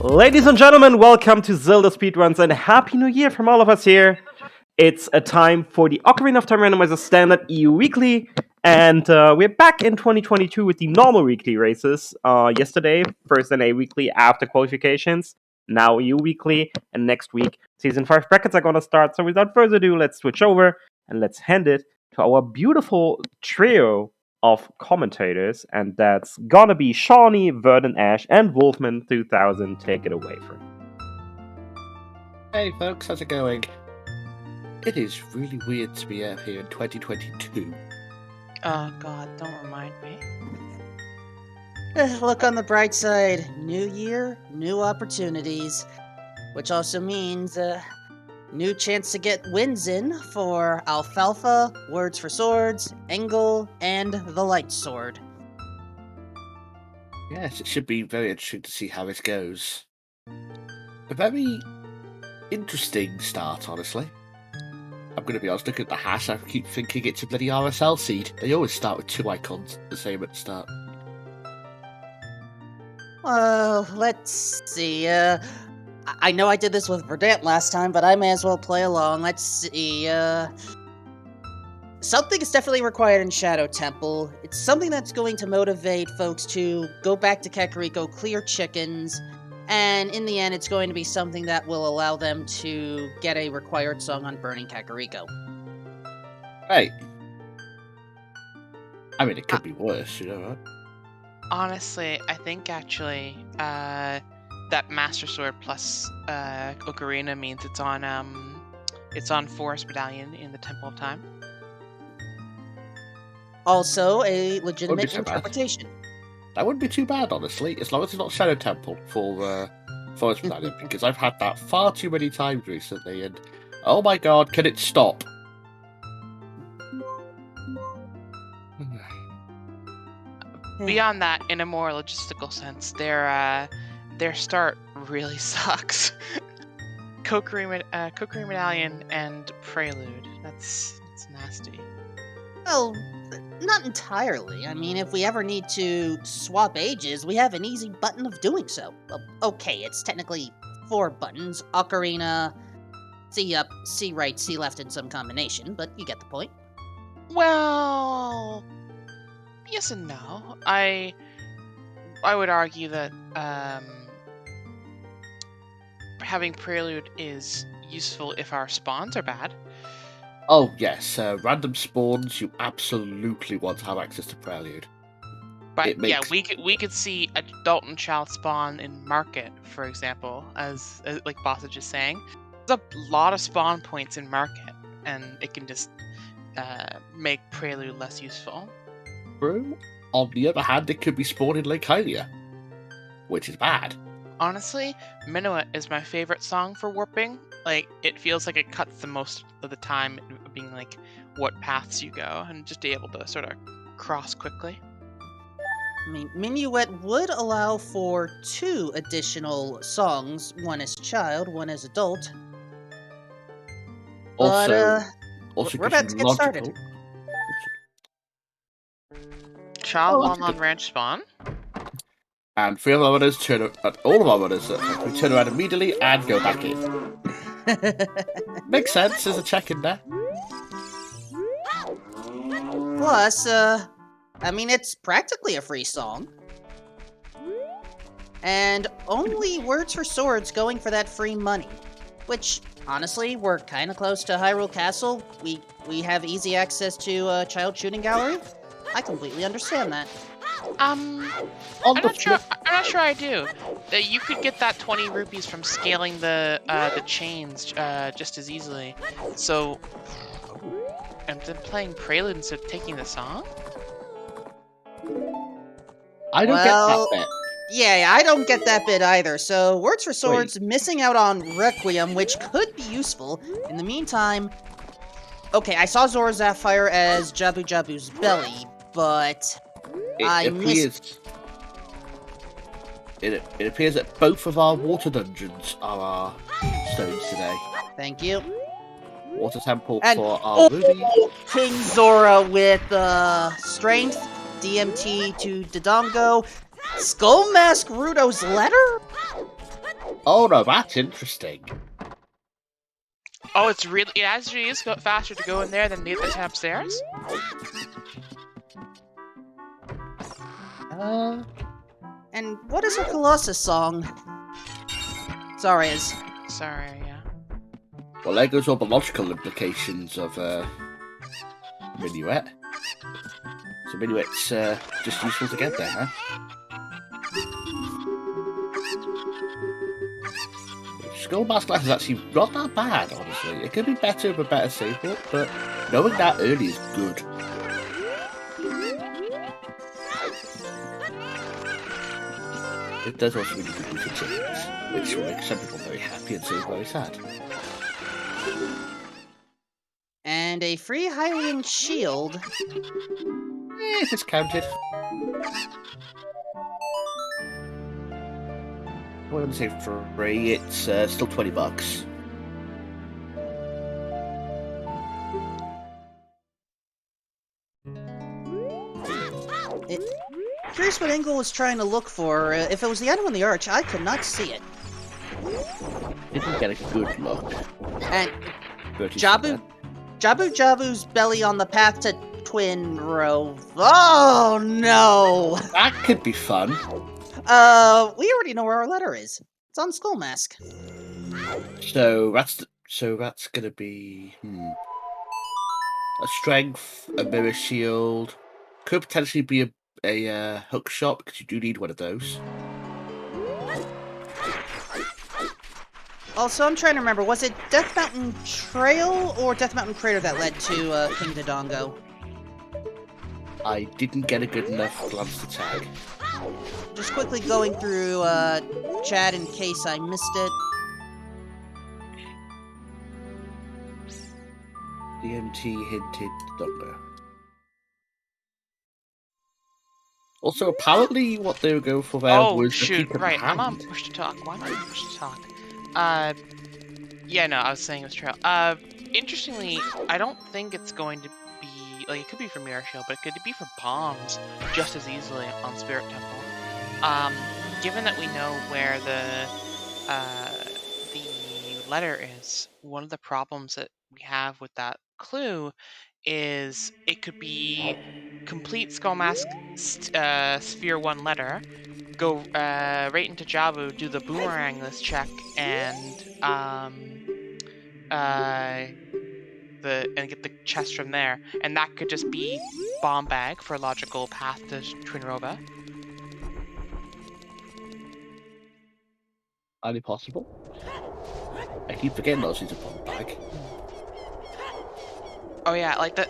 Ladies and gentlemen, welcome to ZeldaSpeedRuns and Happy New Year from all of us here. It's a time for the Ocarina of Time Randomizer Standard EU Weekly, and we're back in 2022 with the normal weekly races. Yesterday, first NA Weekly after qualifications, now EU Weekly, and next week, Season 5 brackets are gonna start. So without further ado, let's switch over and let's hand it to our beautiful trio of commentators, and that's gonna be Shawnee, Verdant Ash, and Wolfman 2000. Take it away from. Hey folks, how's it going? It is really weird to be out here in 2022. Oh god, don't remind me. Look on the bright side. New year, new opportunities. Which also means new chance to get wins in for Alfalfa, Words for Swords, Engel, and the Light Sword. Yes, it should be very interesting to see how this goes. A very interesting start, honestly. I'm going to be honest, looking at the hash, I keep thinking it's a bloody RSL seed. They always start with two icons, the same at the start. Well, let's see. I know I did this with Verdant last time, but I may as well play along. Let's see. Something is definitely required in Shadow Temple. It's something that's going to motivate folks to go back to Kakariko, clear chickens, and in the end, it's going to be something that will allow them to get a required song on Burning Kakariko. Right. I mean, it could be worse, you know, right? Honestly, I think actually that Master Sword plus Ocarina means it's on Forest Medallion in the Temple of Time. Also, a legitimate interpretation. That wouldn't be too bad, honestly, as long as it's not Shadow Temple for Forest Medallion, because I've had that far too many times recently, and oh my god, can it stop? Beyond that, in a more logistical sense, their start really sucks. Kokiri Medallion and Prelude. That's nasty. Well, not entirely. I mean, if we ever need to swap ages, we have an easy button of doing so. Well, okay, it's technically 4 buttons. Ocarina, C up, C right, C left in some combination, but you get the point. Well, yes and no. I would argue that having Prelude is useful if our spawns are bad. Oh yes, random spawns, you absolutely want to have access to Prelude. But yeah, we could see a Dalton Child spawn in Market, for example, as like Bossage is saying. There's a lot of spawn points in Market, and it can just make Prelude less useful. True. On the other hand, it could be spawned in Lake Hylia, which is bad. Honestly, Minuet is my favorite song for warping. Like, it feels like it cuts the most of the time, being like what paths you go, and just be able to sort of cross quickly. I mean, Minuet would allow for 2 additional songs, one as child, one as adult. Also, we're about to get started. Child on ranch spawn. And 3 of our runners all of our runners we turn around immediately and go back in. Makes sense, there's a check in there. Plus, I mean, it's practically a free song. And only Words for Swords going for that free money. Which, honestly, we're kind of close to Hyrule Castle. We have easy access to a child shooting gallery. I completely understand that. I'm not sure I do. You could get that 20 rupees from scaling the chains just as easily. So, and then playing Prelude instead of taking the song? I don't get that bit. Yeah, I don't get that bit either. So, Words for Swords missing out on Requiem, which could be useful. In the meantime, okay, I saw Zora Sapphire as Jabu Jabu's belly, but It appears that both of our water dungeons are our stones today. Thank you. Water Temple And for our Ruby. King Zora with Strength, DMT to Dodongo, Skull Mask Rudo's letter? Oh no, that's interesting. Oh, it actually is faster to go in there than the upstairs? And what is a Colossus song? Sorry, yeah. Well, there goes all the logical implications of Minuet. So Minuet's just useful to get there, huh? Skullmask Glass is actually not that bad, honestly. It could be better with a better save book, but knowing that early is good. It does also really good with the chickens, which will make some people very happy and some very sad. And a free Hylian shield. It's counted. I wouldn't say free, it's still $20. Curious what Engel was trying to look for. If it was the item on the arch, I could not see it. Didn't get a good look. And Jabu's belly on the path to Twin Rove. Oh no! That could be fun. We already know where our letter is. It's on Skullmask. So that's gonna be a strength, a mirror shield. Could potentially be a hook shot because you do need one of those. Also, I'm trying to remember, was it Death Mountain Trail or Death Mountain Crater that led to King Dodongo? I didn't get a good enough glance to tag. Just quickly going through chat in case I missed it. DMT hinted Dodongo. Also, apparently what they were going for there was... Oh, shoot, right, I'm on push to talk. Why am I on push to talk? Yeah, no, I was saying it was trail. Interestingly, I don't think it's going to be, like, it could be for Mirror Shield, but it could be for bombs just as easily on Spirit Temple. Given that we know where the letter is, one of the problems that we have with that clue is it could be complete Skullmask Sphere 1 letter, go right into Jabu, do the boomerangless check, and get the chest from there, and that could just be bomb bag for a logical path to Twin Rova. Highly possible. I keep forgetting those things are bomb bag. Oh yeah, like the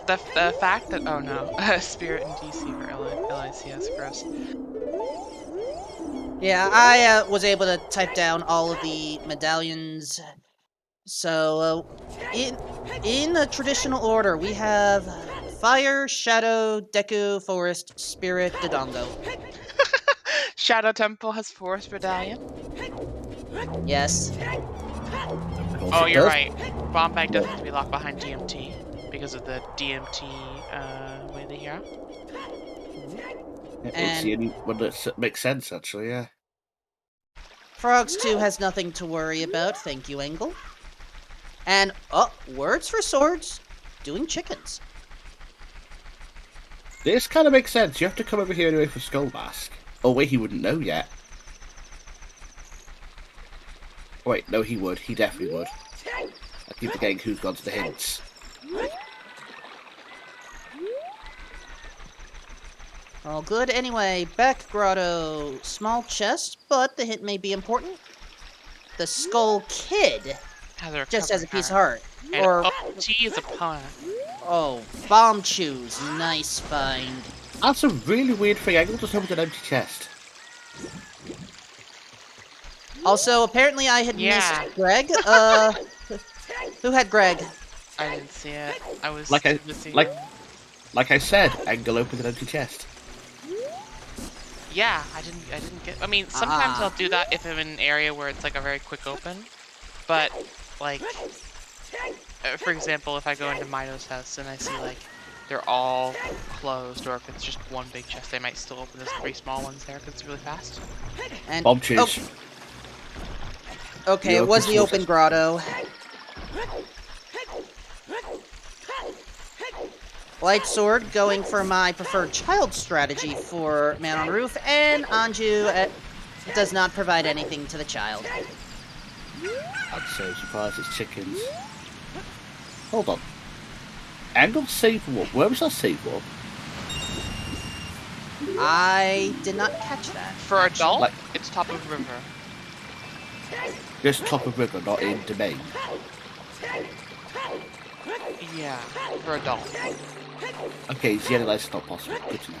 fact that, oh no, Spirit and DC for LICS, gross. Yeah, I was able to type down all of the medallions. So, in a traditional order, we have Fire, Shadow, Deku, Forest, Spirit, Dodongo. Shadow Temple has Forest Medallion? Yes. Oh, you're right. Bomb bag doesn't have to be locked behind DMT because of the DMT way they hear. It's the only one that makes sense, actually, yeah. Frogs 2 has nothing to worry about, thank you, Engel. And, words for swords, doing chickens. This kind of makes sense. You have to come over here anyway for Skullmask. Oh, wait, he wouldn't know yet. Wait, no, he would. He definitely would. I keep forgetting who's gone to the hints. All good. Anyway, back grotto. Small chest, but the hint may be important. The Skull Kid just has a piece of heart. And or OoT is opponent. Oh, bomb chews. Nice find. That's a really weird thing. I just opened an empty chest. Also, apparently I had missed Greg. Who had Greg? I didn't see it. I was like I said, Engel opened an empty chest. Yeah, I didn't get. I mean, sometimes I'll do that if I'm in an area where it's like a very quick open, but like, for example, if I go into Mido's house and I see like they're all closed, or if it's just one big chest, they might still open. There's 3 small ones there because it's really fast. And bomb chews. Okay, it was the open grotto. Light Sword going for my preferred child strategy for Man on Roof, and Anju does not provide anything to the child. I'm so surprised it's chickens. Hold on. Angle save warp. Where was our save warp? I did not catch that. For adult, it's top of river. Just top of river, not in domain. Yeah, for adult. Okay, the other light's not possible. Good to know.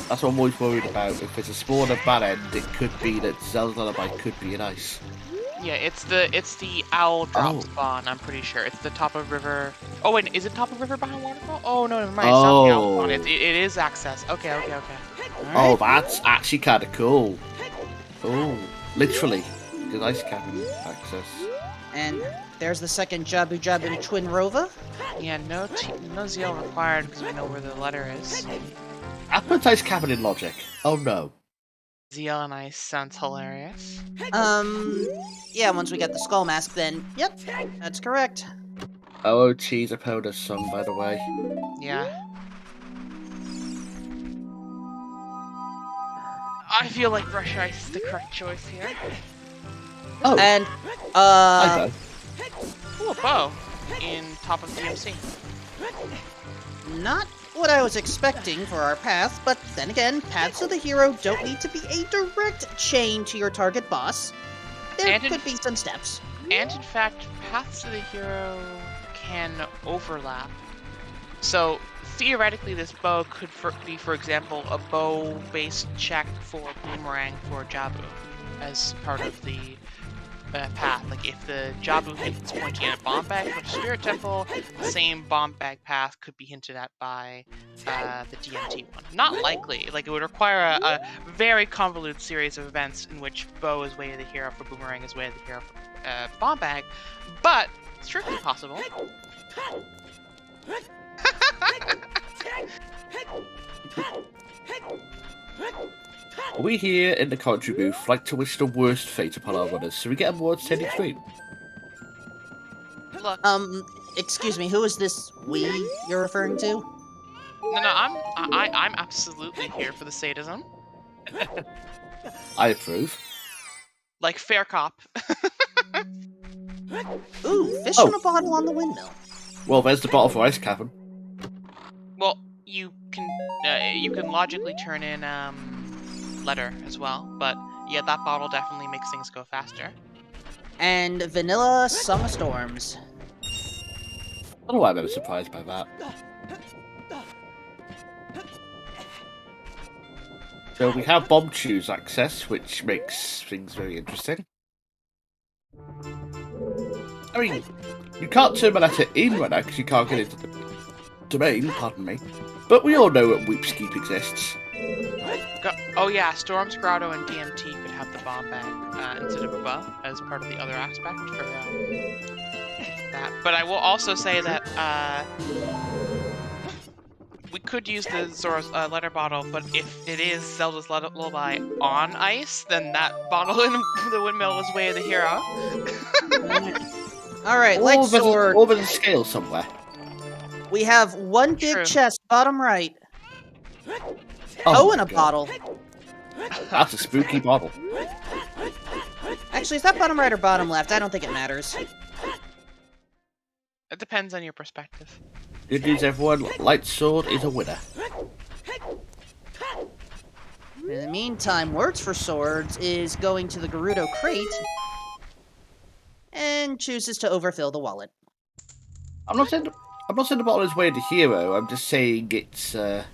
That's what I'm always worried about. If it's a spawn of bad end, it could be that Zelda could be in ice. Yeah, it's the owl drop spawn, I'm pretty sure. It's the top of river. Oh wait, is it top of river behind waterfall? Oh no, never mind. It's not the owl spawn. It is access. Okay. Right. Oh, that's actually kind of cool. Oh, literally, the ice cabin access. And there's the second Jabu Jabu Twin Rova. Yeah, no ZL required because we know where the letter is. I put ice cabin in logic. Oh no. ZL and ice sounds hilarious. Yeah, once we get the skull mask, then, yep, that's correct. OoT's opponent's song, by the way. Yeah. I feel like brush ice is the correct choice here. Oh. And, I Ooh, a bow in top of DMC. Not what I was expecting for our path, but then again, paths of the hero don't need to be a direct chain to your target boss. There could be some steps. And in fact, paths to the hero can overlap. So theoretically, this bow could be, for example, a bow-based check for Boomerang for Jabu as part of the path. Like if the Jabu hits pointing at a bomb bag from Spirit Temple, the same bomb bag path could be hinted at by the DMT one. Not likely. Like it would require a very convoluted series of events in which Bow is way of the hero for Boomerang is way of the hero for bomb bag, but it's strictly possible. We here in the commentary booth like to wish the worst fate upon our runners, so we get a more extended stream. Look. Excuse me, who is this we you're referring to? No, I'm absolutely here for the sadism. I approve. Like fair cop. Ooh, fish in a bottle on the windmill. Well, there's the bottle for ice cabin. Well, you can logically turn in letter as well, but yeah, that bottle definitely makes things go faster. And vanilla summer storms. I don't know why I'm ever surprised by that. So we have bomb choose access, which makes things very interesting. I mean, you can't turn my letter in right now because you can't get into the domain, pardon me. But we all know that Weepskeep exists. Oh yeah, Storm's Grotto and DMT could have the bomb bag instead of a bow as part of the other aspect for that. But I will also say that we could use the Zora's letter bottle, but if it is Zelda's lullaby on ice, then that bottle in the windmill is way of the hero. Alright, Light Sword. Over the scale somewhere. We have one big chest, bottom right. Oh, and a bottle. That's a spooky bottle. Actually, is that bottom right or bottom left? I don't think it matters. It depends on your perspective. Good news, everyone. Light Sword is a winner. In the meantime, Words for Swords is going to the Gerudo crate and chooses to overfill the wallet. I'm not saying the bottle is way of the hero. I'm just saying it's a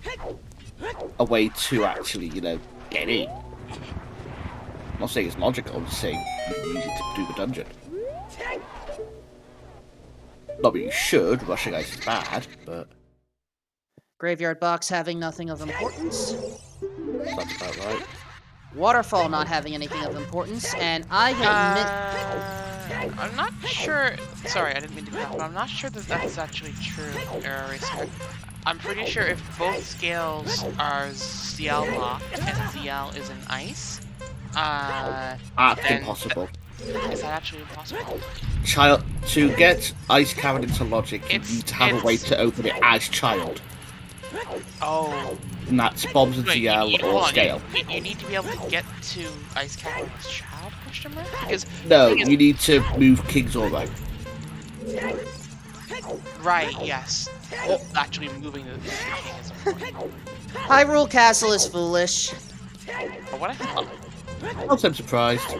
way to actually, get in. I'm not saying it's logical. I'm just saying you can use it to do the dungeon. Not that you should. Rushing ice is bad, but Graveyard box having nothing of importance. that's about right. Waterfall not having anything of importance, and I admit... I'm not sure... Sorry, I didn't mean to cut, but I'm not sure that that's actually true, Error Racer. I'm pretty sure if both scales are ZL locked and ZL is in ice, That's impossible. Is that actually impossible? Child, to get Ice Cavern into logic, you need to have a way to open it as child. Oh. And that's bombs and ZL or scale. You need to be able to get to Ice Cavern as child, question mark? Because no, you need to move King's Aura. Right, yes. Oh, actually moving the king is important. Hyrule Castle is foolish. But what I thought. I'm surprised.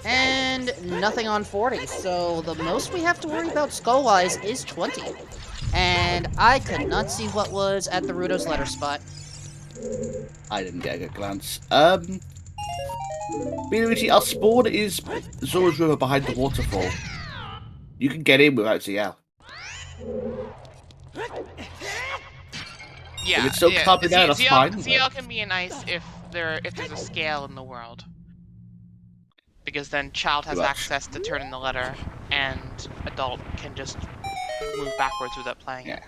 And nothing on 40, so the most we have to worry about skull-wise is 20. And I could not see what was at the Rudo's letter spot. I didn't get a good glance. Luigi, our spawn is Zora's River behind the waterfall. You can get in without ZL. Yeah, if it's still covered there, that's fine. ZL can be nice if there's a scale in the world. Because then child has access to turn in the letter, and adult can just move backwards without playing it.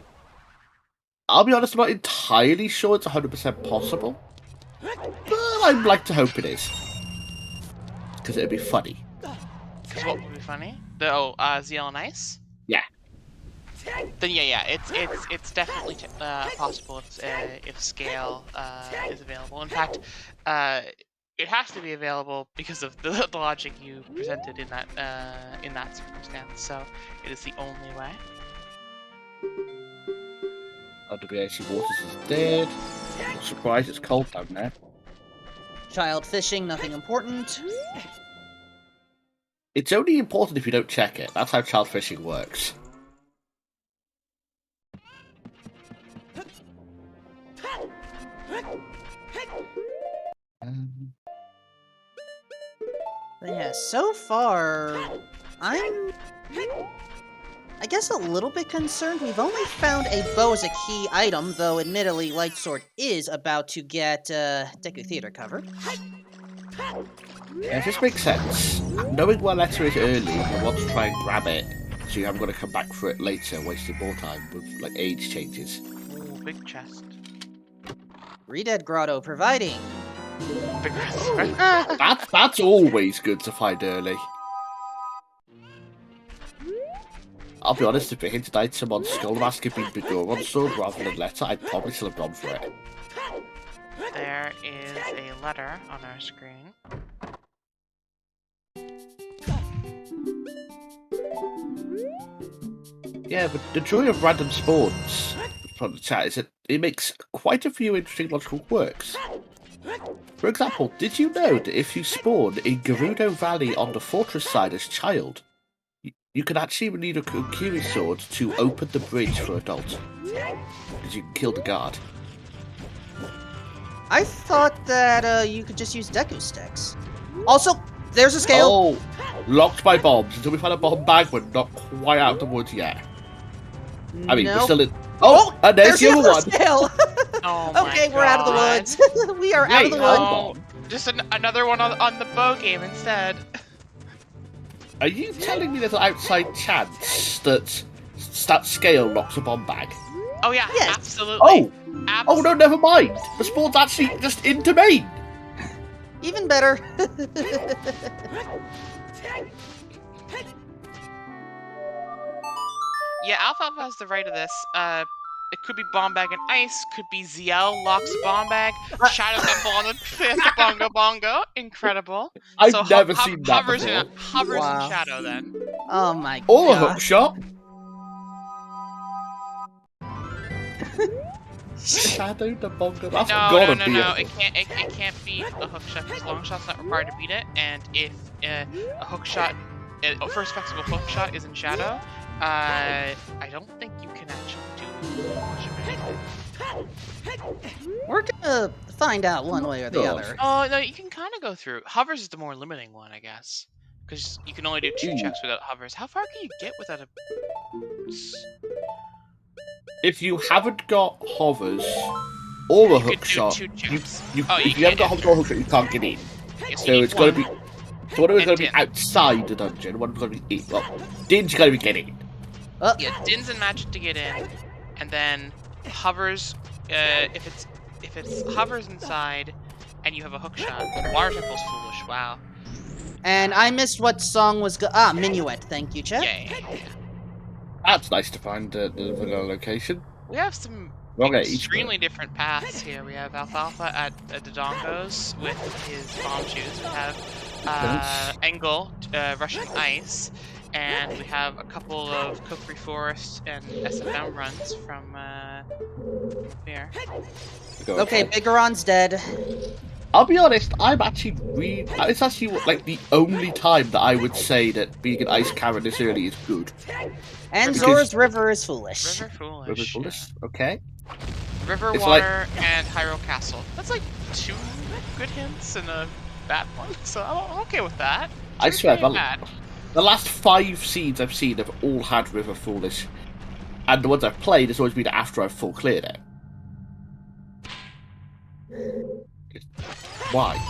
I'll be honest, I'm not entirely sure it's 100% possible. But I'd like to hope it is. Because it'd be funny. Because what would be funny? ZL and Ice? Yeah. Then yeah, it's definitely possible if scale is available. In fact, it has to be available because of the logic you presented in that circumstance. So it is the only way. WAC Waters is dead. I'm surprised it's cold down there. Child fishing, nothing important. It's only important if you don't check it. That's how child fishing works. But yeah, so far, I'm, I guess, a little bit concerned. We've only found a bow as a key item, though admittedly Light Sword is about to get Deku Theater covered. Yeah, this makes sense. Knowing where letter is early, you want to try and grab it, so you haven't got to come back for it later, wasting more time with like age changes. Ooh, big chest. Redead Grotto providing. Big chest. That's always good to find early. I'll be honest, if it hinted item on Skull Mask had been Biggoron Sword rather than letter, I'd probably still have gone for it. There is a letter on our screen. Yeah, but the joy of random spawns from the chat is that it makes quite a few interesting logical quirks. For example, did you know that if you spawn in Gerudo Valley on the fortress side as child, you can actually need a Kokiri sword to open the bridge for adult? Because you can kill the guard. I thought that you could just use Deku sticks. Also, there's a scale. Oh, locked by bombs. Until we find a bomb bag, we're not quite out of the woods yet. I mean, we're still in... Oh, and there's the other one. Scale. Oh my okay, we're out of the woods. We are out of the woods. Just another one on the bow game instead. Are you telling me there's an outside chance that scale locks a bomb bag? Oh yeah, yes. Absolutely. Oh no, never mind. The spawn's actually just in domain. Even better. Yeah, Alfalfa has the right of this. It could be bomb bag and ice. Could be ZL locks bomb bag. Shadow Temple on the bongo bongo. Incredible. I've never seen that before. Hovers in shadow then. Oh my god. Or a hook shot. Shadow the bongo. That's gotta be no. It can't beat a hook shot because long shot's not required to beat it. And if a hook shot, first effects of a hook shot is in shadow, I don't think you can actually do much of it. We're gonna find out one way or the other. Oh no, you can kind of go through. Hovers is the more limiting one, I guess, because you can only do 2 checks without hovers. How far can you get without a? If you haven't got hovers or a hook shot, if you haven't got hovers or a hook shot, you can't get in. Yes, So it's got to be. So one of it's got to be outside the dungeon. One of it's got to be. Well, Din's got to be getting. Yeah, Din's and magic to get in, and then hovers. If it's hovers inside, and you have a hook shot. Water Temple's foolish. Wow. And I missed what song was Minuet. Thank you, Chet. Yeah. That's nice to find the vanilla location. We have some extremely different paths here. We have Alfalfa at Dodongo's with his bomb shoes. We have Engel rushing ice, and we have a couple of Kukri Forest and SFM runs from here. Okay, Bigaron's dead. I'll be honest, it's actually like the only time that I would say that being an ice cavern this early is good. And Zora's River is foolish. River foolish, okay. River, it's Water, and Hyrule Castle. That's like 2 good hints and a bad one, so I'm okay with that. I swear, the last 5 seeds I've seen have all had River foolish. And the ones I've played has always been after I've full cleared it. Why?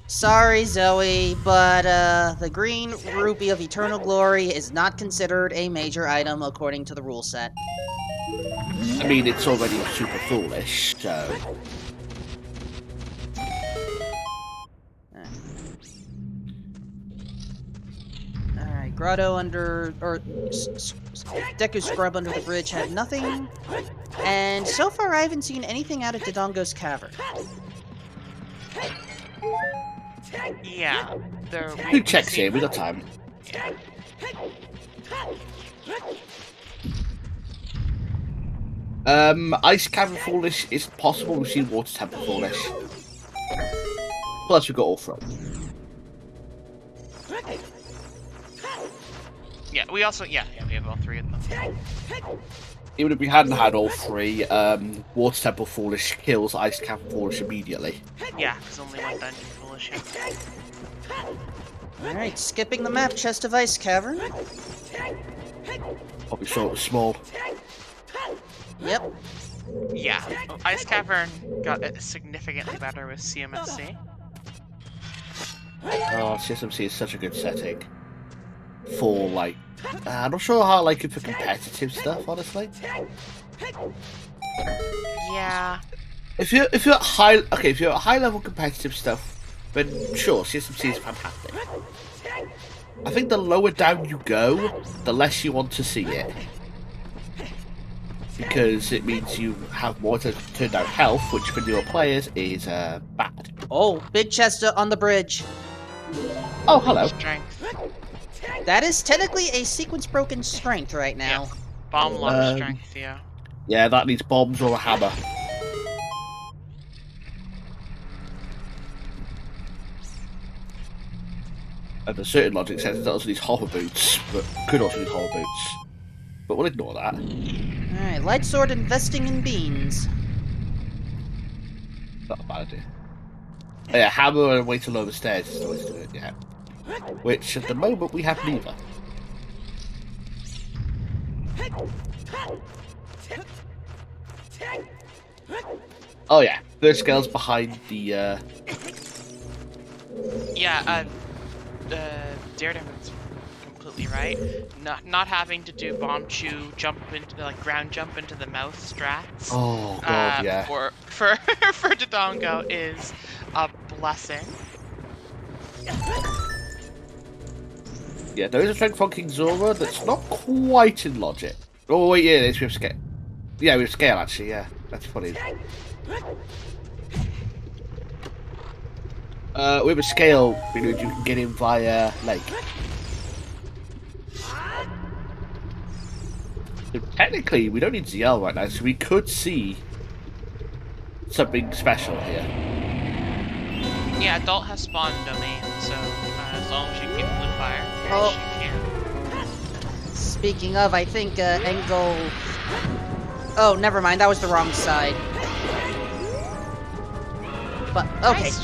Sorry, Zoe, but the green rupee of eternal glory is not considered a major item according to the rule set. I mean, it's already super foolish, so... Alright, Grotto under... or... Deku Scrub under the bridge had nothing. And so far I haven't seen anything out of Dodongo's Cavern. Yeah. Who checks here? We got time. Yeah. Ice Cavern foolish is possible. We've seen Water Temple foolish. Plus we've got all 3. Yeah, we also we have all 3 of them. Even if we hadn't had all 3, Water Temple foolish kills Ice Cavern foolish immediately. Yeah, there's only one dungeon foolish. Alright, skipping the map, Chest of Ice Cavern. Probably thought it was small. Yep. Yeah, Ice Cavern got significantly better with CMSC. Oh, CSMC is such a good setting. For, like... I'm not sure how I like it for competitive stuff, honestly. Yeah. If you're at high level competitive stuff, then sure, CSMC is fantastic. I think the lower down you go, the less you want to see it. Because it means you have more to turn down health, which for newer players is bad. Oh, big Chester on the bridge. Oh, hello. Strength. That is technically a sequence-broken strength right now. Yeah. Bomb love strength, yeah. Yeah, that needs bombs or a hammer. And a certain logic says that also needs hover boots, but could also need hover boots. But we'll ignore that. Alright, Light Sword investing in beans. Not a bad idea. Oh, yeah, hammer and way to lower the stairs is the way to do it, yeah. Which, at the moment, we have neither. Oh yeah, first scale's behind the, Yeah, Daredevil's completely right. Not having to do bomb chew, ground jump into the mouth strats. Oh god, yeah. For Dodongo is a blessing. Yeah, there is a strength on King Zora that's not quite in logic. Oh wait, yeah, it is with scale. Yeah, with scale actually, yeah. That's funny. With a scale, you can get in via lake. So technically, we don't need ZL right now, so we could see something special here. Yeah, Adult has spawn domain, so as long as you keep blue fire, Oh. you can. Speaking of, I think Engel... Oh, never mind, that was the wrong side. But, okay, Nice.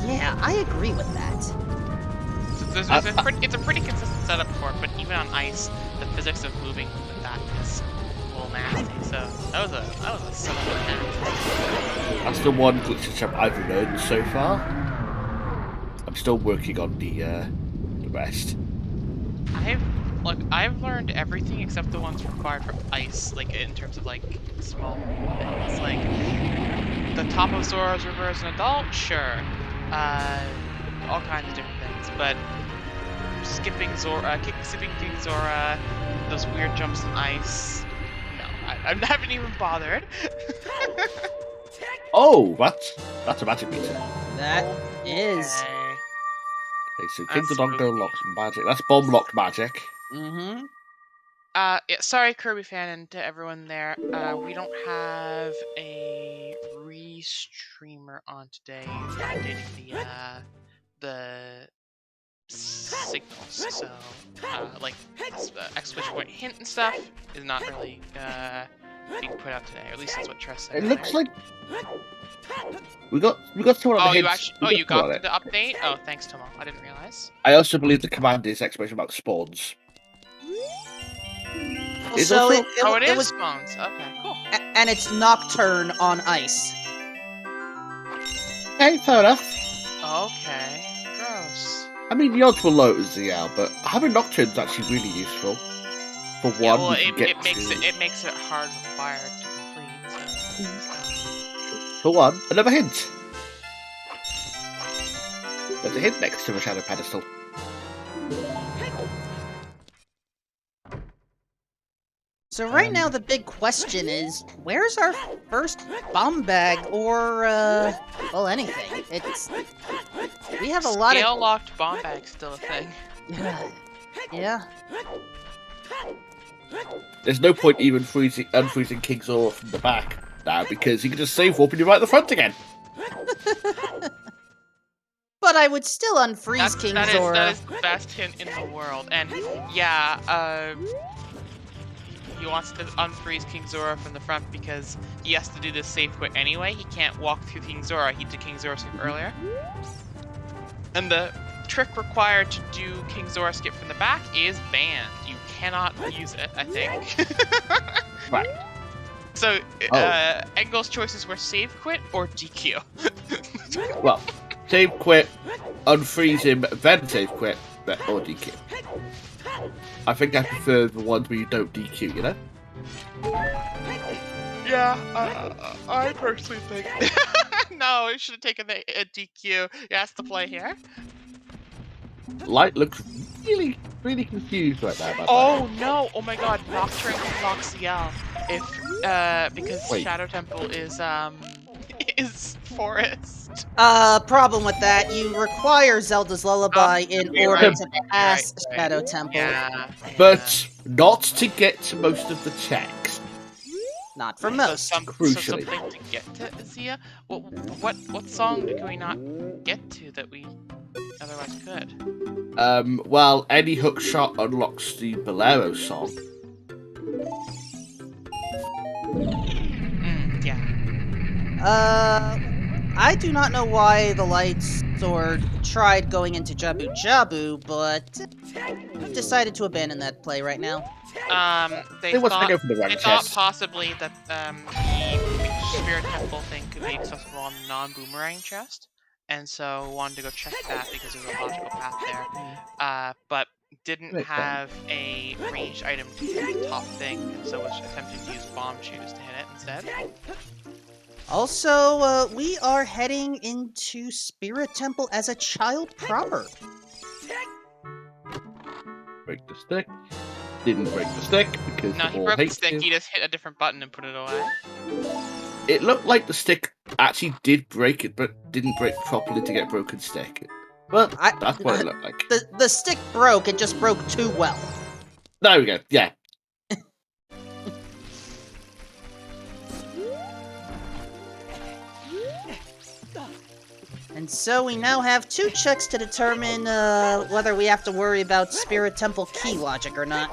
Yeah, I agree with that. So it's a pretty consistent setup for it, but even on ice, the physics of moving with that is a little nasty. So that was a setup and a half. That's the one glitch I've learned so far. I'm still working on the rest. Look, I've learned everything except the ones required for ice, like in terms of like small things, like the top of Zora's River as an adult, sure, all kinds of different things, but skipping King Zora, those weird jumps in ice, no, I haven't even bothered. Oh, that's a magic meter. That is. Okay, so King Dodongo locks magic. That's bomb locked magic. Mm-hmm. Yeah, sorry, Kirby fan, and to everyone there. We don't have a restreamer on today updating the signals. So, like exclamation point hint and stuff is not really being put out today. Or at least that's what Tress said. It looks like we got someone on the hints. You got the update? Oh, thanks, Tomo. I didn't realize. I also believe the command is exclamation mark spawns. Well, so it was spawns. Okay, cool. And it's Nocturne on ice. Okay, fair enough. Okay, gross. I mean, the odds were low as ZL, but having Nocturne's actually really useful. For one, well, it makes it hard required to complete. So. For one, another hint. There's a hint next to the shadow pedestal. So right now the big question is, where's our first bomb bag or, well, anything? We have a lot of... Scale-locked bomb bag's still a thing. Yeah. There's no point even unfreezing King Zora from the back now, because you can just save warp and you're right at the front again. But I would still unfreeze King Zora. That is the best hint in the world. And, yeah, he wants to unfreeze King Zora from the front because he has to do this save quit anyway. He can't walk through King Zora. He did King Zora skip earlier. And the trick required to do King Zora skip from the back is banned. You cannot use it, I think. Right. So, Engel's choices were save quit or DQ. Well, save quit, unfreeze him, then save quit, or DQ. I think I prefer the ones where you don't DQ, you know? Yeah, I personally think... No, it should have taken a DQ. He has to play here. Light looks really, really confused right now about that. No! Oh my god, Nocturne can lock CL. Because Shadow Temple is forest. Problem with that, you require Zelda's Lullaby in order to pass Shadow Temple. Yeah. But not to get to most of the checks. Not for most. Crucially. So something to get to Zia? What song can we not get to that we otherwise could? Well, any hook shot unlocks the Bolero song. Yeah. I do not know why the Light Sword tried going into Jabu Jabu, but decided to abandon that play right now. They thought possibly that the Spirit Temple thing could be accessible on the non-boomerang chest, and so wanted to go check that because there's a logical path there. But didn't have a ranged item to hit the top thing, and so was attempting to use bomb shoes to hit it instead. Also, we are heading into Spirit Temple as a child proper. Break the stick. Didn't break the stick because no, he broke the stick. He just hit a different button and put it away. It looked like the stick actually did break it, but didn't break properly to get broken stick. But that's what it looked like. The stick broke. It just broke too well. There we go. Yeah. And so we now have 2 checks to determine whether we have to worry about Spirit Temple key logic or not.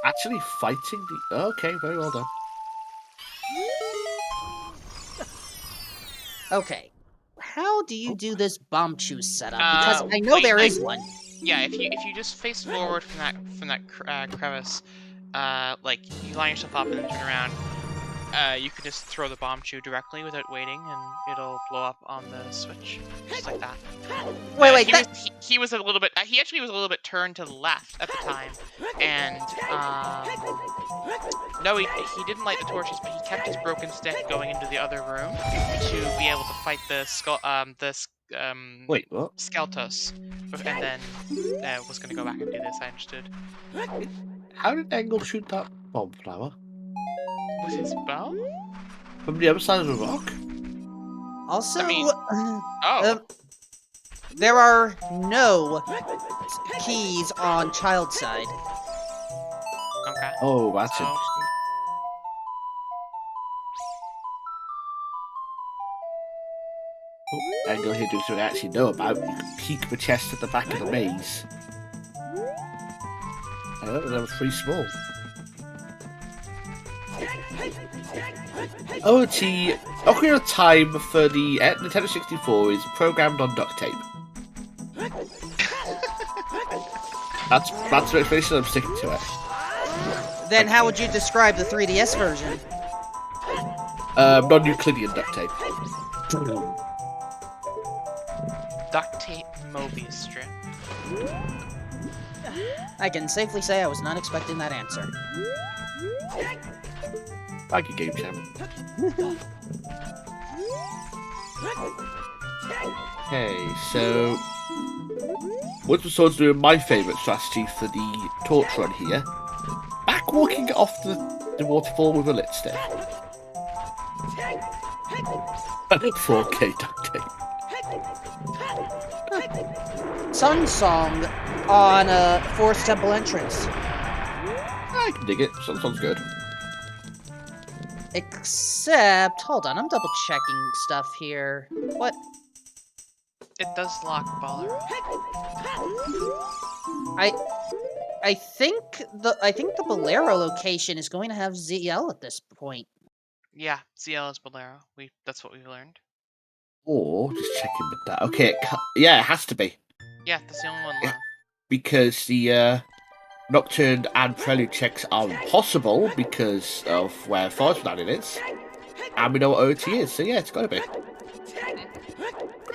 Actually fighting the... Okay, very well done. Okay. How do you do this bomb choose setup? Because I know there is one. Yeah, if you just face forward from that crevice, like you line yourself up and then turn around, you can just throw the bomb chew directly without waiting, and it'll blow up on the switch, just like that. Wait, he was a little bit. He actually was a little bit turned to the left at the time, and no, he didn't light the torches, but he kept his broken stick going into the other room to be able to fight the Wait, what? Skeltos, and then was going to go back and do this. I understood. How did Engel shoot that bomb flower? With his bow? From the other side of the rock? Also, I mean- there are no keys on child side. Okay. Oh, that's So- interesting. Oh, Engel here doing something I actually know about. You can peek the chest at the back of the maze. Oh, they were pretty small. OoT, Ocarina of Time for the Nintendo 64 is programmed on duct tape. That's the explanation. I'm sticking to it. Then how would you describe the 3DS version? Non-Euclidean duct tape. Duct tape Mobius strip. I can safely say I was not expecting that answer. Thank you, Game Jam. Okay, so once we're sort of doing my favourite strategy for the torch run here, backwalking off the waterfall with a lit stick. 4K duct tape. Sun Song on Forest Temple entrance. I can dig it. Sounds good. Except, hold on, I'm double checking stuff here. What? It does lock Bolero. I think the Bolero location is going to have ZL at this point. Yeah, ZL is Bolero. That's what we learned. Or just checking with that. Okay, yeah, it has to be Yeah, that's the only one Yeah. left. because the Nocturne and Prelude checks are impossible because of where Forest Planet is, and we know what OT is. So yeah, it's got to be.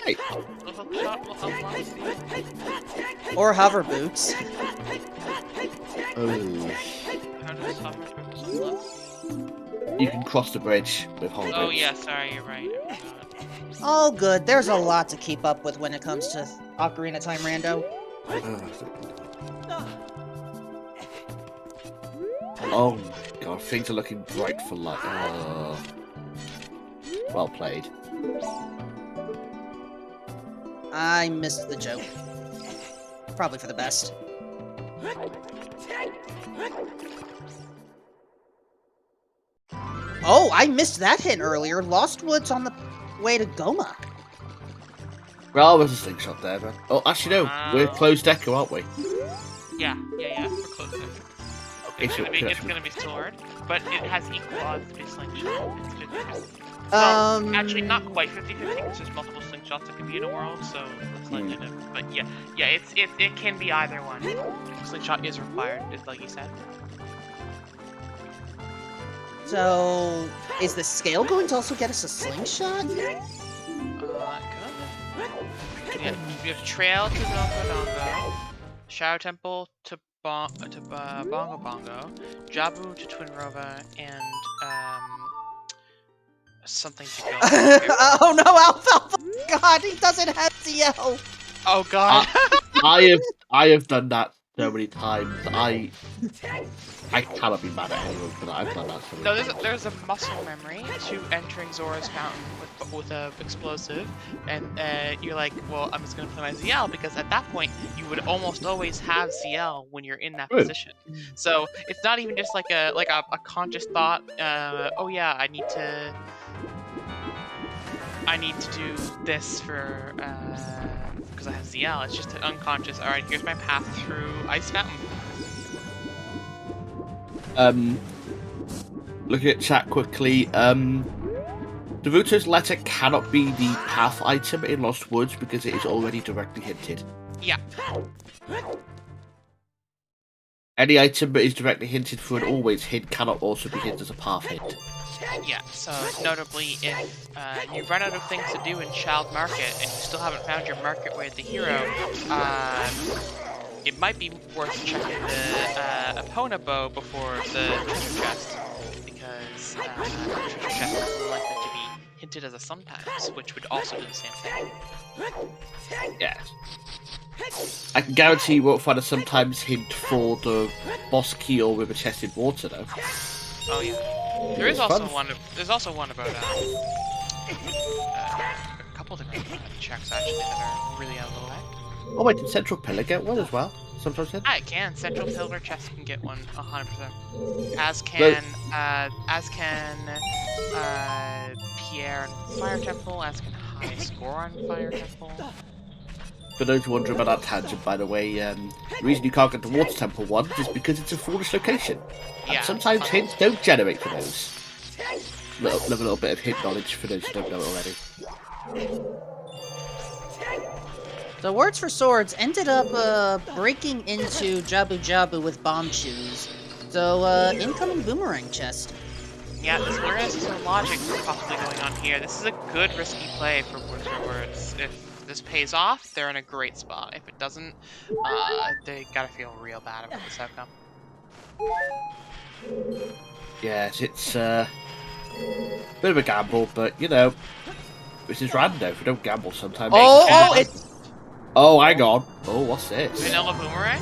Right. The hook shot will unlock the... Or hover boots. Oh. How does hover boots unlock the... You can cross the bridge with Hollow Oh Bridge. yeah, sorry, you're right. I forgot. All good. There's a lot to keep up with when it comes to Ocarina of Time Rando. Oh my god, things are looking bright for light. Well played. I missed the joke. Probably for the best. Oh, I missed that hint earlier. Lost Woods on the way to Goma. Well, there's a slingshot there, man. Oh, actually, no. We're closed Deco, aren't we? Yeah, we're close to it. It's gonna be sword, but it has equal odds to be slingshot. It's 50-50. Well, actually, not quite 50-50 because there's multiple slingshots that can be in a world, so it's slightly different. But yeah, it can be either one. Slingshot is required, like you said. So, is the scale going to also get us a slingshot? Good. Yeah, you have Trail to Dongo Dongo, Shadow Temple to Bongo Bongo, Jabu to Twinrova, and something to go. Oh no, Alfalfa! God, he doesn't have CL! Oh god! I have done that so many times. I cannot be mad at anyone for that. I've done that so many No, times. there's a muscle memory to entering Zora's Mountain with a explosive, and you're like, well, I'm just gonna play my ZL because at that point you would almost always have ZL when you're in that position. So it's not even just like a conscious thought. Oh yeah, I need to do this for because I have ZL. It's just an unconscious. All right, here's my path through Ice Mountain. Looking at chat quickly, Naruto's letter cannot be the path item in Lost Woods because it is already directly hinted. Yeah. Any item that is directly hinted through an always hint cannot also be hinted as a path hint. Yeah, so notably, if you run out of things to do in Child Market and you still haven't found your market way at the hero, it might be worth checking the opponent bow before the treasure chest, because the treasure chest is likely to be hinted as a sometimes, which would also do the same thing. Yes. I can guarantee you won't find a sometimes hint for the boss key or river chest in water, though. Oh yeah. There's also one about a couple different checks actually that are really out of the way. Oh wait, did Central Pillar get one as well? Sometimes hint? It can. Central Pillar chest can get one 100%. As can Pierre and Fire Temple. As can High Score on Fire Temple. For those wondering about that tangent, by the way, the reason you can't get the Water Temple one is because it's a foolish location. And Yeah, sometimes hints don't generate for those. A little bit of hint knowledge for those who don't know it already. The Words for Swords ended up breaking into Jabu Jabu with bomb shoes. So, incoming boomerang chest. Yeah, so we're gonna see some logic possibly going on here. This is a good risky play for Words for Words. If this pays off, they're in a great spot. If it doesn't, they gotta feel real bad about this outcome. Yes, it's a bit of a gamble, but you know, this is random. We don't gamble sometimes. Oh, hang on. Oh, what's this? Vanilla Boomerang?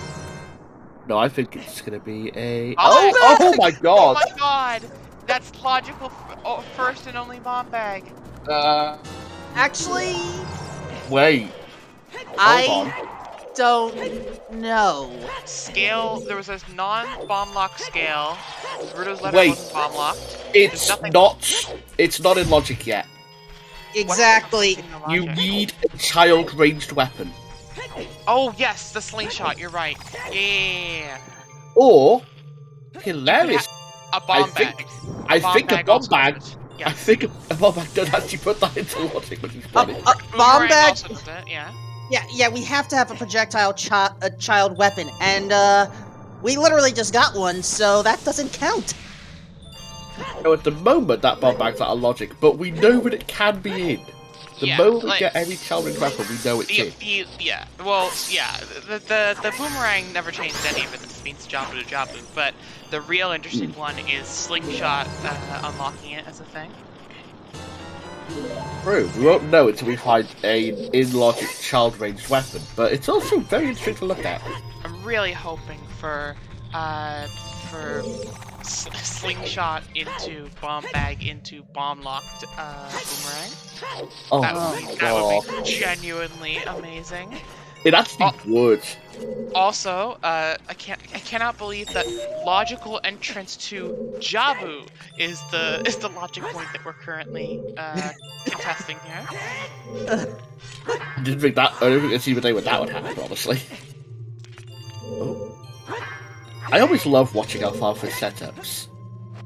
No, I think it's gonna be a. Oh, Oh my god! Oh my god! That's logical first and only bomb bag. Actually, Wait. I don't know. Scale. There was this non-bomb lock scale. Ruto's letter Wait. wasn't bomb locked. It's not in logic yet. Exactly. You need a child ranged weapon. Oh yes, the slingshot. You're right. Yeah. Or hilarious. A bomb bag. I think a bomb bag. Yes. I think a bomb bag does actually put that into logic, which is funny. Bomb Boomerang bag. also does it, yeah. Yeah. We have to have a projectile child weapon, and we literally just got one, so that doesn't count. So at the moment, that bomb bag's out of logic, but we know that it can be in. The moment we get any child ranged weapon, we know it's in. The boomerang never changed any of it. This means Jabu to Jabu, but the real interesting one is slingshot unlocking it as a thing. True, we won't know until we find an in-logic child-ranged weapon, but it's also very interesting to look at. I'm really hoping for slingshot into bomb bag into bomb locked boomerang. Oh, That would be genuinely amazing. It actually would. Also, I cannot believe that logical entrance to Jabu is the logic point that we're currently contesting here. I don't think I'd see what day when that would happen, honestly. Oh. I always love watching Alfalfa's setups,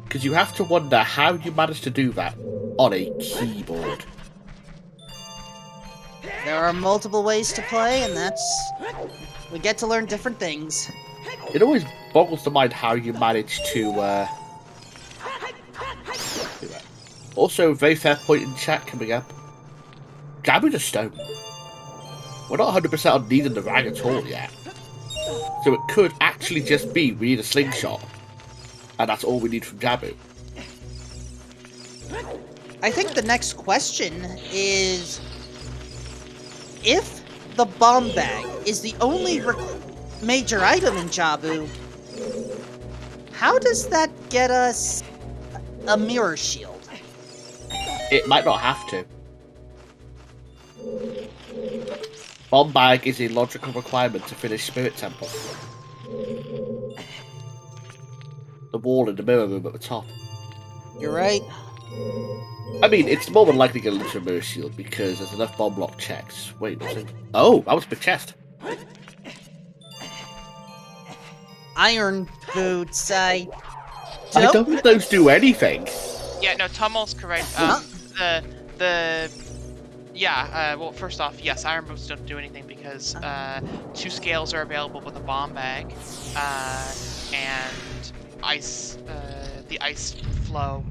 because you have to wonder how you manage to do that on a keyboard. There are multiple ways to play, and we get to learn different things. It always boggles the mind how you manage to do that. Also, very fair point in chat coming up. Jabu to stone. We're not 100% on needing the rag at all yet. So it could actually just be we need a slingshot. And that's all we need from Jabu. I think the next question is, if the bomb bag is the only major item in Jabu, how does that get us a mirror shield? It might not have to. Bomb bag is a logical requirement to finish Spirit Temple. The wall in the mirror room at the top. You're right. I mean, it's more than likely going to lead to a mirror shield because there's enough bomb lock checks. Wait, what's it? Oh, that was a big chest. Iron boots, I don't think those do anything. Yeah, no, Tummel's correct. Yeah, well, first off, yes, iron boots don't do anything because 2 scales are available with a bomb bag, and ice, the ice flow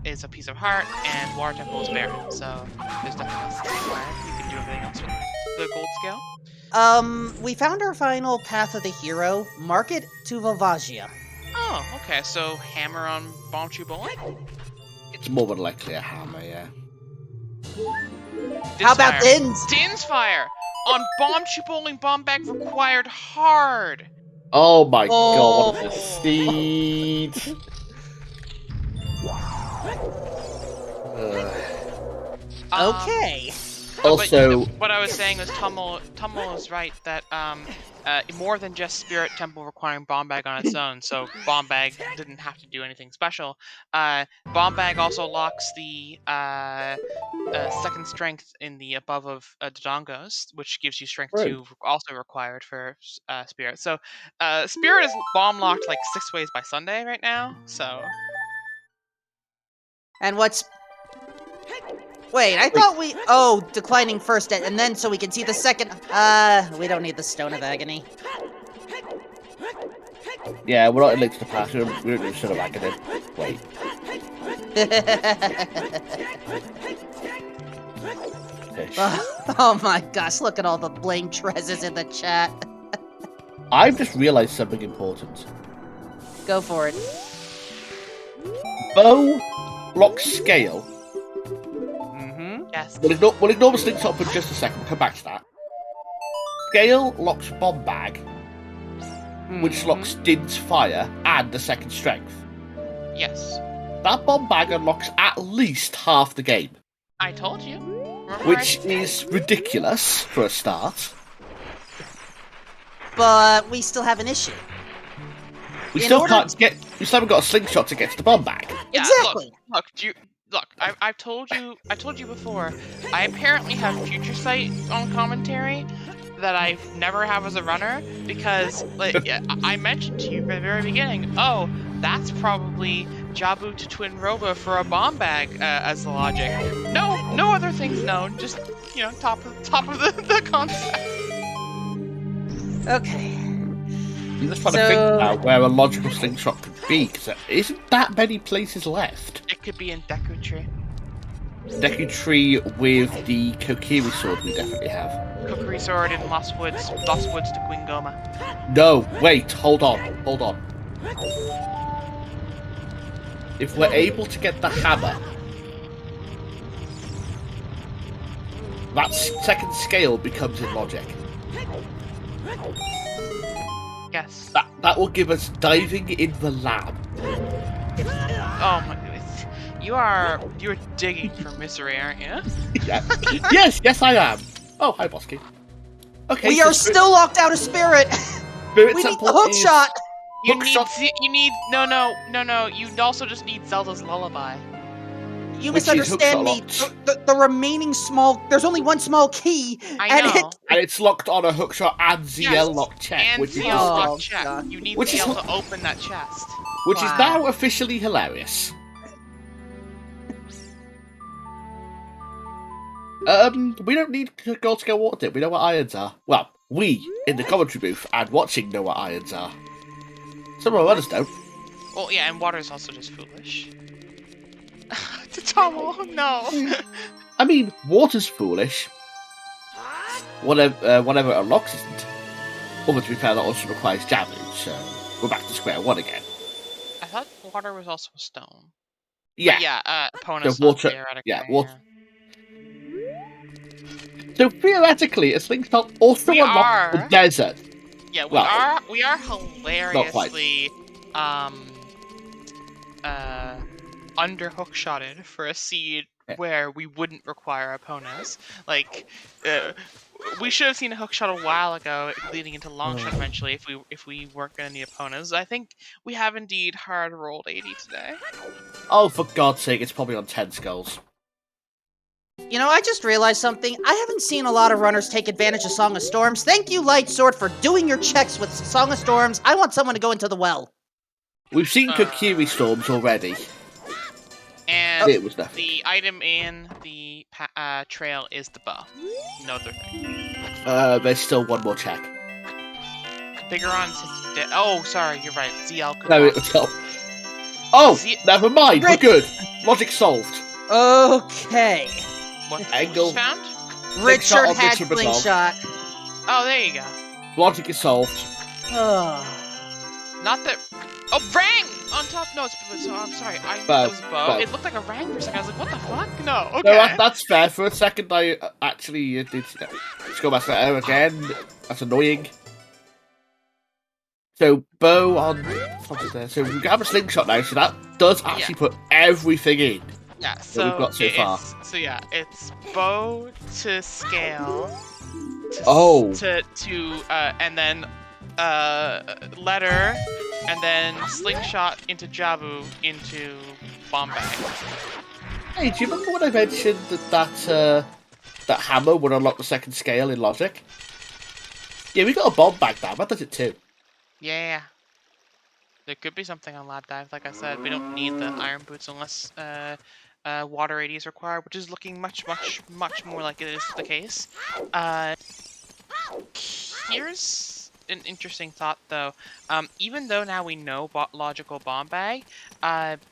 is a piece of heart, and water temple is barren, so there's definitely something required. You can do everything else with the gold scale. We found our final path of the hero. Mark it to Vavagia. Oh, okay, so hammer on bomb tree bowling? It's more than likely a hammer, yeah. How about Din's? Din's fire! On bomb tree bowling, bomb bag required hard! Oh my god, what a seed! Okay. Also, what I was saying was Tummel is right that more than just Spirit Temple requiring Bomb Bag on its own, so Bomb Bag didn't have to do anything special. Bomb Bag also locks the second strength in the above of Dodongos, which gives you strength 2, also required for Spirit. So Spirit is bomb locked like 6 ways by Sunday right now. So. And what's? Wait, I thought we... Oh, declining first, and then so we can see the second... we don't need the Stone of Agony. yeah, we're not in Link to the Past. We don't need Stone of Agony. Wait. Oh my gosh, look at all the blame Trezes in the chat. I've just realised something important. Go for it. Bow locks scale. Yes. We'll ignore the slingshot for just a second. Come back to that. Scale locks bomb bag, which locks Din's fire and the second strength. Yes. That bomb bag unlocks at least half the game. I told you. Which is ridiculous for a start. But we still have an issue. We still haven't got a slingshot to get to the bomb bag. Yeah, exactly. Look, I've told you before, I apparently have future sight on commentary that I never have as a runner, because I mentioned to you from the very beginning, oh, that's probably Jabu to Twin Roba for a bomb bag as the logic. No other things known, just, top of the concept. Okay. I'm just trying to think now where a logical slingshot could be, because there isn't that many places left. It could be in Deku Tree. Deku Tree with the Kokiri sword we definitely have. Kokiri sword in Lost Woods to Gwingoma. No, wait, hold on. If we're able to get the hammer, that second scale becomes in logic. Yes. That will give us diving in the lab. Oh my goodness. You're digging for misery, aren't you? Yeah. yes, I am. Oh, hi, Bosky. Okay. We are still locked out of Spirit. We need the hook shot. You need no. You also just need Zelda's Lullaby. You misunderstand me. The remaining there's only one small key. I know. And it's locked on a hookshot and ZL lock check. And ZL lock check. You need ZL to open that chest. Which is now officially hilarious. We don't need gold scale water dip. We know what irons are. Well, we, in the commentary booth and watching, know what irons are. Some of others don't. Well, yeah, and water is also just foolish. Tomo, no. I mean, water's foolish. Whatever it unlocks isn't. Although, to be fair, that also requires Jabu, so we're back to square one again. I thought water was also a stone. Yeah. But yeah, opponents so water, theoretically. Yeah, water. So theoretically, a slingshot also unlocks the desert. Yeah, we are hilariously under hookshotted for a seed where we wouldn't require opponents. Like, we should have seen a hookshot a while ago, leading into longshot eventually. If we weren't going to need opponents, I think we have indeed hard rolled 80 today. Oh, for God's sake! It's probably on 10 skulls. I just realized something. I haven't seen a lot of runners take advantage of Song of Storms. Thank you, Lightsword, for doing your checks with Song of Storms. I want someone to go into the well. We've seen Kokiri storms already. And it was the item in the trail is the bow. No other thing. There's still one more check. Bigoron says, oh, sorry, you're right. ZL could No, not. it was never mind. We're good. Logic solved. Okay. What Angle. was found? Richard of had Richard Badal. slingshot. Oh, there you go. Logic is solved. Not that. Oh, rang on top. No, I'm sorry. I thought it was a bow. It looked like a rang for a second. I was like, what the fuck? No. Okay. No, that's fair. For a second, I actually did. Let's go back to that again. That's annoying. So bow on there. So we have a slingshot now. So that does actually put everything in. Yeah. that So we've got so far. So yeah, it's bow to scale. And then letter, and then slingshot into Jabu into bomb bag. Hey, do you remember when I mentioned that hammer would unlock the second scale in Logic? Yeah, we got a bomb bag now. That does it too. Yeah. There could be something on Lab Dive. Like I said, we don't need the iron boots unless water AD is required, which is looking much more like it is the case. Here's an interesting thought, though. Even though now we know logical bomb bag,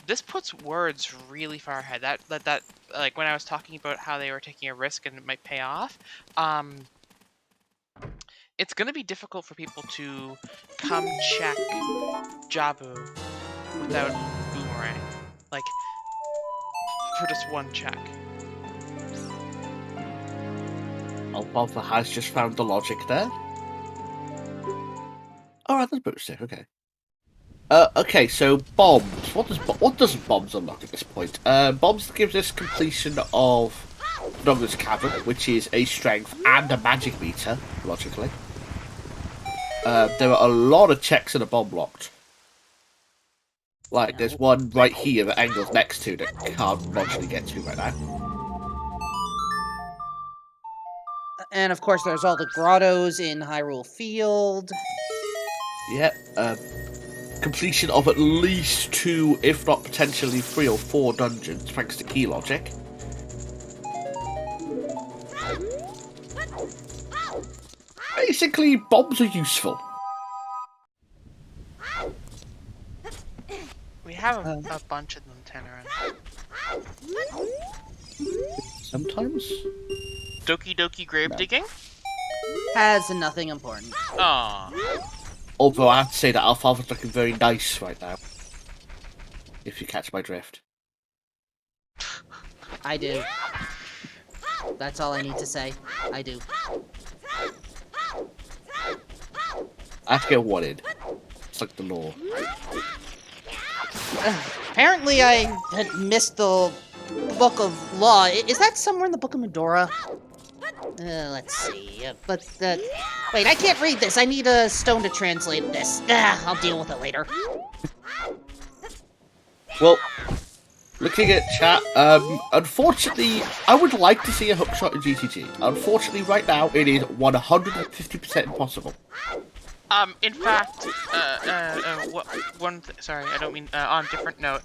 this puts words really far ahead. That like when I was talking about how they were taking a risk and it might pay off, it's going to be difficult for people to come check Jabu without Boomerang, like for just one check. Alpha has just found the logic there. Alright, that's boosted, okay. Okay, so bombs. What does bombs unlock at this point? Bombs gives us completion of Dogger's Cavern, which is a strength and a magic meter, logically. There are a lot of checks in a bomb locked. Like, there's one right here that Angel's next to that can't logically get to right now. And of course, there's all the grottos in Hyrule Field. Yep. Completion of at least 2, if not potentially 3 or 4 dungeons, thanks to key logic. Basically, bombs are useful. We have a bunch of them, Tanner. Sometimes. Doki Doki grave digging? Has nothing important. Aww. Although I have to say that Alfalfa's looking very nice right now. If you catch my drift. I do. That's all I need to say. I do. I have to get one in. It's like the law. Apparently I had missed the Book of Law. Is that somewhere in the Book of Medora? Let's see. Wait, I can't read this. I need a stone to translate this. I'll deal with it later. Well, looking at chat, unfortunately, I would like to see a hookshot in GTG. Unfortunately, right now, it is 150% impossible. In fact, sorry, I don't mean, on a different note,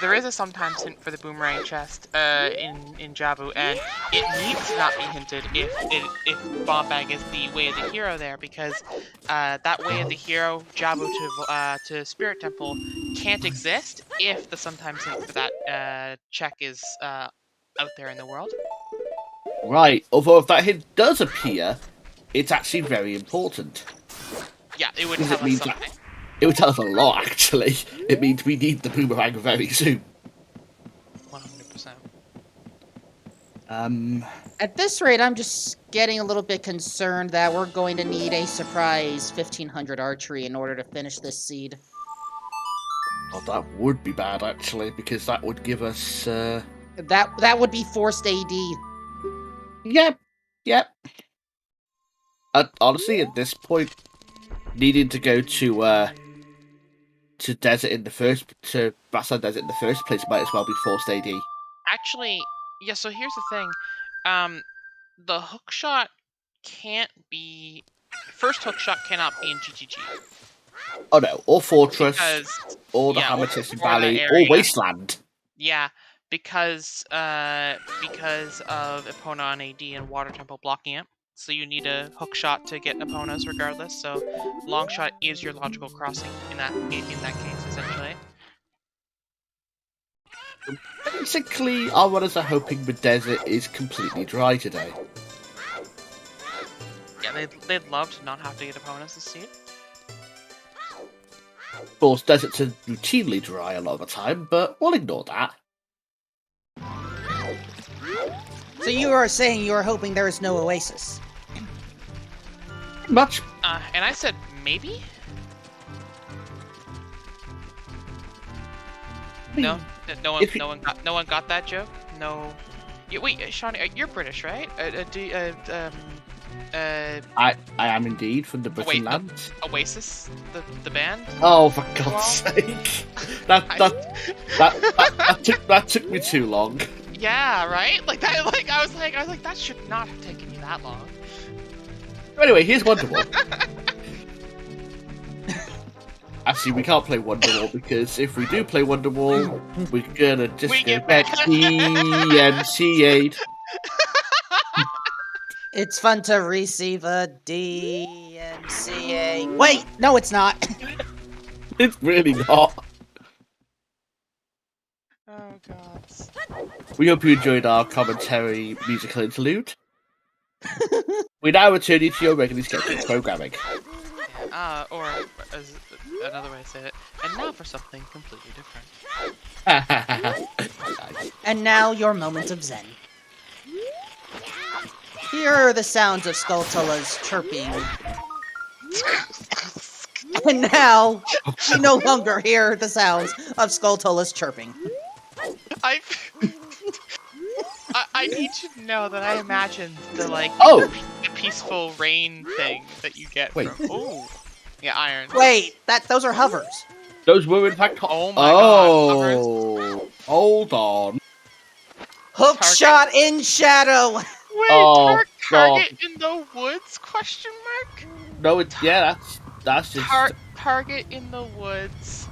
there is a sometimes hint for the boomerang chest, in Jabu, and it needs to not be hinted if Bomb Bag is the way of the hero there, because, that way of the hero, Jabu to Spirit Temple, can't exist if the sometimes hint for that, check is, out there in the world. Right, although if that hint does appear, it's actually very important. Yeah, it would tell us something. It would tell us a lot, actually. It means we need the boomerang very soon. 100%. At this rate, I'm just getting a little bit concerned that we're going to need a surprise 1500 archery in order to finish this seed. Oh, that would be bad, actually, because that would give us, That would be forced AD. Yep. Honestly, at this point, needing to go to desert in the first to Grassland Desert in the first place might as well be forced AD. Actually, yeah. So here's the thing: the hookshot can't be first hookshot cannot be in GGG. Oh no, or Fortress, Because, or the yeah, Hammertisson or that Valley, or area. Wasteland. Yeah, because of Epona on AD and Water Temple blocking it. So you need a hook shot to get Eponas regardless. So long shot is your logical crossing in that case, essentially. Basically, our runners are hoping the desert is completely dry today. Yeah, they'd love to not have to get Eponas this seed. Of course, deserts are routinely dry a lot of the time, but we'll ignore that. So you are saying you are hoping there is no oasis? Much. And I said maybe? No one got that joke. No. Wait, Sean, you're British, right? I am indeed from the Britain land. Oasis, the band. Oh, for God's sake! That took me too long. Yeah, right. Like that. Like I was like that should not have taken you that long. Anyway, here's Wonderwall. Actually, we can't play Wonderwall because if we do play Wonderwall, we're gonna just get DMCA'd. It's fun to receive a DMCA. Wait, no, it's not. It's really not. Oh God. We hope you enjoyed our commentary musical interlude. We now return you to your regularly scheduled programming. Or as another way to say it, and now for something completely different. And now your moment of zen. Here are the sounds of Skulltulla's chirping. And now, you no longer hear the sounds of Skulltulla's chirping. I need you to know that I imagined the the peaceful rain thing that you get from. Oh, yeah, iron. Wait, those are hovers. Those were in fact. Oh my God, hovers. Hold on. Hook shot in shadow. Wait, target in the woods? Question mark. No, that's just target in the woods.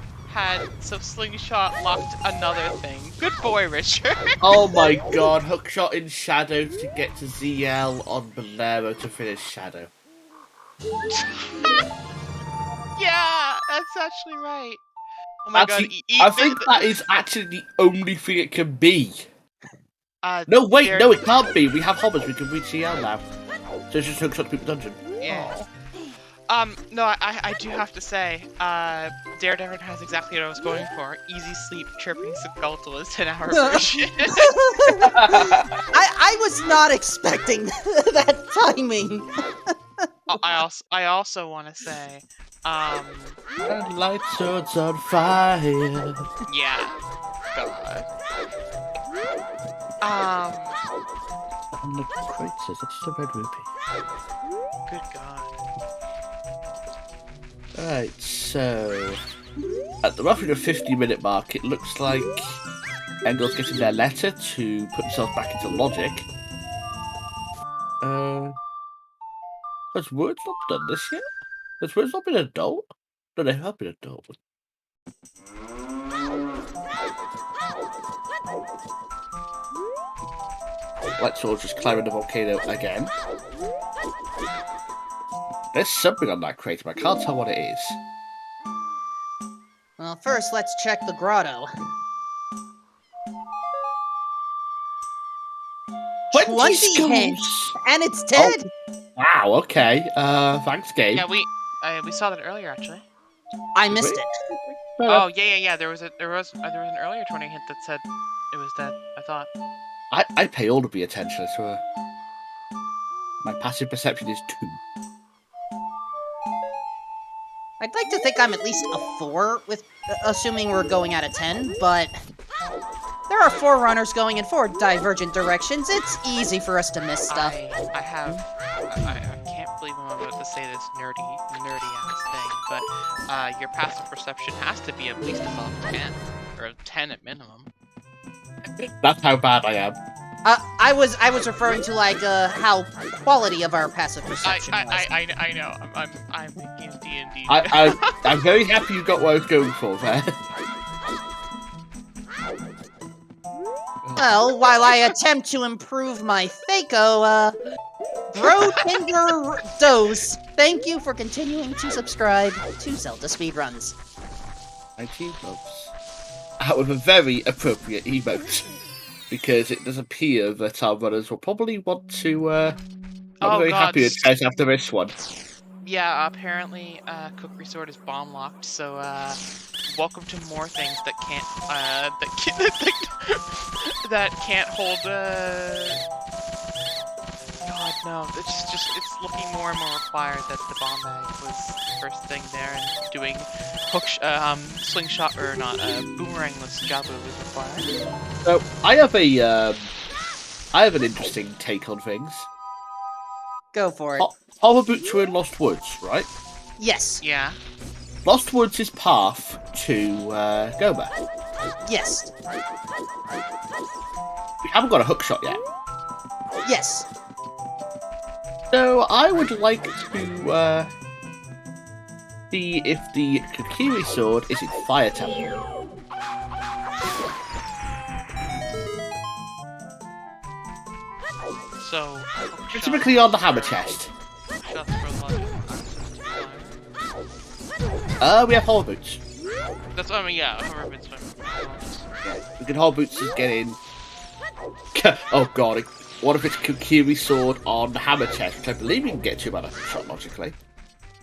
So slingshot locked another thing. Good boy, Richard. Oh my God! Hookshot in Shadow to get to ZL on Bolero to finish Shadow. Yeah, that's actually right. Oh my God! I think that is actually the only thing it can be. No, wait, no, it can't be. We have hobbits. We can reach ZL now. So it's just Hookshot to beat the dungeon. Yeah. No, I do have to say, Daredevil has exactly what I was going for. Easy sleep, chirping Skulltulla's 10-hour version. I was not expecting that timing. I also want to say, And light swords on fire. Yeah. God. And the crate says it's the red rupee. Good God. Right, so at the roughly the 50-minute mark, it looks like Engel's getting their letter to put themselves back into logic. Has Words not done this yet? Has Words not been an adult? No, they have been adult. Light Sword just climbing the volcano again. There's something on that crate, but I can't tell what it is. Well, first let's check the grotto. 20 hits, and it's dead. Oh. Wow. Okay. Thanks, Gabe. Yeah, we saw that earlier actually. I missed it. Oh yeah. There was an earlier 20 hit that said it was dead. I thought. I pay all to be attention. I swear. My passive perception is 2. I'd like to think I'm at least a 4, with assuming we're going out of 10, but there are 4 runners going in 4 divergent directions. It's easy for us to miss stuff. I can't believe I'm about to say this nerdy ass thing, but your passive perception has to be at least above 10, or 10 at minimum. That's how bad I am. I was referring to how quality of our passive perception was. I know. I'm thinking of D&D. I'm very happy you got what I was going for there. Well, while I attempt to improve my Fako, Bro Tinder Dose, thank you for continuing to subscribe to Zelda Speedruns. 19 months. Out of a very appropriate emote. Because it does appear that our runners will probably want to, not very happy with guys after this one. Yeah, apparently, Cookery Sword is bomb locked, so, welcome to more things that can't, that can't hold, God, no, it's looking more and more required that the bomb bag was the first thing there, and doing slingshot, or not, boomerangless Jabu was required. So, I have an interesting take on things. Go for it. Hover boots were in Lost Woods, right? Yes. Yeah. Lost Woods is path to Goma. Yes. We haven't got a hook shot yet. Yes. So I would like to see if the Kokiri sword is in Fire Temple. So, Specifically on the hammer chest. We have hover boots. That's what I mean, yeah, hover boots. We can hover boots and get in. Oh god, what if it's Kokiri sword on the hammer chest, which I believe we can get to about a shot logically.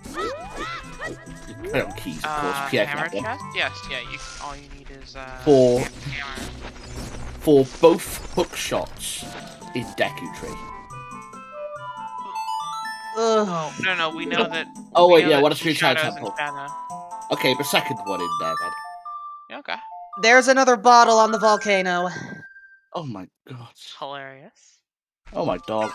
Depending on keys, of course. Hammer chest? Yes, yeah, all you need is for both hook shots in Deku Tree. Oh, no, we know that... Oh wait, yeah, what if it's Shadow Temple? Okay, the second one in there then. Yeah, okay. There's another bottle on the volcano. Oh my god. Hilarious. Oh my dog.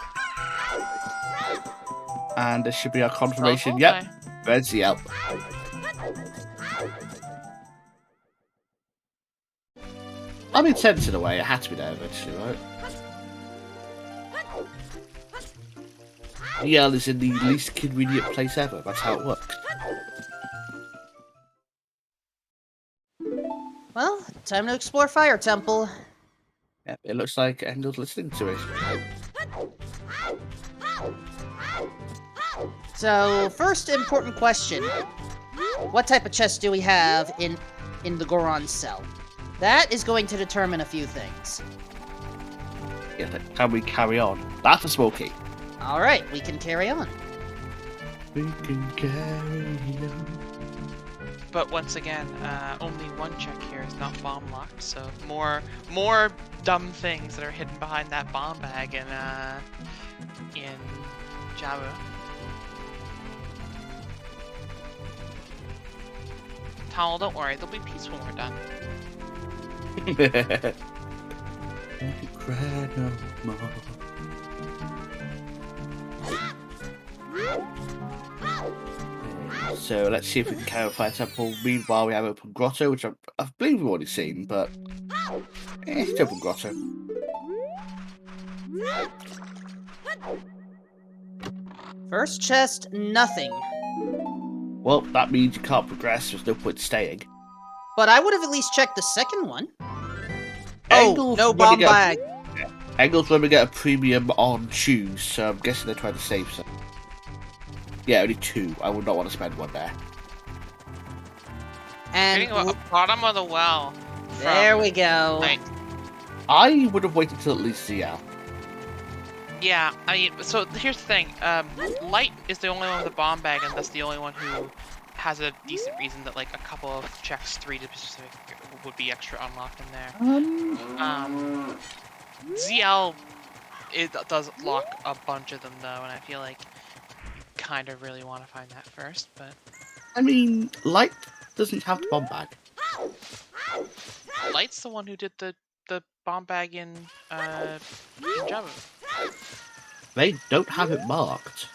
And this should be our confirmation. Yep. There's the Yelp. I'm incensed in a way. It had to be there eventually, right? Yell is in the least convenient place ever. That's how it works. Well, time to explore Fire Temple. Yep, it looks like Engel's listening to it. So, first important question. What type of chest do we have in the Goron cell? That is going to determine a few things. Yeah, can we carry on? That's a smoky. Alright, we can carry on. We can carry on. But once again, only one check here is not bomb locked, so more dumb things that are hidden behind that bomb bag in Jabu. Towel, don't worry, they'll be peace when we're done. Don't you cry no more. So let's see if we can carry Fire Temple. Meanwhile, we have Open Grotto, which I believe we've already seen, but it's Open Grotto. First chest, nothing. Well, that means you can't progress. There's no point staying. But I would have at least checked the second one. Engel's no bomb bag. Engel's when we get a premium on shoes, so I'm guessing they're trying to save some. Yeah, only 2. I would not want to spend 1 there. And bottom of the well. There we go. Right. I would have waited till at least ZL. Yeah, I mean, so here's the thing. Light is the only one with a bomb bag, and that's the only one who has a decent reason that, like, a couple of checks, 3 to be specific, would be extra unlocked in there. ZL, it does lock a bunch of them, though, and I feel like you kind of really want to find that first, but... I mean, Light doesn't have the bomb bag. Light's the one who did the bomb bag in Java. They don't have it marked.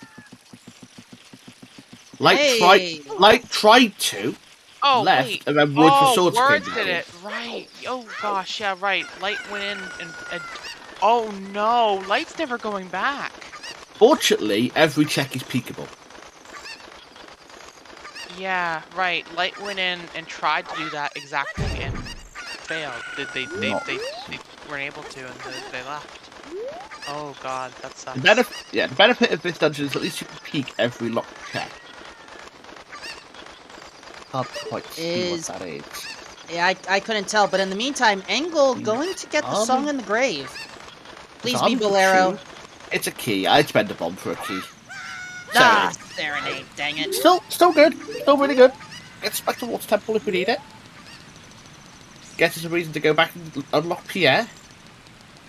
Hey. Light tried to. Oh, left, wait. and then Woods for swords Words came did it. Right. Oh gosh, yeah, right. Light went in and oh no, Light's never going back. Fortunately, every check is peekable. Yeah, right. Light went in and tried to do that exactly and failed. They weren't able to, and they left. Oh god, that sucks. The benefit of this dungeon is at least you can peek every locked check. Can't quite see what that is. Yeah, I couldn't tell, but in the meantime, Engel going to get the song in the grave. Please be Bolero. It's a key. I'd spend a bomb for a key. Ah, Serenade, dang it. Still good. Still really good. Get back to Water Temple if we need it. Guess there's a reason to go back and unlock Pierre.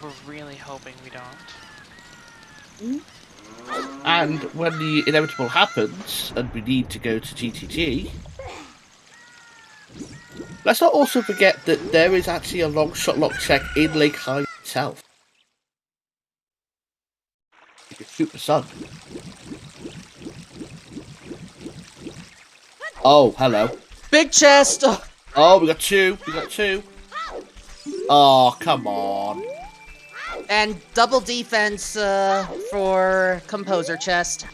We're really hoping we don't. And when the inevitable happens, and we need to go to GTG, let's not also forget that there is actually a long shot lock check in Lake High itself. You can shoot the sun. Oh, hello. Big chest! Oh, we got two. Oh, come on. And double defense for Composer chest.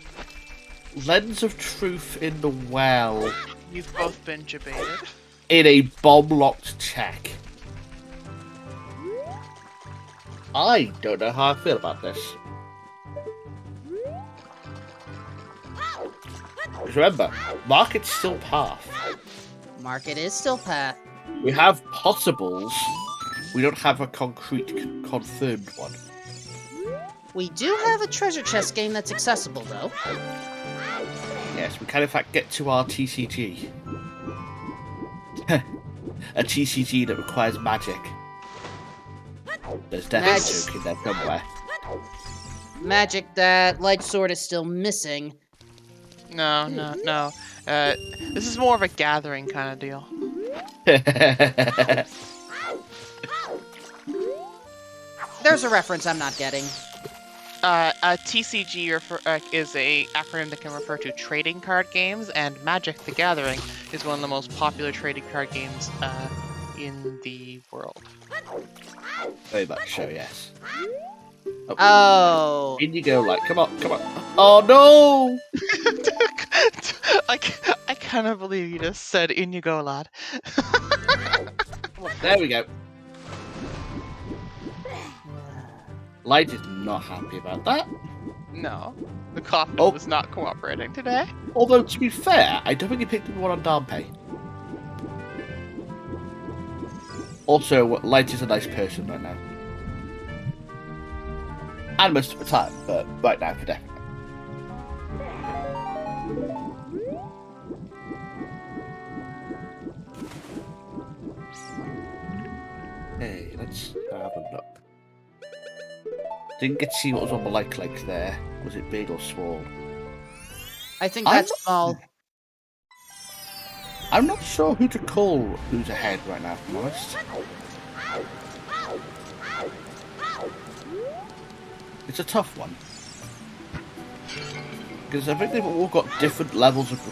Lens of Truth in the well. You've both been debated. In a bomb-locked check. I don't know how I feel about this. Because remember, Market's still path. Market is still path. We have possibles. We don't have a concrete, confirmed one. We do have a treasure chest game that's accessible, though. Yes, we can in fact get to our TCG. A TCG that requires magic. There's definitely a joke in there somewhere. Magic that Light Sword is still missing. No. This is more of a gathering kind of deal. There's a reference I'm not getting. A TCG is a acronym that can refer to trading card games, and Magic: The Gathering is one of the most popular trading card games in the world. Very much so, yes. Oh. In you go, like, come on. Oh no! I cannot believe you just said, "In you go, lad." There we go. Light is not happy about that. No, the cop was not cooperating today. Although, to be fair, I don't think he picked up one on Darnpay. Also, Light is a nice person right now. And most of the time, but right now for definitely. Hey, let's have a look. Didn't get to see what was on the like there. Was it big or small? I think that's small. I'm not sure who to call who's ahead right now, to be honest. It's a tough one. Because I think they've all got different levels of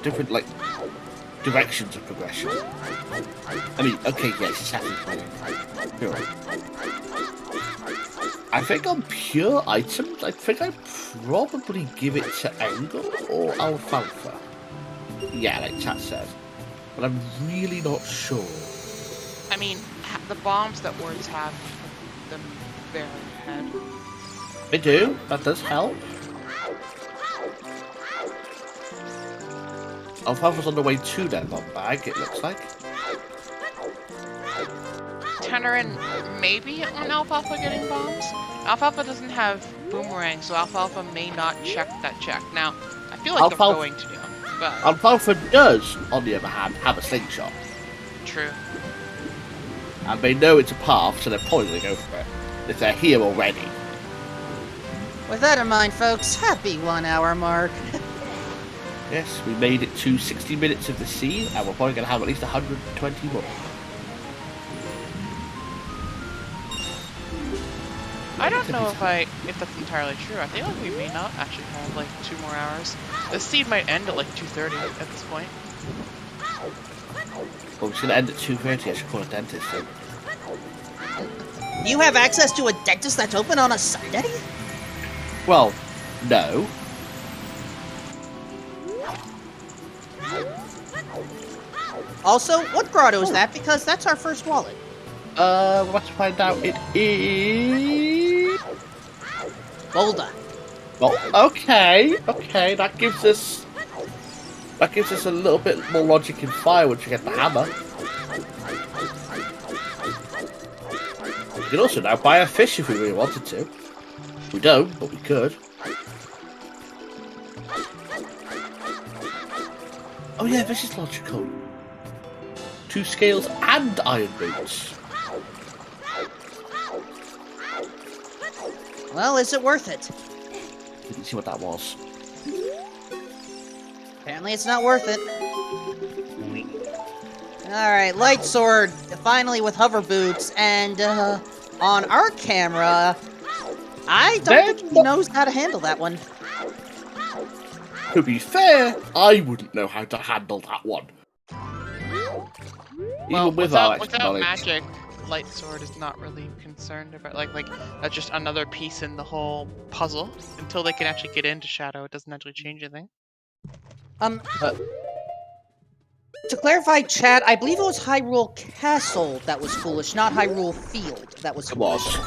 different, like, directions of progression. I mean, okay, yes, it's happening. Sure. I think on pure items, I think I'd probably give it to Engel or Alfalfa. Yeah, like chat said. But I'm really not sure. I mean, the bombs that words have them very ahead. They do. That does help. Alfalfa's on the way to that bomb bag, it looks like. Tenerin maybe on Alfalfa getting bombs. Alfalfa doesn't have boomerang, so Alfalfa may not check that check. Now, I feel like they're going to do. But Alfalfa does, on the other hand, have a slingshot. True. And they know it's a path, so they're probably going to go for it. If they're here already. With that in mind, folks, happy 1 hour mark. Yes, we made it to 60 minutes of the scene, and we're probably going to have at least 120 more. I don't know if that's entirely true. I think like we may not actually have like 2 more hours. The seed might end at like 2:30 at this point. Well, it's going to end at 2:30. I should call a dentist then. You have access to a dentist that's open on a Sunday? Well, no. Also, what grotto is that? Because that's our first wallet. We'll have to find out. It is... Boulder. Well, okay, that gives us a little bit more logic in fire once you get the hammer. We could also now buy a fish if we really wanted to. We don't, but we could. Oh yeah, this is logical. 2 scales and iron boots. Well, is it worth it? Didn't see what that was. Apparently it's not worth it. Alright, light sword, finally with hover boots, and on our camera, I don't think he knows how to handle that one. To be fair, I wouldn't know how to handle that one. Well, even with our without knowledge. magic, light sword is not really concerned about like that's just another piece in the whole puzzle. Until they can actually get into Shadow, it doesn't actually change anything. To clarify, chat, I believe it was Hyrule Castle that was foolish, not Hyrule Field that was foolish.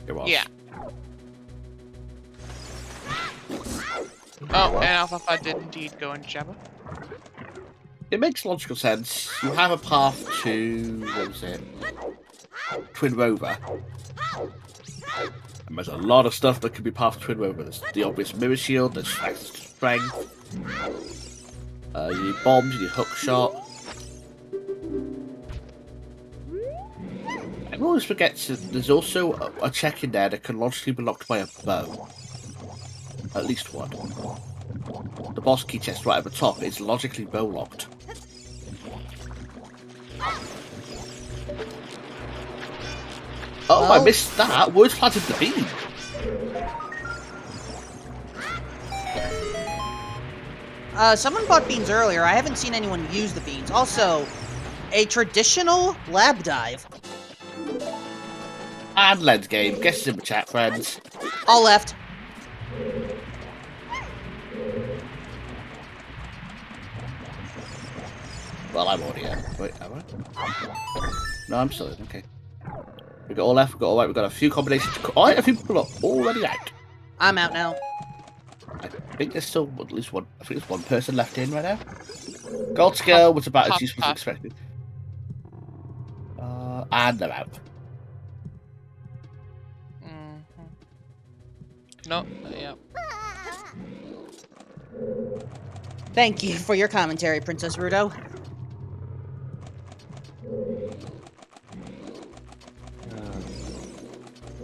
It was. Yeah. Oh, and Alpha did indeed go into Jabba. It makes logical sense. You have a path to... what was it? Twin Rover. And there's a lot of stuff that could be path to Twin Rover. There's the obvious mirror shield, there's strength. You need bombs, you need hook shot. Everyone always forgets that there's also a check in there that can logically be locked by a bow. At least one. The boss key chest right at the top is logically bow locked. Oh, well, I missed that. Words planted the bean. Someone bought beans earlier. I haven't seen anyone use the beans. Also, a traditional lab dive. And lens game. Guess it's in the chat, friends. All left. Well, I'm already out. Wait, am I? No, I'm still in. Okay. We got all left. We got all right. We got a few combinations. Alright, a few people are already out. I'm out now. I think there's still at least one. I think there's one person left in right now. Gold scale was about as useful as expected. And they're out. No, yeah. Thank you for your commentary, Princess Rudo.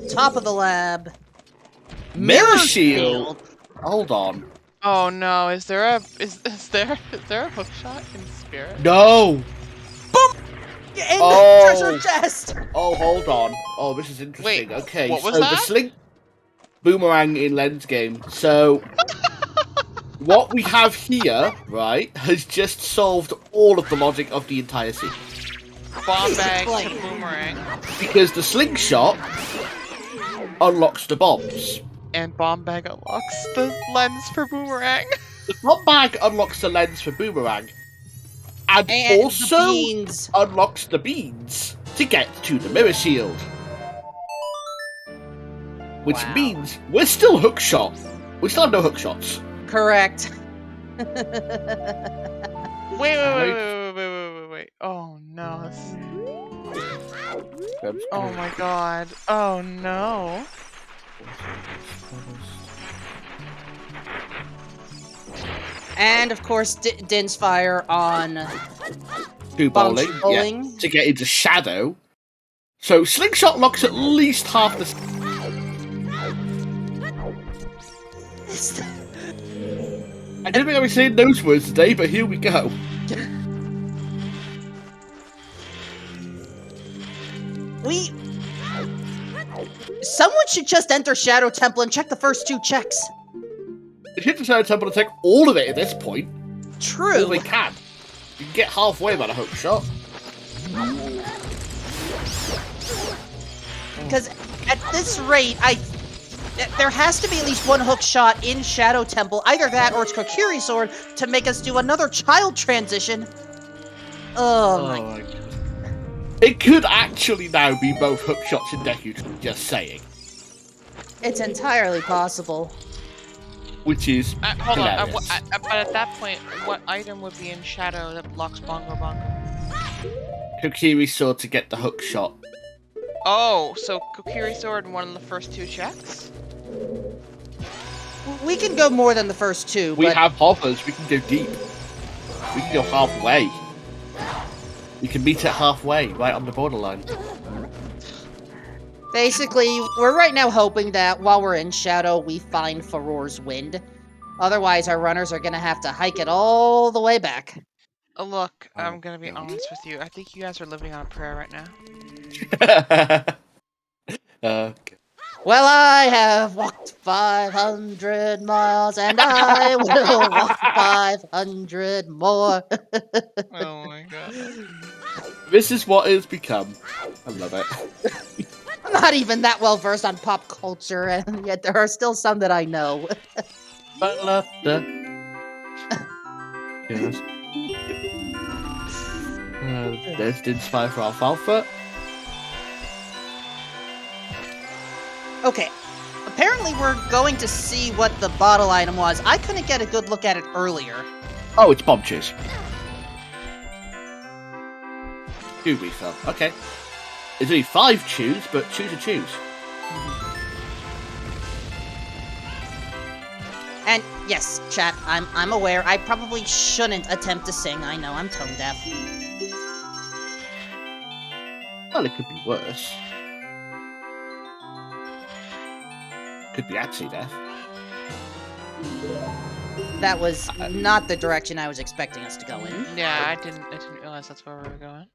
Top of the lab. Mirror shield. Hold on. Oh no! Is there a hook shot in Spirit? No. Boom! In the treasure chest. Oh, hold on. Oh, this is interesting. Wait, okay, what was so that? the slink boomerang in lens game. So what we have here, right, has just solved all of the logic of the entire scene. Bomb bag to boomerang. Because the slingshot unlocks the bombs. And bomb bag unlocks the lens for boomerang. The bomb bag unlocks the lens for boomerang. And also the beans. unlocks the beans to get to the mirror shield. Which means we're still hookshot. We still have no hook shots. Correct. Wait. Oh no. Oh my god. Oh no. And of course, Din's fire on Do bowling, yeah, to get into Shadow. So slingshot locks at least half the. I didn't think I was saying those words today, but here we go. Someone should just enter Shadow Temple and check the first 2 checks. It hit the Shadow Temple to take all of it at this point. True. All they can. You can get halfway without a hook shot. Because at this rate, there has to be at least one hook shot in Shadow Temple. Either that or it's Kokiri Sword to make us do another child transition. Oh my god. It could actually now be both hook shots and Deku, just saying. It's entirely possible. Which is Hold on, hilarious. but at that point, what item would be in Shadow that blocks Bongo Bongo? Kokiri sword to get the hook shot. Oh, so Kokiri sword in one of the first 2 checks? We can go more than the first 2, We but have hovers, we can go deep. We can go halfway. We can meet it halfway, right on the borderline. basically, we're right now hoping that while we're in Shadow, we find Farore's Wind. Otherwise, our runners are gonna have to hike it all the way back. Look, Oh, I'm gonna be God. honest with you. I think you guys are living on a prayer right now. Well, I have walked 500 miles, and I will walk 500 more. Oh my god. This is what it's become. I love it. I'm not even that well versed on pop culture, and yet there are still some that I know. Yes. There's the Inspire for Alfalfa. Okay, apparently we're going to see what the bottle item was. I couldn't get a good look at it earlier. Oh, it's bomb chews. 2 refill. Okay. There's only 5 chews, but choose a choose. And yes, chat, I'm aware. I probably shouldn't attempt to sing. I know I'm tone deaf. Well, it could be worse. Could be actually death. That was not the direction I was expecting us to go in. Yeah, I didn't realize that's where we were going.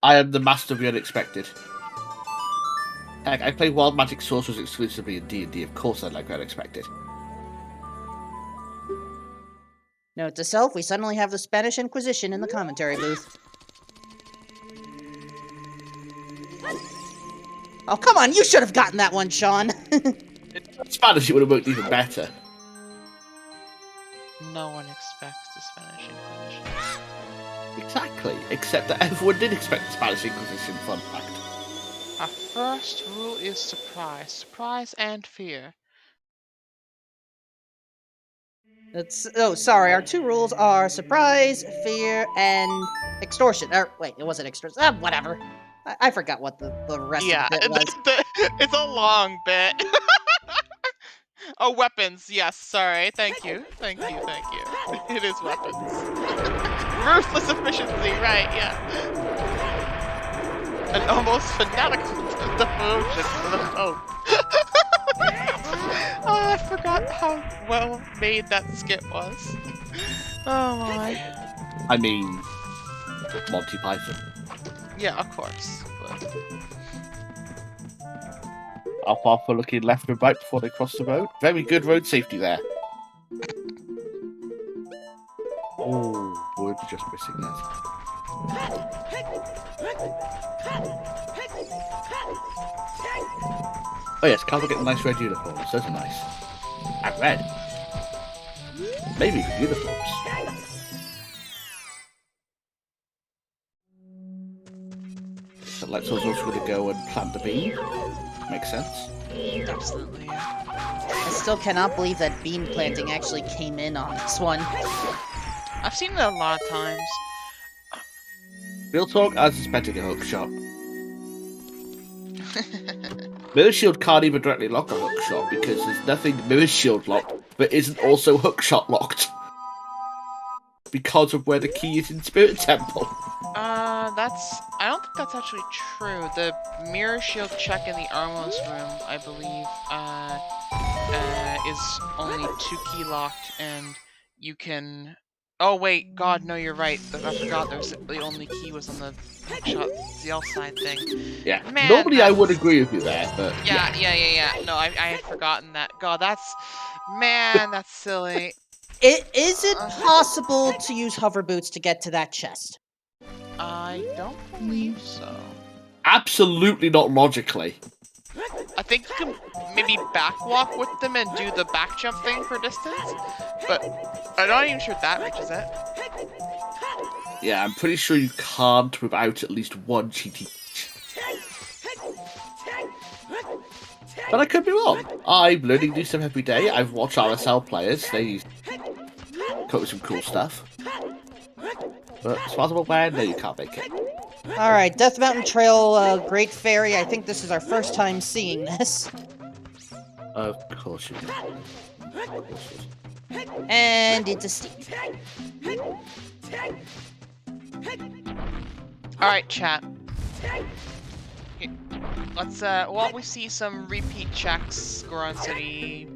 I am the master of the unexpected. Heck, I play Wild Magic Sorcerers exclusively in D&D. Of course I'd like the unexpected. Note to self, we suddenly have the Spanish Inquisition in the commentary booth. Oh, come on, you should have gotten that one, Sean. In Spanish, it would have worked even better. No one expects the Spanish Inquisition. Exactly, except that everyone did expect the Spanish Inquisition, fun fact. Our first rule is surprise. Surprise and fear. Sorry, our 2 rules are surprise, fear, and extortion. Wait, it wasn't extortion. Whatever. I forgot what the rest Yeah, of it was. it's a long bit. Oh, weapons. Yes, sorry. Thank you. Thank you. It is weapons. Ruthless efficiency, right, yeah. An almost fanatical devotion to the Pope. Oh, I forgot how well made that skit was. Oh my. I mean, Monty Python. Yeah, of course. But... Alfalfa looking left and right before they cross the road. Very good road safety there. Oh, wood just missing that. Oh yes, Calvin getting nice red uniforms. Those are nice. And red. Maybe even uniforms. So Lexor's also going to go and plant the bean. Makes sense. Absolutely, yeah. I still cannot believe that bean planting actually came in on this one. I've seen it a lot of times. Real talk, I was expecting a hook shot. Mirror Shield can't even directly lock a hook shot because there's nothing Mirror Shield locked but isn't also hook shot locked. Because of where the key is in Spirit Temple. I don't think that's actually true. The mirror shield check in the Armos room, I believe, is only 2 key locked, and you can... Oh wait, God, no, you're right. I forgot the only key was on the hookshot ZL side thing. Yeah, Man, normally I would agree with you there, but... Yeah. No, I had forgotten that. God, that's... Man, that's silly. Is it possible to use hover boots to get to that chest? I don't believe so. Absolutely not logically. I think you can maybe backwalk with them and do the back jump thing for distance, but I'm not even sure if that reaches it. Yeah, I'm pretty sure you can't without at least one cheaty. But I could be wrong. I'm learning new stuff every day. I've watched RSL players. They come up with some cool stuff. But as far as I'm aware, no, you can't make it. Alright, Death Mountain Trail, Great Fairy. I think this is our first time seeing this. Of course you do. And it's a Steve. Alright, chat. Let's, while we see some repeat checks, Goron City,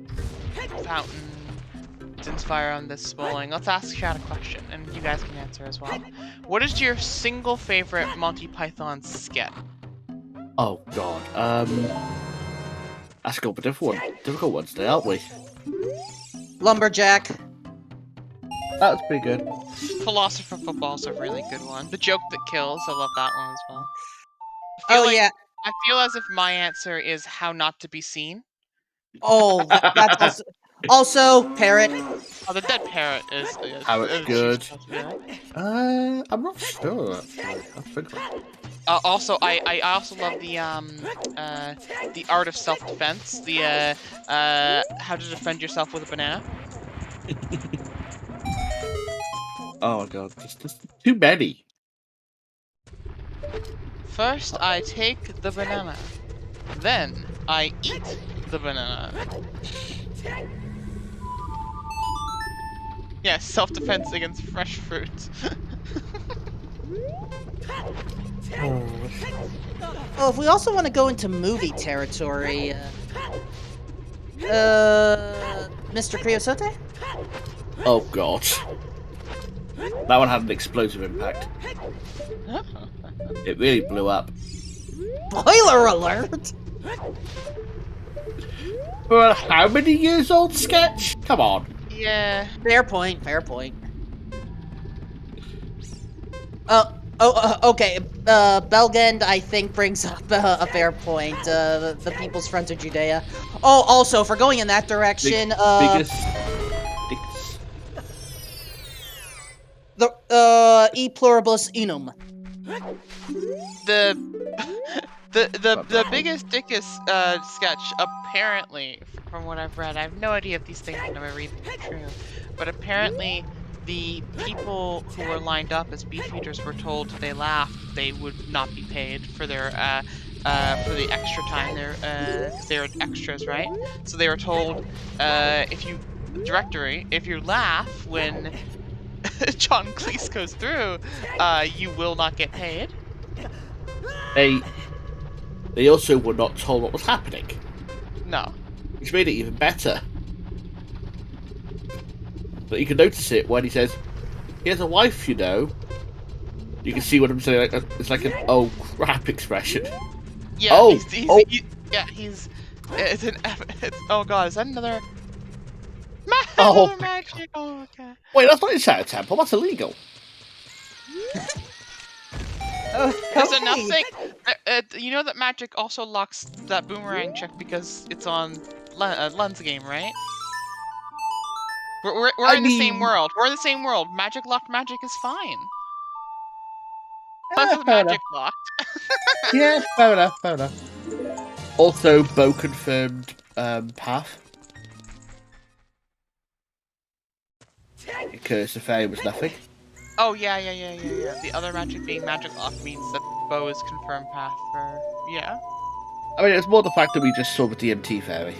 Fountain, Inspire on this bowling, let's ask chat a question, and you guys can answer as well. What is your single favorite Monty Python skit? Oh god. That's got a difficult one today, aren't we? Lumberjack. That's pretty good. Philosopher Football's a really good one. The Joke That Kills, I love that one as well. Yeah. I feel as if my answer is How Not to Be Seen. Oh, that's also Parrot. Oh, the Dead Parrot is How it's good. Yeah. I'm not sure actually. I'll think about it. Also, I also love the art of self-defense. The how to defend yourself with a banana. Oh my god, just too many. First, I take the banana. Then, I eat the banana. Yes, self-defense against fresh fruit. Oh, if we also want to go into movie territory, Mr. Creosote? Oh god. That one had an explosive impact. It really blew up. Spoiler alert! For a how many years old sketch? Come on. Yeah. Fair point, fair point. Okay. Belgend, I think, brings up a fair point. The People's Front of Judea. Oh, also, for going in that direction, biggest. the E pluribus unum. The biggest dickest sketch, apparently, from what I've read, I have no idea if these things that I'm reading are true, but apparently the people who were lined up as beefeaters were told if they laughed they would not be paid for their for the extra time there, because they were extras, right? So they were told if you laugh when John Cleese goes through, you will not get paid. They also were not told what was happening. No. Which made it even better. But you can notice it when he says, he has a wife, you know. You can see what I'm saying, like, it's like an oh crap expression. Yeah, oh god, is that another... Oh, magic, oh, okay. Wait, that's not inside a temple, that's illegal. There's enough thing. You know that magic also locks that boomerang check because it's on Lun's game, right? We're in the same world. We're in the same world. Magic locked magic is fine. Plus it's magic locked. Yeah, fair enough. Also, Bo confirmed path. Curse of Fairy was nothing. Oh yeah. The other magic being magic locked means that Bo is confirmed path for I mean, it's more the fact that we just saw the DMT fairy.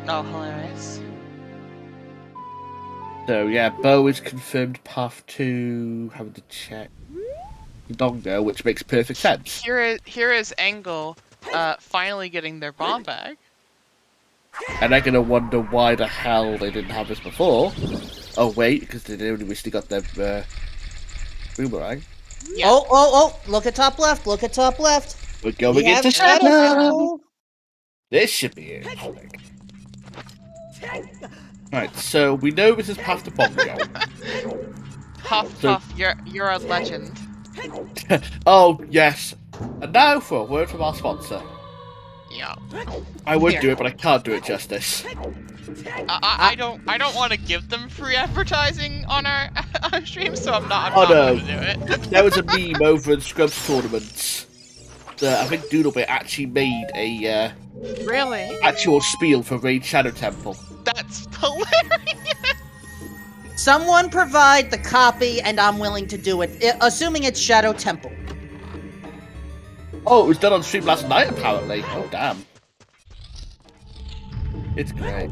Oh, hilarious. So yeah, Bo is confirmed path to having to check Dongo, which makes perfect sense. Here is Angle finally getting their bomb bag. And they're gonna wonder why the hell they didn't have this before. Oh wait, because they only recently got their boomerang. Yeah. Oh! Look at top left. Look at top left. We're going into Shadow. This should be interesting. Right, so we know this is past the Bongo. Huff, you're a legend. Oh yes. And now for a word from our sponsor. Yeah. I would do it, but I can't do it justice. I don't want to give them free advertising on our stream, so I'm not no. going to do it. There was a meme over in Scrubs tournaments that I think Doodlebit actually made a really actual spiel for Raid Shadow Temple. That's hilarious. Someone provide the copy, and I'm willing to do it, assuming it's Shadow Temple. Oh, it was done on stream last night, apparently. Oh, damn. It's great.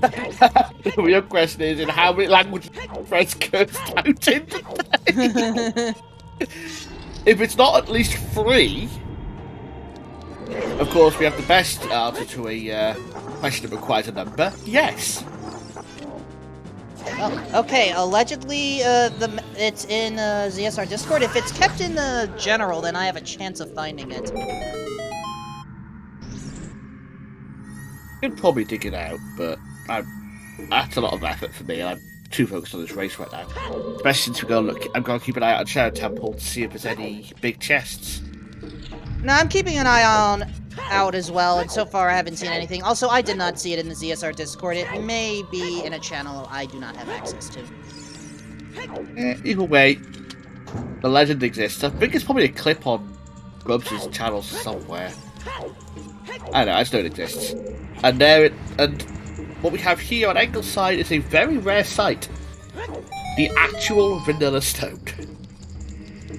The real question is, in how many languages Fred's cursed out in today? If it's not at least 3... Of course, we have the best answer to a question that requires a number. Yes. Oh, okay, allegedly, it's in ZSR Discord. If it's kept in the general, then I have a chance of finding it. Could probably dig it out, but that's a lot of effort for me, and I'm too focused on this race right now. Especially since I'm going to keep an eye out on Shadow Temple to see if there's any big chests. No, I'm keeping an eye out as well, and so far I haven't seen anything. Also, I did not see it in the ZSR Discord. It may be in a channel I do not have access to. Either way, the legend exists. I think it's probably a clip on Grubs' channel somewhere. I don't know, I just know it exists. And and what we have here on Angleside is a very rare sight. The actual vanilla stone.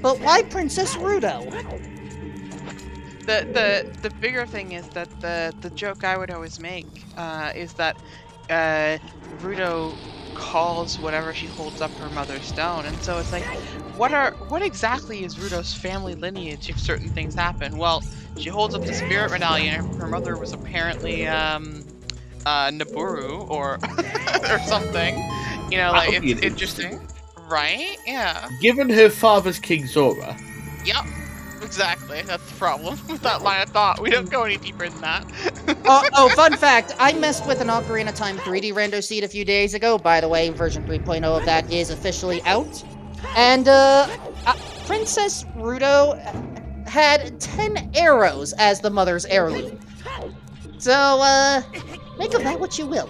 But why Princess Rudo? The bigger thing is that the joke I would always make is that Rudo calls whatever she holds up her mother's stone, and so it's like, what exactly is Rudo's family lineage if certain things happen? Well, she holds up the spirit medallion. Her mother was apparently Naburu or or something. You know, like it's interesting, right? Yeah. Given her father's King Zora. Yep. Exactly, that's the problem with that line of thought. We don't go any deeper than that. Oh, fun fact, I messed with an Ocarina of Time 3D rando seed a few days ago. By the way, version 3.0 of that is officially out. And, Princess Rudo had 10 arrows as the mother's heirloom. So, make of that what you will.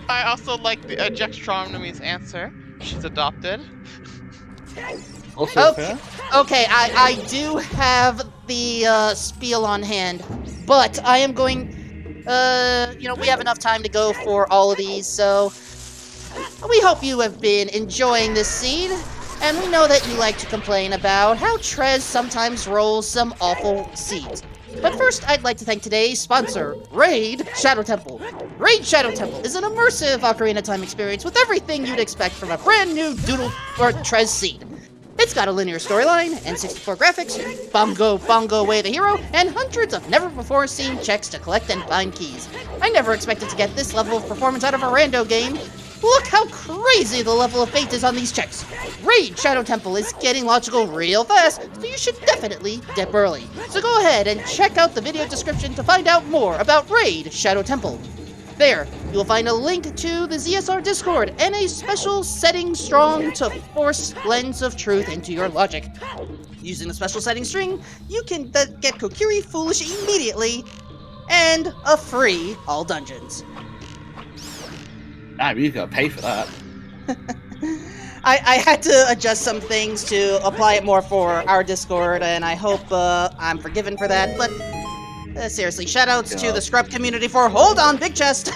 I also like the Jextronomy's answer. She's adopted. Also okay, I do have the spiel on hand, but I am going, we have enough time to go for all of these, so we hope you have been enjoying this scene, and we know that you like to complain about how Trez sometimes rolls some awful seeds. But first, I'd like to thank today's sponsor, Raid Shadow Temple. Raid Shadow Temple is an immersive Ocarina of Time experience with everything you'd expect from a brand new Doodle or Trez seed. It's got a linear storyline, N64 graphics, Bongo Way the hero, and hundreds of never-before-seen checks to collect and find keys. I never expected to get this level of performance out of a rando game. Look how crazy the level of fate is on these checks. Raid Shadow Temple is getting logical real fast, so you should definitely dip early. So go ahead and check out the video description to find out more about Raid Shadow Temple. There, you'll find a link to the ZSR Discord and a special setting strong to force lens of truth into your logic. Using the special setting string, you can get Kokiri Foolish immediately and a free all dungeons. Damn, you gotta pay for that. I had to adjust some things to apply it more for our Discord, and I hope I'm forgiven for that, but seriously, shoutouts to the Scrub community for Hold On Big Chest!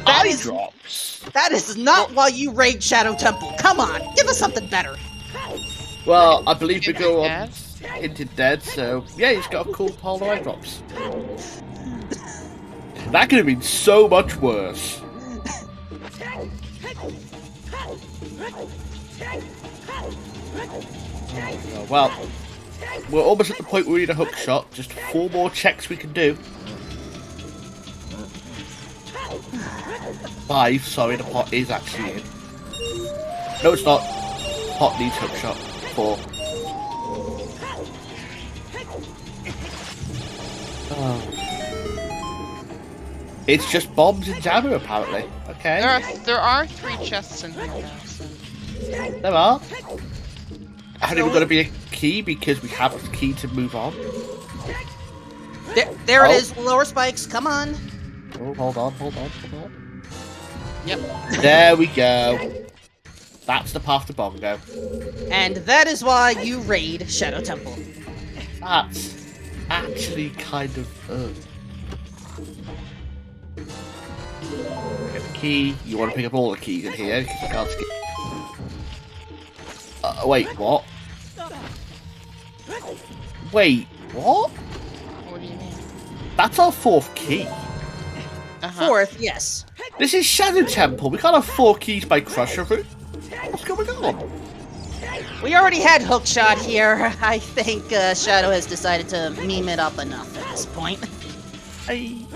That is not why you raid Shadow Temple. Come on, give us something better. Well, I believe we go on Hinted Dead, so yeah, he's got a cool pile of eye drops. That could have been so much worse. Well, we're almost at the point where we need a hook shot. Just 4 more checks we can do. 5, sorry, the pot is actually in. No, it's not. Pot needs hook shot. 4. Oh. It's just bombs and Jammer, apparently. Okay. There are 3 chests in here now. So. There are? How are we going to be a key because we have a key to move on? There it is. Lower spikes. Come on. Oh, hold on. Yep. There we go. That's the path to Bongo. And that is why you raid Shadow Temple. That's actually kind of... Get the key. You want to pick up all the keys in here because you can't skip. Wait, what? Wait, what? What do you mean? That's our 4th key. Fourth, yes. This is Shadow Temple. We can't have 4 keys by Crusher Root. What's going on? We already had Hookshot here. I think Shadow has decided to meme it up enough at this point. Okay.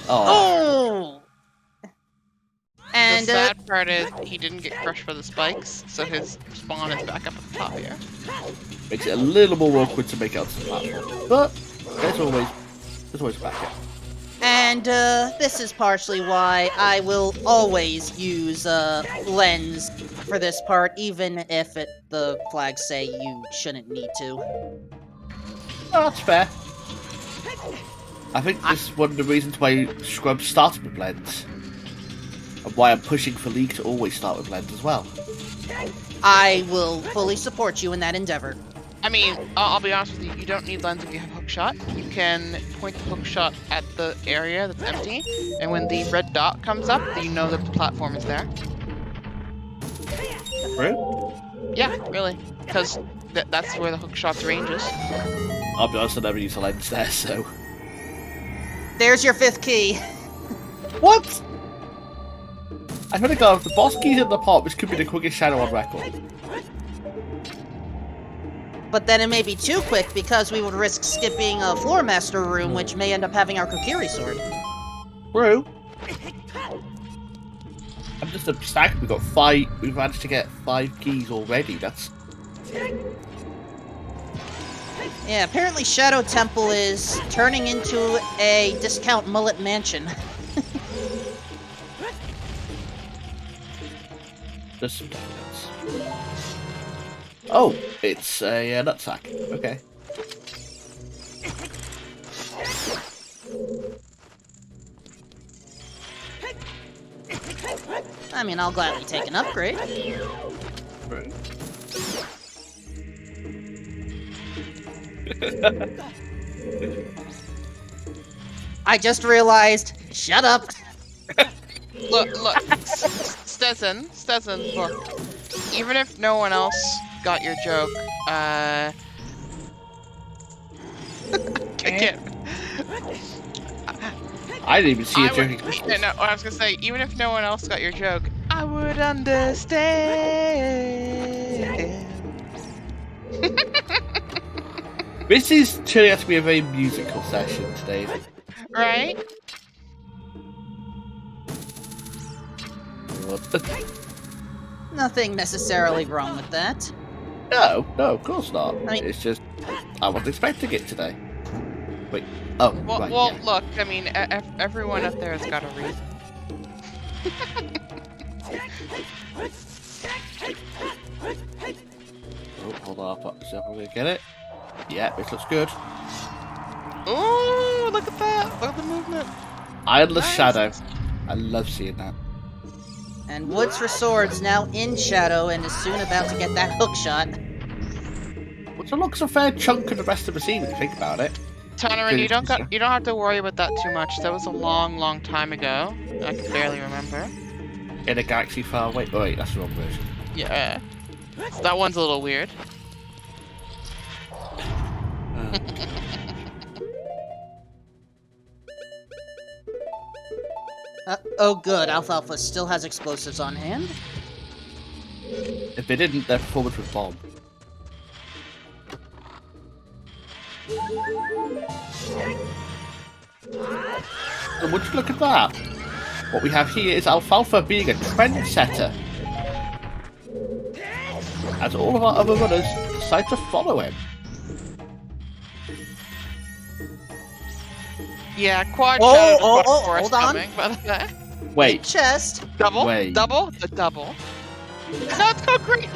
Oh! And the sad part is he didn't get crushed by the spikes, so his spawn is back up at the top here. Makes it a little more awkward to make out to the platform. But there's always a backup. And this is partially why I will always use lens for this part, even if the flags say you shouldn't need to. Oh, that's fair. I think this is one of the reasons why Scrub started with blends. And why I'm pushing for League to always start with blends as well. I will fully support you in that endeavor. I mean, I'll be honest with you, you don't need lens if you have hookshot. You can point the hookshot at the area that's empty, and when the red dot comes up, you know that the platform is there. Really? Yeah, really. Because that's where the hookshot's range is. I'll be honest, I never used a lens there, so... There's your 5th key. What? I think the boss key's in the pot, which could be the quickest shadow on record. But then it may be too quick because we would risk skipping a Floor Master room, which may end up having our Kokiri sword. True. I'm just upset. We've managed to get 5 keys already. That's... Yeah, apparently Shadow Temple is turning into a discount mullet mansion. There's some evidence. Oh, it's a nutsack. Okay. I mean, I'll gladly take an upgrade. Right. I just realized. Shut up. Look, Stetson, look. Even if no one else got your joke, I can't. I didn't even see you joking. No, I was gonna say, even if no one else got your joke, I would understand. This is turning out to be a very musical session today. Right? Nothing necessarily wrong with that. No, of course not. I mean, it's just I wasn't expecting it today. Wait. Oh, Well, right. well Yeah. look, I mean, everyone up there has got a reason. Oh, hold on. I'll see if I'm gonna get it. Yeah, this looks good. Ooh, look at that! Look at the movement. Endless Nice. Shadow. I love seeing that. And Woods for Swords now in Shadow and is soon about to get that hook shot. Which unlocks a fair chunk of the rest of the scene when you think about it. Tannerin, you don't have to worry about that too much. That was a long time ago. I can barely remember. In a galaxy far away. Oh, wait, that's the wrong version. Yeah. That one's a little weird. Oh good, Alfalfa still has explosives on hand. If they didn't, their performance would bomb. So would you look at that? What we have here is Alfalfa being a trendsetter. As all of our other runners decide to follow him. Yeah, quad Oh, shadow oh, before oh, forest hold on. coming, by the way. Wait. Chest. Double. Wait. Double. The double. No, it's so great.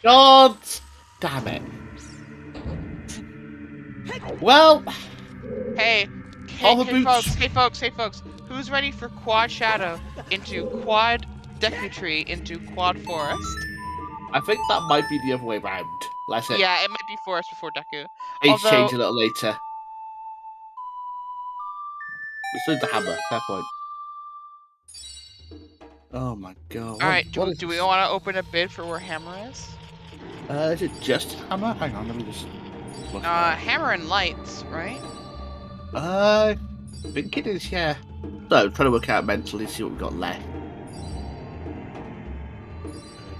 God damn it. Well. Hey, folks. Who's ready for quad shadow into quad Deku Tree into quad forest? I think that might be the other way round. Let's say. Yeah, it might be forest before Deku. Age change a little later. We still need the hammer. Fair point. Oh my god. Alright, do we want to open a bid for where hammer is? Is it just hammer? Hang on, let me just look. Hammer and lights, right? I think it is, yeah. So, I'm trying to work out mentally, see what we've got left.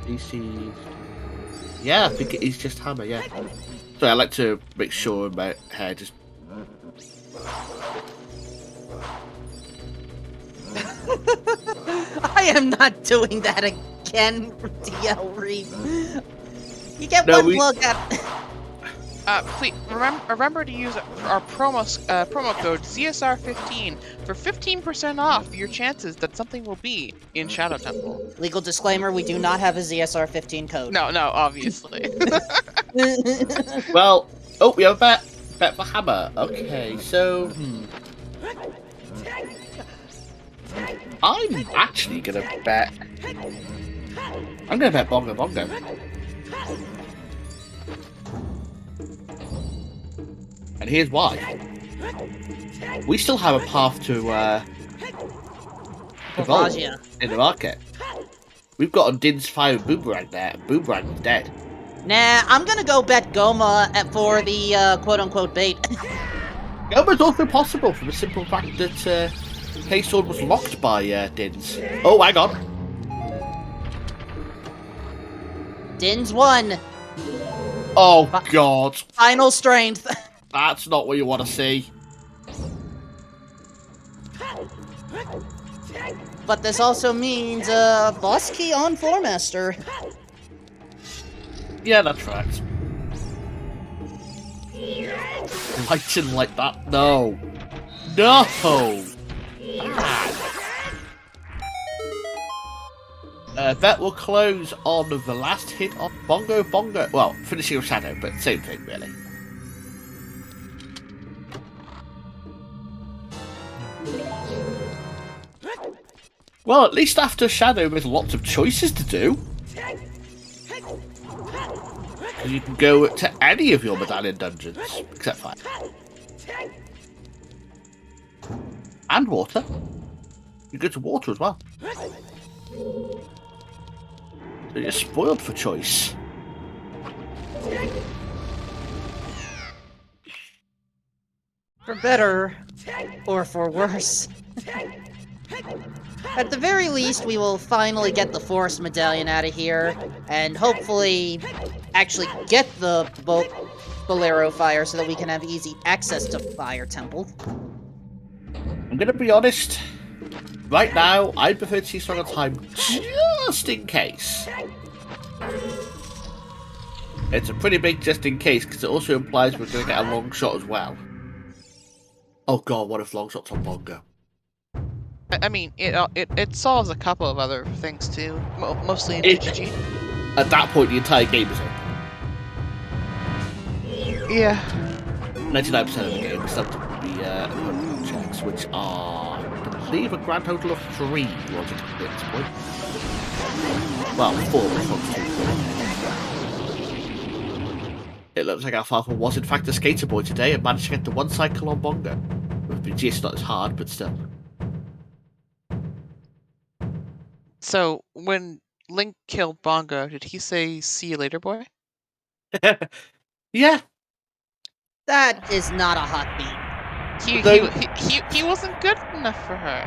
DC. Yeah, I think it is just hammer, yeah. So I like to make sure my hair just. I am not doing that again, DL Reed. You get No, one plug out. Please remember to use our promo code ZSR15 for 15% off your chances that something will be in Shadow Temple. Legal disclaimer: we do not have a ZSR 15 code. No, obviously. Well, oh, we have a bet. Bet for hammer. Okay, so. I'm actually gonna bet. I'm gonna bet Bongo Bongo. And here's why. We still have a path to evolve in the market. We've got on Din's Fire and Boomerang there, and Boomerang is dead. Nah, I'm gonna go bet Goma for the quote-unquote bait. Goma's also possible for the simple fact that K-Sword was locked by Din's. Oh, hang on. Din's won. Oh, God. Final strength. That's not what you want to see. But this also means boss key on Floor Master. Yeah, that's right. Lighting like that? No. No! Bet will close on the last hit of Bongo Bongo. Well, finishing of Shadow, but same thing, really. Well, at least after Shadow, there's lots of choices to do. You can go to any of your medallion dungeons, except fire. And water. You go to water as well. So you're spoiled for choice. For better, or for worse. At the very least, we will finally get the Forest Medallion out of here, and hopefully actually get the Bolero Fire so that we can have easy access to Fire Temple. I'm gonna be honest. Right now, I prefer to see Song of Time just in case. It's a pretty big just in case, because it also implies we're gonna get a long shot as well. Oh god, what if long shot's on Bongo? I mean, it solves a couple of other things too, mostly in GG. At that point, the entire game is over. Yeah. 99% of the game is subject to the opponent checks, which are, I believe, a grand total of 3 logic at this point. Well, 4 response to. It looks like our father was in fact a skater boy today and managed to get the one cycle on Bongo. With BG, it's not as hard, but still. So, when Link killed Bongo, did he say, "See you later, boy"? Yeah. That is not a hot beat. He wasn't good enough for her.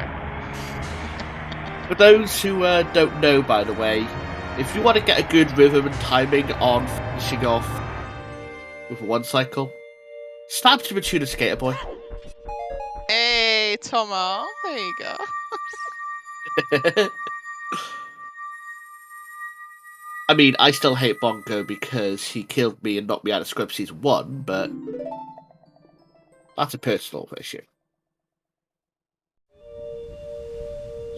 For those who don't know, by the way, if you want to get a good rhythm and timing on finishing off with a one cycle, stab to the tune of Skater Boy. Hey, Tomo, there you go. I mean, I still hate Bongo because he killed me and knocked me out of Scrub Season 1, but that's a personal issue.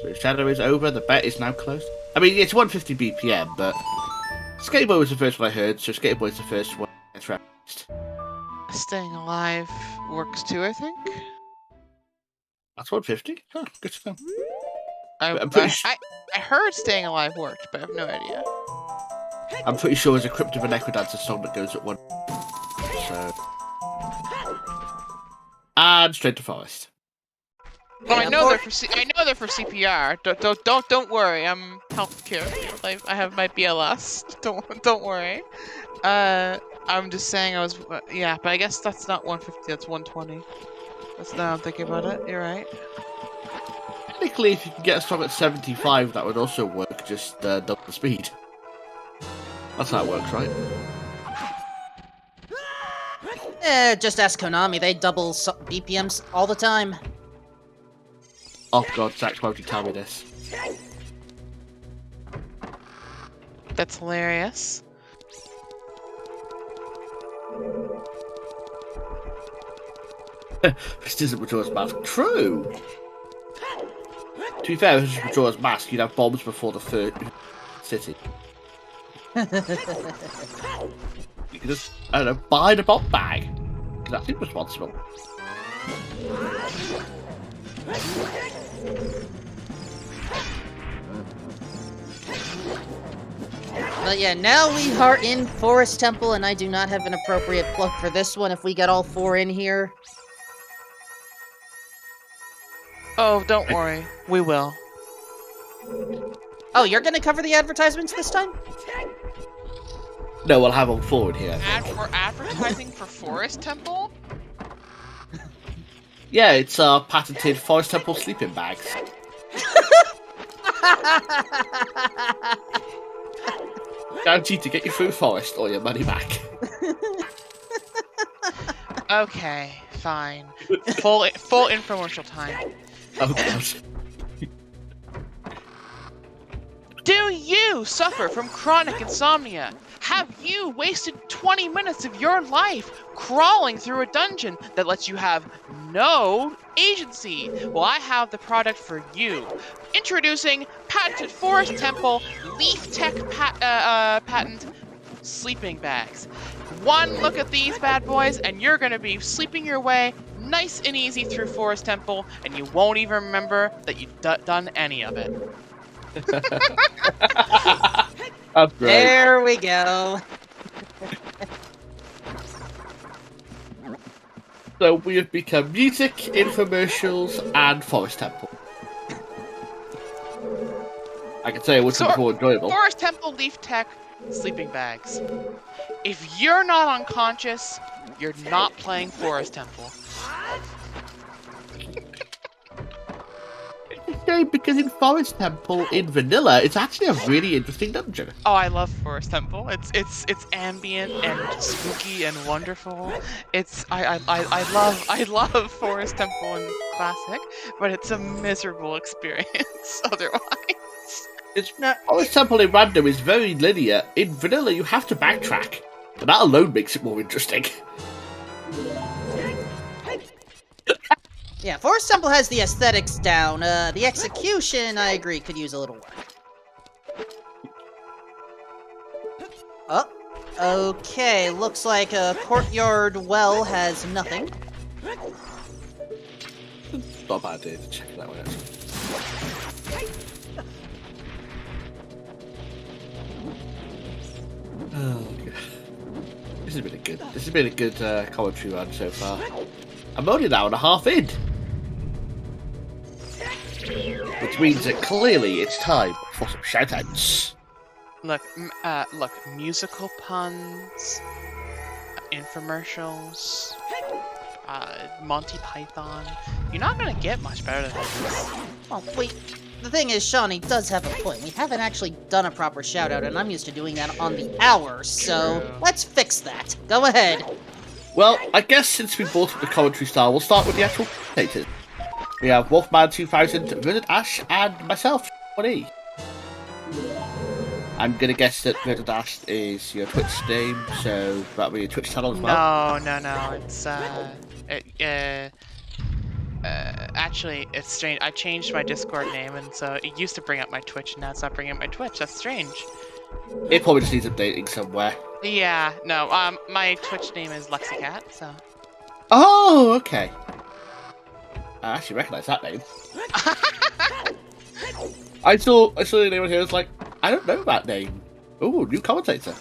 So Shadow is over, the bet is now closed. I mean, it's 150 BPM, but Skater Boy was the first one I heard, so Skater Boy is the first one that's referenced. Staying Alive works too, I think. That's 150? Huh, good to know. I heard Staying Alive worked, but I have no idea. I'm pretty sure there's a Crypt of a Necrodancer song that goes at one. So. And straight to Forest. Well, I know they're for CPR. Don't worry. I'm healthcare field. I have my BLS. Don't worry. I'm just saying I was yeah, but I guess that's not 150. That's 120. That's now I'm thinking about it. You're right. Technically, if you can get a song at 75, that would also work. Just double the speed. That's how it works, right? Just ask Konami. They double BPMs all the time. Oh god, Zach, why would you tell me this? That's hilarious. This isn't Majora's Mask. True! To be fair, if this was Majora's Mask, you'd have bombs before the third city. You could just, I don't know, buy the bomb bag. Because that seems responsible. But yeah, now we are in Forest Temple, and I do not have an appropriate plug for this one if we get all 4 in here. Oh, don't worry. We will. Oh, you're gonna cover the advertisements this time? No, we'll have them forward here. We're advertising for Forest Temple? Yeah, it's patented Forest Temple sleeping bags. Guaranteed to get you through Forest or your money back. Okay, fine. Full infomercial time. Oh god. Do you suffer from chronic insomnia? Have you wasted 20 minutes of your life crawling through a dungeon that lets you have no agency? Well, I have the product for you. Introducing patented Forest Temple Leaf Tech patent sleeping bags. One look at these bad boys and you're going to be sleeping your way nice and easy through Forest Temple, and you won't even remember that you've done any of it. That's great. There we go. So we have become music, infomercials, and Forest Temple. I can say it was more enjoyable. Forest Temple Leaf Tech sleeping bags. If you're not unconscious, you're not playing Forest Temple. Because in Forest Temple in vanilla, it's actually a really interesting dungeon. Oh, I love Forest Temple. It's ambient and spooky and wonderful. I love Forest Temple in Classic, but it's a miserable experience otherwise. Forest Temple in Random is very linear. In vanilla, you have to backtrack, and that alone makes it more interesting. Yeah, Forest Temple has the aesthetics down. The execution, I agree, could use a little work. Oh, okay. Looks like a courtyard well has nothing. Not a bad idea to check that way, actually. Oh, God. This has been a good commentary run so far. I'm only an hour and a half in. Which means that clearly it's time for some shoutouts. Look, musical puns, infomercials, Monty Python. You're not gonna get much better than this. Oh, wait. The thing is, Shawnee does have a point. We haven't actually done a proper shoutout, and I'm used to doing that on the hour, so let's fix that. Go ahead. Well, I guess since we brought up the commentary style, we'll start with the actual commentators. We have Wolfman2000, Verdant Ash, and myself, 1E. I'm gonna guess that Verdant Ash is your Twitch name, so that'll be your Twitch channel as well. No. It's Actually, it's strange. I changed my Discord name, and so it used to bring up my Twitch, and now it's not bringing up my Twitch. That's strange. It probably just needs updating somewhere. Yeah, no, my Twitch name is LexiCat, so... Oh, okay. I actually recognise that name. I saw the name on here, I was like, I don't know that name. Ooh, new commentator.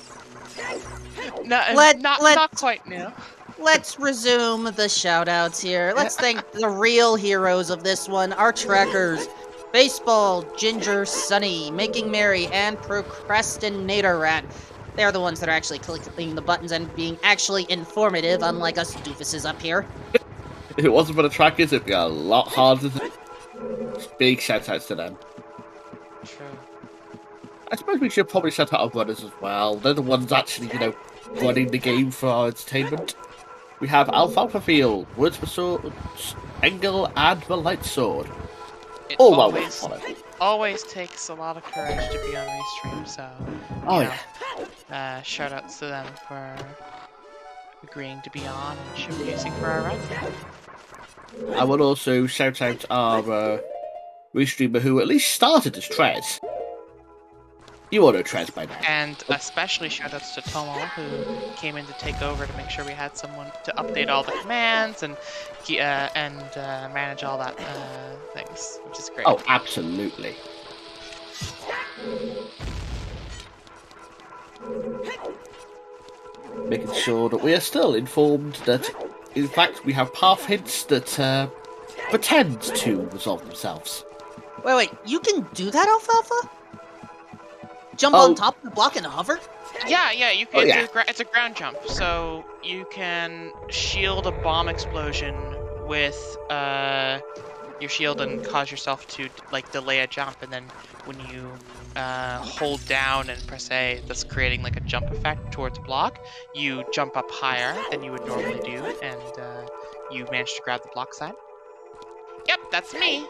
No, not quite new. Let's resume the shoutouts here. Let's thank the real heroes of this one, our trackers, Baseball, Ginger, Sunny, Making Merry, and Procrastinator Rat. They're the ones that are actually clicking the buttons and being actually informative, unlike us doofuses up here. If it wasn't for the trackers, it'd be a lot harder to... Big shoutouts to them. True. I suppose we should probably shout out our runners as well. They're the ones actually, running the game for our entertainment. We have Alfalfa Field, Words for Swords, Engel, and the Light Sword. It All well worth following. always takes a lot of courage to be on Restream, so... shoutouts to them for agreeing to be on and showcasing for our run. I would also shout out our Restreamer who at least started as Tread. You all know Tread by now. And especially shoutouts to Tomo, who came in to take over to make sure we had someone to update all the commands and manage all that things, which is great. Oh, absolutely. Making sure that we are still informed that, in fact, we have path hints that pretend to resolve themselves. Wait, you can do that, Alfalfa? Jump on top of the block and hover? Yeah, you can. It's a ground jump, so you can shield a bomb explosion with your shield and cause yourself to delay a jump, and then when you hold down and press A, that's creating a jump effect towards a block. You jump up higher than you would normally do, and you manage to grab the block side. Yep, that's me.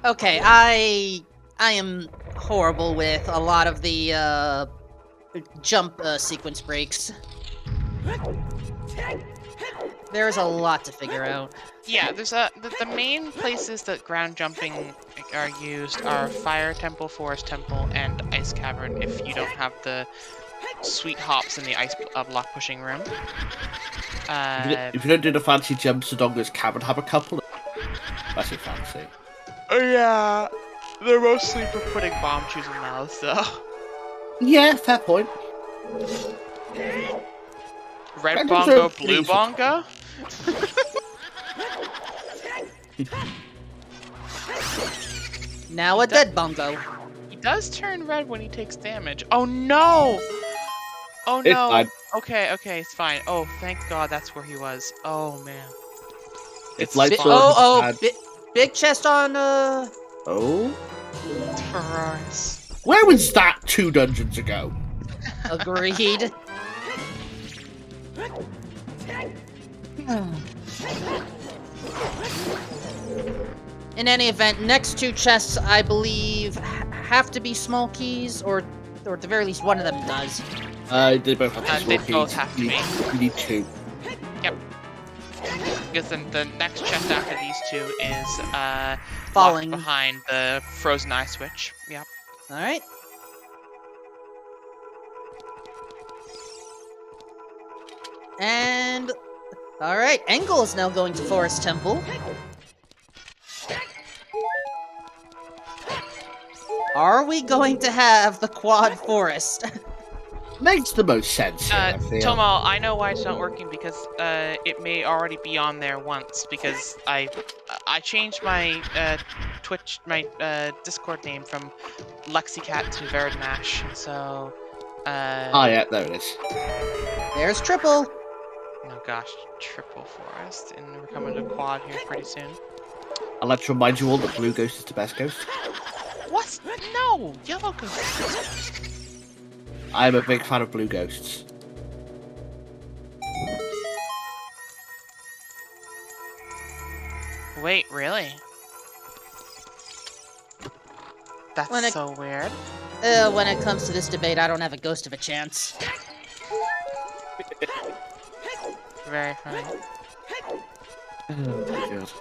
Okay, I am horrible with a lot of the jump sequence breaks. There's a lot to figure out. Yeah, there's the main places that ground jumping are used are Fire Temple, Forest Temple, and Ice Cavern if you don't have the sweet hops in the ice block pushing room. If you don't do the fancy jumps, as long as Cavern have a couple, that's your fancy. Yeah, they're mostly for putting bomb shoes in mouths, though. Yeah, fair point. Red bongo, blue bongo? Now a dead bongo. He does turn red when he takes damage. Oh no! Oh no! It's fine. Okay, it's fine. Oh, thank God that's where he was. Oh man. It's like big chest on Oh? Ferraris. Where was that 2 dungeons ago? Agreed. In any event, next 2 chests, I believe, have to be small keys, or at the very least, one of them does. They both have to be small keys. Both have to be. You need 2. Yep. Because then the next chest after these 2 is falling behind the frozen eye switch. Yep. All right. And all right, Engel is now going to Forest Temple. Are we going to have the quad forest? Makes the most sense here, I feel. Tomo, I know why it's not working, because it may already be on there once, because I changed my Discord name from LexiCat to Veridnash, so yeah, there it is. There's triple. Oh gosh, triple forest, and we're coming to quad here pretty soon. I'd like to remind you all that Blue Ghost is the best ghost. What? No! Yellow Ghost! I'm a big fan of Blue Ghosts. Wait, really? That's so weird. When it comes to this debate, I don't have a ghost of a chance. very funny. Oh my god.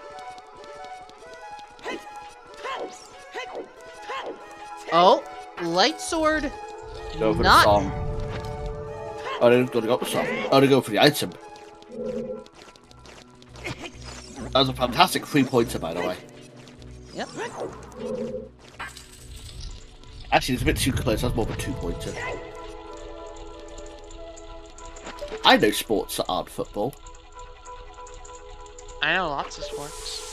Oh, light sword. Go for Not. the song. Oh, they're going to go for the song. Oh, they go for the item. That was a fantastic 3-pointer, by the way. Yep. Actually, it's a bit too close. That's more of a 2-pointer. I know sports that aren't football. I know lots of sports.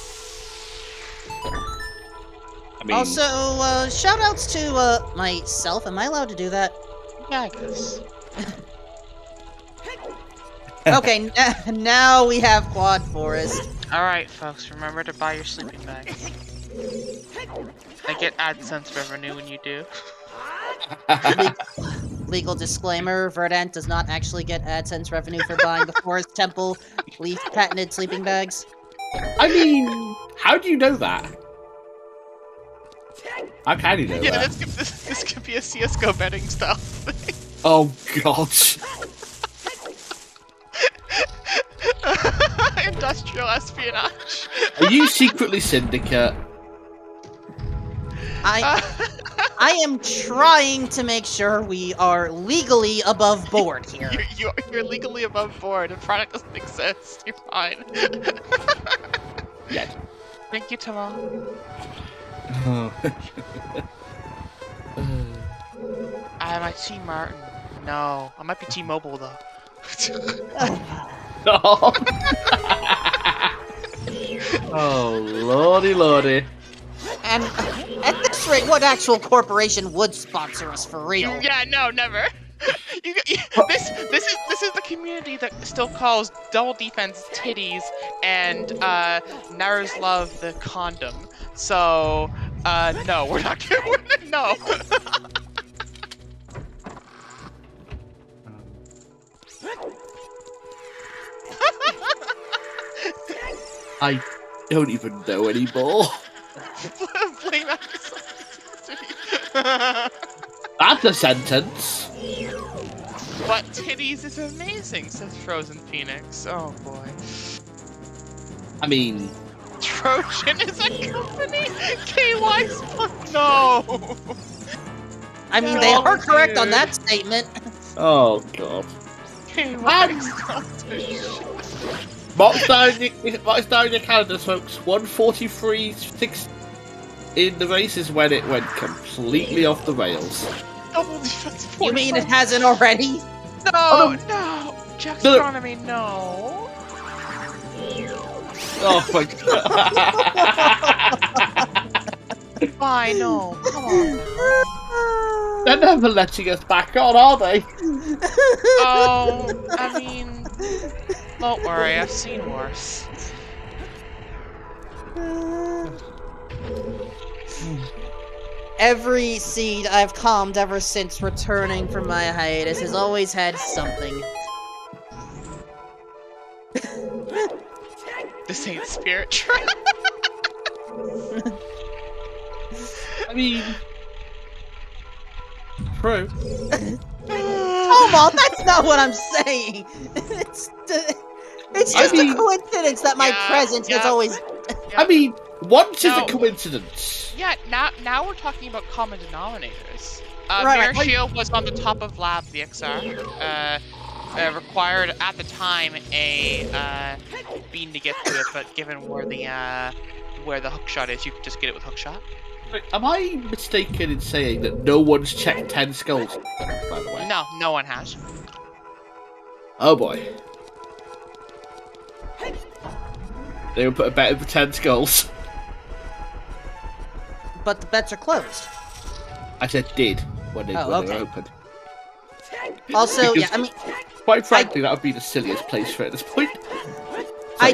I mean, Also, shoutouts to myself. Am I allowed to do that? Yeah, I guess. Okay, now we have Quad Forest. Alright, folks, remember to buy your sleeping bags. I get AdSense revenue when you do. Legal disclaimer, Verdant does not actually get AdSense revenue for buying the Forest Temple Leaf patented sleeping bags. I mean, how do you know that? How can you know Yeah, that? this could be a CSGO betting style thing. Oh god. Industrial espionage. Are you secretly Syndicate? I am trying to make sure we are legally above board here. You're legally above board. The product doesn't exist. You're fine. Yeah. Thank you, Tamal. I might Team Martin. No, I might be T-Mobile though. Oh, lordy, lordy. And at this rate, what actual corporation would sponsor us for real? Yeah, no, never. This is the community that still calls Double Defense titties and Nars Love the condom. So no, we're not gonna no. I don't even know anymore. Blame That's a sentence. But titties is amazing, says Frozen Phoenix. Oh boy. I mean, Trojan is a company? KY Sport? No! I mean, they are correct on that statement. oh god. KY Mark's down your calendars, folks. 1:43.6 in the races when it went completely off the rails. Double defense. You mean it hasn't already? No, no! Jackstronomy, no! Oh my god. Fine, no, come on. They're never letting us back on, are they? Oh, I mean, don't worry, I've seen worse. Every seed I've calmed ever since returning from my hiatus has always had something. This ain't Spirit Trap. I mean, true. Come on, that's not what I'm saying. It's just a coincidence that my presence has always. I mean, once is a coincidence. Yeah, now we're talking about common denominators. Right. Mirashio was on the top of Lab VXR. Required at the time a bean to get to it, but given where the hookshot is, you could just get it with hookshot. Am I mistaken in saying that no one's checked 10 skulls, by the way? No one has. Oh boy. They would put a bet in for 10 skulls. But the bets are closed. I said did when they were open. Also, Because, yeah, I mean, quite frankly, that would be the silliest place for it at this point. I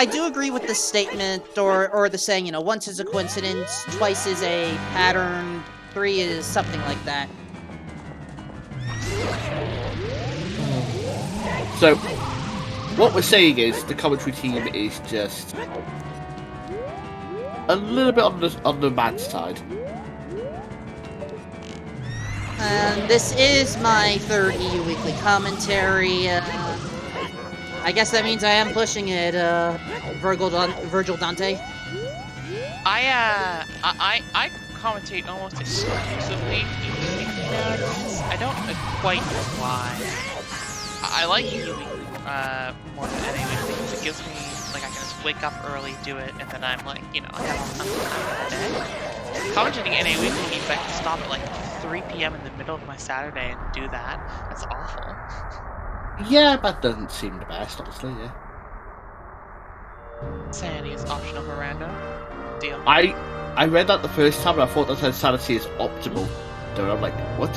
do agree with the statement or the saying, you know, once is a coincidence, twice is a pattern, 3 is something like that. So, what we're saying is the commentary team is just a little bit on the mad side. This is my third EU Weekly commentary. I guess that means I am pushing it, Virgil Dante. I commentate almost exclusively nowadays. I don't quite know why. I like Yui more than anything because it gives me, like, I can just wake up early, do it, and then I'm like, you know, I have tons of time in the day. Commentating NA Weekly means I can stop at like 3 p.m. in the middle of my Saturday and do that. That's awful. Yeah, that doesn't seem the best, honestly, yeah. Sanity is optional for random. Deal. I read that the first time and I thought that said sanity is optimal. So I'm like, what?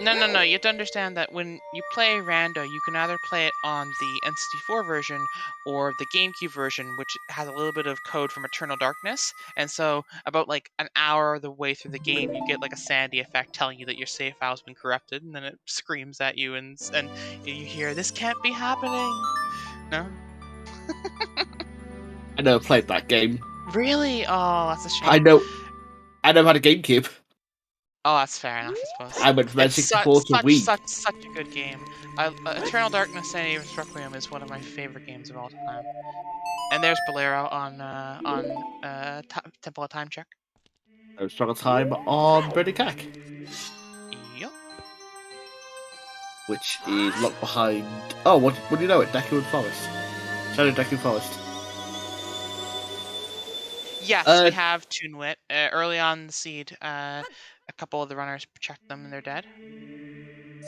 No. You have to understand that when you play Rando, you can either play it on the N64 version or the GameCube version, which has a little bit of code from Eternal Darkness. And so, about like an hour of the way through the game, you get like a sanity effect telling you that your save file's been corrupted, and then it screams at you, and you hear, "This can't be happening." No. I never played that game. Really? Oh, that's a shame. I never had a GameCube. Oh, that's fair enough, I suppose. I went from N64 to Wii. Such a good game. Eternal Darkness and Requiem is one of my favorite games of all time. And there's Bolero on Temple of Time Check. No Struggle Time on Burning Cack. Yep. Which is locked behind... Oh, what do you know it? Deku and Forest. Shadow Deku Forest. Yes, we have Toonwit. Early on in the seed, a couple of the runners checked them and they're dead.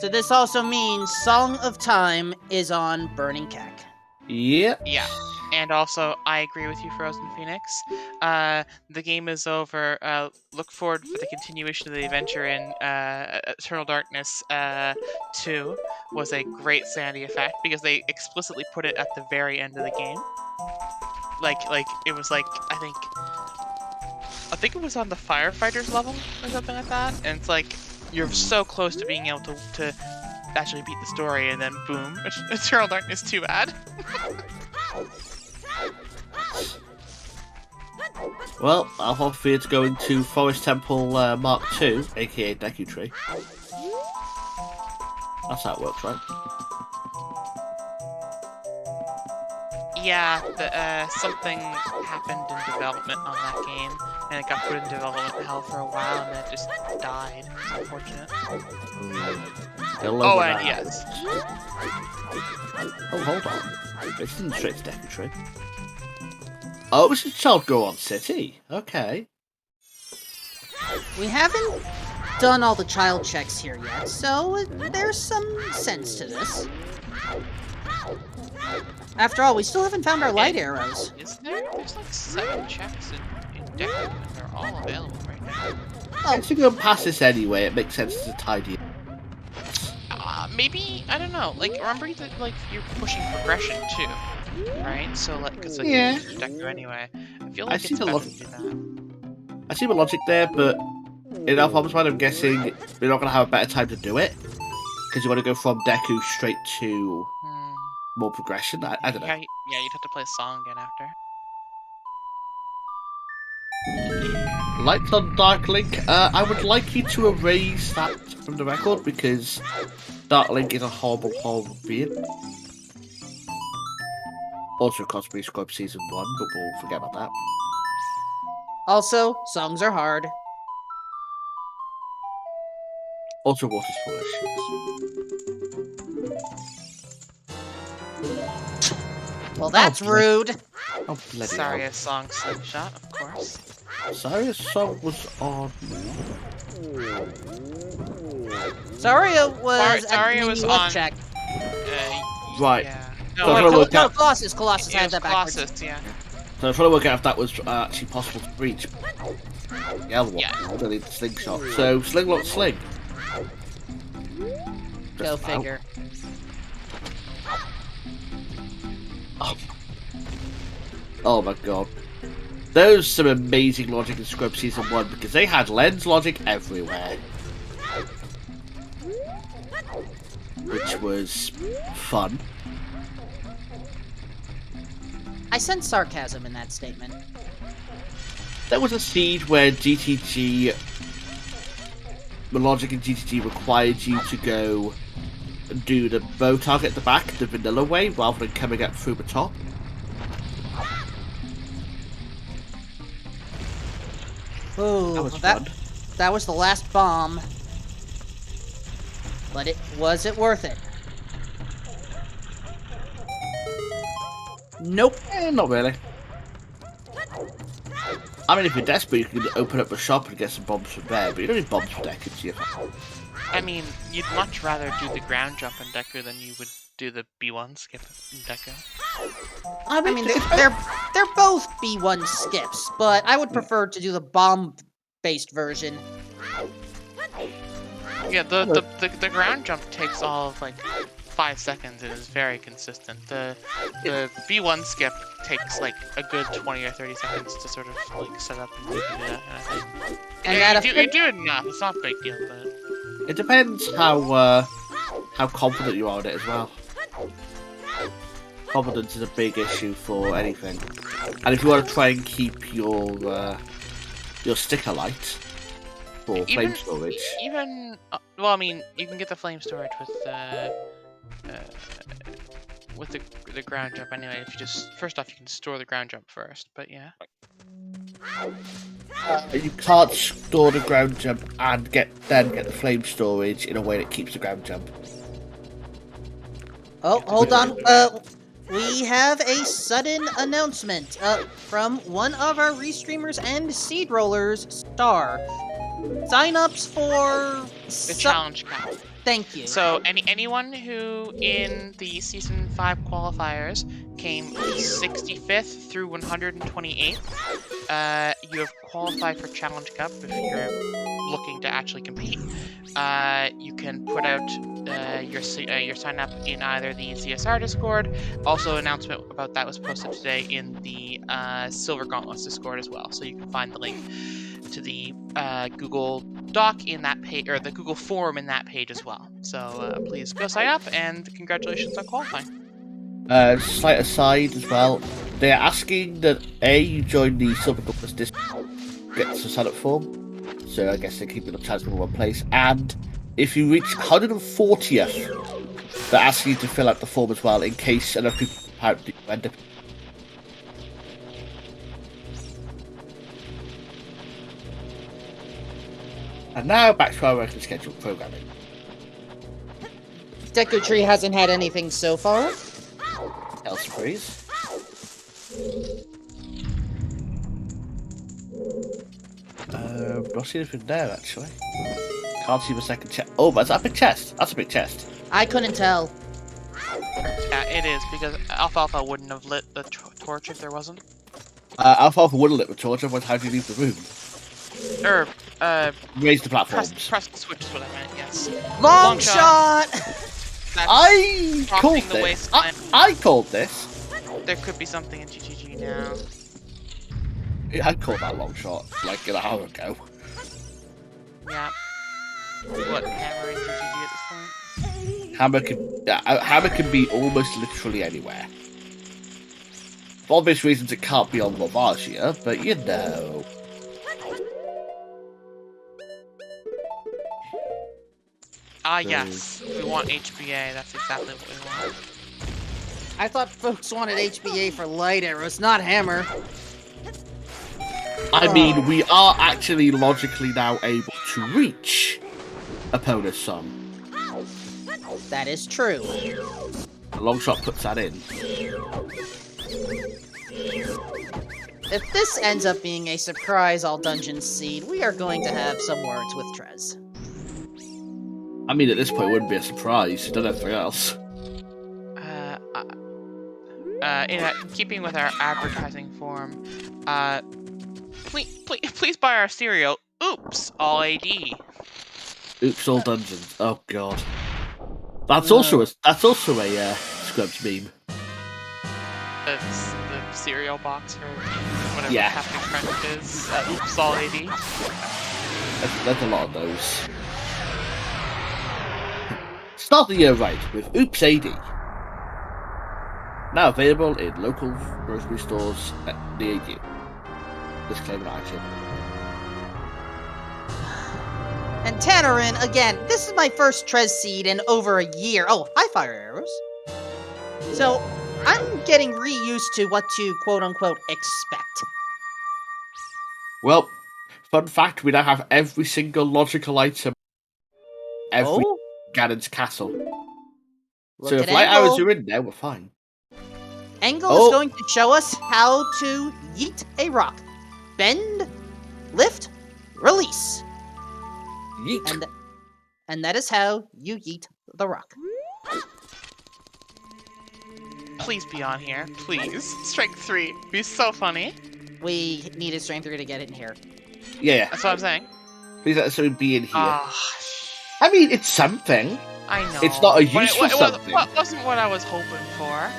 So this also means Song of Time is on Burning Cack. Yep. Yeah. And also, I agree with you, Frozen Phoenix. The game is over. Look forward for the continuation of the adventure in Eternal Darkness 2 was a great sanity effect because they explicitly put it at the very end of the game. Like it was like, I think it was on the firefighters level or something like that, and it's like you're so close to being able to actually beat the story, and then boom, Eternal Darkness 2 ad. Well, I'll hope for you to go into Forest Temple Mark II, aka Deku Tree. That's how it works, right? Yeah, something happened in development on that game, and it got put in development hell for a while, and then it just died. It's unfortunate. Oh, and yes. Oh, hold on. This isn't straight to Deku Tree. Oh, it was a Child Go On City. Okay. We haven't done all the child checks here yet, so there's some sense to this. After all, we still haven't found our light arrows. Is there? There's like 7 checks in Deku, and they're all available right now. Oh. If you go past this anyway, it makes sense to tidy. Maybe, I don't know. Like, remember that like you're pushing progression too, right? So like, because like yeah. you use Deku anyway. I feel like it's better to do that. I see the logic there, but in our problems, I'm guessing we're not gonna have a better time to do it because you want to go from Deku straight to more progression. I don't know. Yeah, you'd have to play a song again after. Lights on Dark Link. I would like you to erase that from the record because Dark Link is a horrible, horrible being. Also, Cosplay Scrub Season 1, but we'll forget about that. Also, songs are hard. Also, Water's foolish. Well, that's rude. Oh, bloody Saria's song Slingshot, of course. Saria's song was on... Saria was on... check. Right. Yeah. No, Colossus. I have that backwards. Colossus, yeah. So I'm trying to work out if that was actually possible to breach. The other one. Yeah. I don't need the slingshot. So, sling, lock, sling. Go figure. Oh my god. There's some amazing logic in Scrub Season 1 because they had lens logic everywhere. Which was fun. I sense sarcasm in that statement. There was a seed where GTG... The logic in GTG required you to go do the bow target at the back the vanilla way rather than coming up through the top. Ooh, that was the last bomb. But was it worth it? Nope. Not really. I mean, if you're desperate, you can open up a shop and get some bombs from there, but you don't need bombs for Deku, do you? I mean, you'd much rather do the ground jump in Deku than you would do the B1 skip in Deku. I mean, they're both B1 skips, but I would prefer to do the bomb-based version. Yeah, the ground jump takes all of, like, 5 seconds and is very consistent. The B1 skip takes like a good 20 or 30 seconds to sort of like set up and do that kind of thing. And you do it enough. It's not a big deal, but it depends how confident you are in it as well. Confidence is a big issue for anything, and if you want to try and keep your sticker light for flame storage, well, I mean, you can get the flame storage with the ground jump anyway. If you just first off, you can store the ground jump first, but yeah. You can't store the ground jump and get the flame storage in a way that keeps the ground jump. Oh, hold on. We have a sudden announcement from one of our restreamers and seed rollers, Star. Sign-ups for the challenge cap. Thank you. So anyone who in the season 5 qualifiers came 65th through 128th, you have qualified for Challenge Cup if you're looking to actually compete. You can put out your sign up in either the CSR Discord. Also, an announcement about that was posted today in the Silver Gauntlets Discord as well. So you can find the link to the Google Doc in that page, or the Google form in that page as well. So please go sign up, and congratulations on qualifying. Slight aside as well, they're asking that you join the Silver Gauntlets Discord, get the sign up form. So I guess they're keeping the chance in one place. And if you reach 140th, they're asking you to fill out the form as well in case enough people end up. And now back to our regularly scheduled programming. Deku Tree hasn't had anything so far. Else, please. Not seeing anything there actually. Can't see the second chest. Oh, that's a big chest. That's a big chest. I couldn't tell. Yeah, it is, because Alfalfa wouldn't have lit the torch if there wasn't. Alfalfa would have lit the torch, otherwise how do you leave the room? Raise the platforms. Press the switch is what I meant, yes. Long shot! I called this. I called this. There could be something in GGG now. Yeah, I called that long shot like an hour ago. Yeah. What, hammer in GGG at this point? Hammer can be almost literally anywhere. For obvious reasons, it can't be on Lavagia, but you know. Yes. We want HBA. That's exactly what we want. I thought folks wanted HBA for light arrows, not hammer. I mean, we are actually logically now able to reach opponent's sum. That is true. The long shot puts that in. If this ends up being a surprise all dungeon seed, we are going to have some words with Trez. I mean, at this point, it wouldn't be a surprise. You've done everything else. In keeping with our advertising form, please buy our cereal. Oops, all AD. Oops, all dungeons. Oh god. That's also a Scrubs meme. It's the cereal box for whatever Yeah. Captain Crunch is. Oops, all AD. There's a lot of those. Start the year right with Oops AD. Now available in local grocery stores near you. Disclaimer action. And Tannerin, again, this is my first Trez seed in over a year. Oh, hi, fire arrows. So, I'm getting re-used to what to quote-unquote expect. Well, fun fact, we now have every single logical item. Every Ganon's castle. Look So if at light Angle. arrows are in there, we're fine. Angle is going to show us how to yeet a rock. Bend, lift, release. Yeet. And that is how you yeet the rock. Please be on here. Please. Strength 3. Be so funny. We needed strength 3 to get it in here. Yeah. That's what I'm saying. Please let something be in here. Oh, I mean, it's something. I know. It's not a useful something. It wasn't what I was hoping for.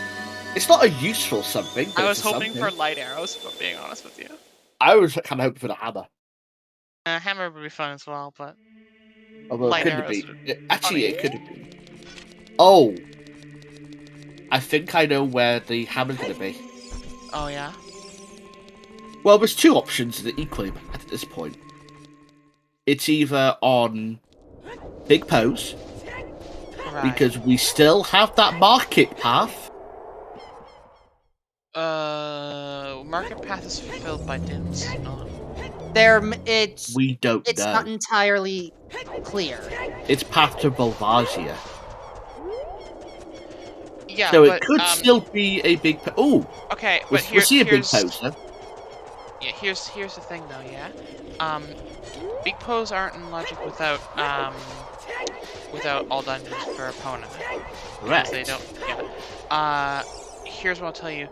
It's not a useful something. I was hoping for light arrows, if I'm being honest with you. I was kind of hoping for the hammer. Hammer would be fun as well, but... Although light it couldn't arrows be. Actually, it could have been. Oh! I think I know where the hammer's going to be. Oh, yeah? Well, there's two options that are equally bad at this point. It's either on Big Pose, because we still have that market path. Market path is fulfilled by Dins. We don't know. It's not entirely clear. It's path to Volvagia. Yeah, so but, it could still be a big... okay, but we'll see a big pose, though. Yeah, here's the thing, though, yeah? Big pose aren't in logic without all dungeons for opponent. Correct. They don't, yeah. Here's what I'll tell you.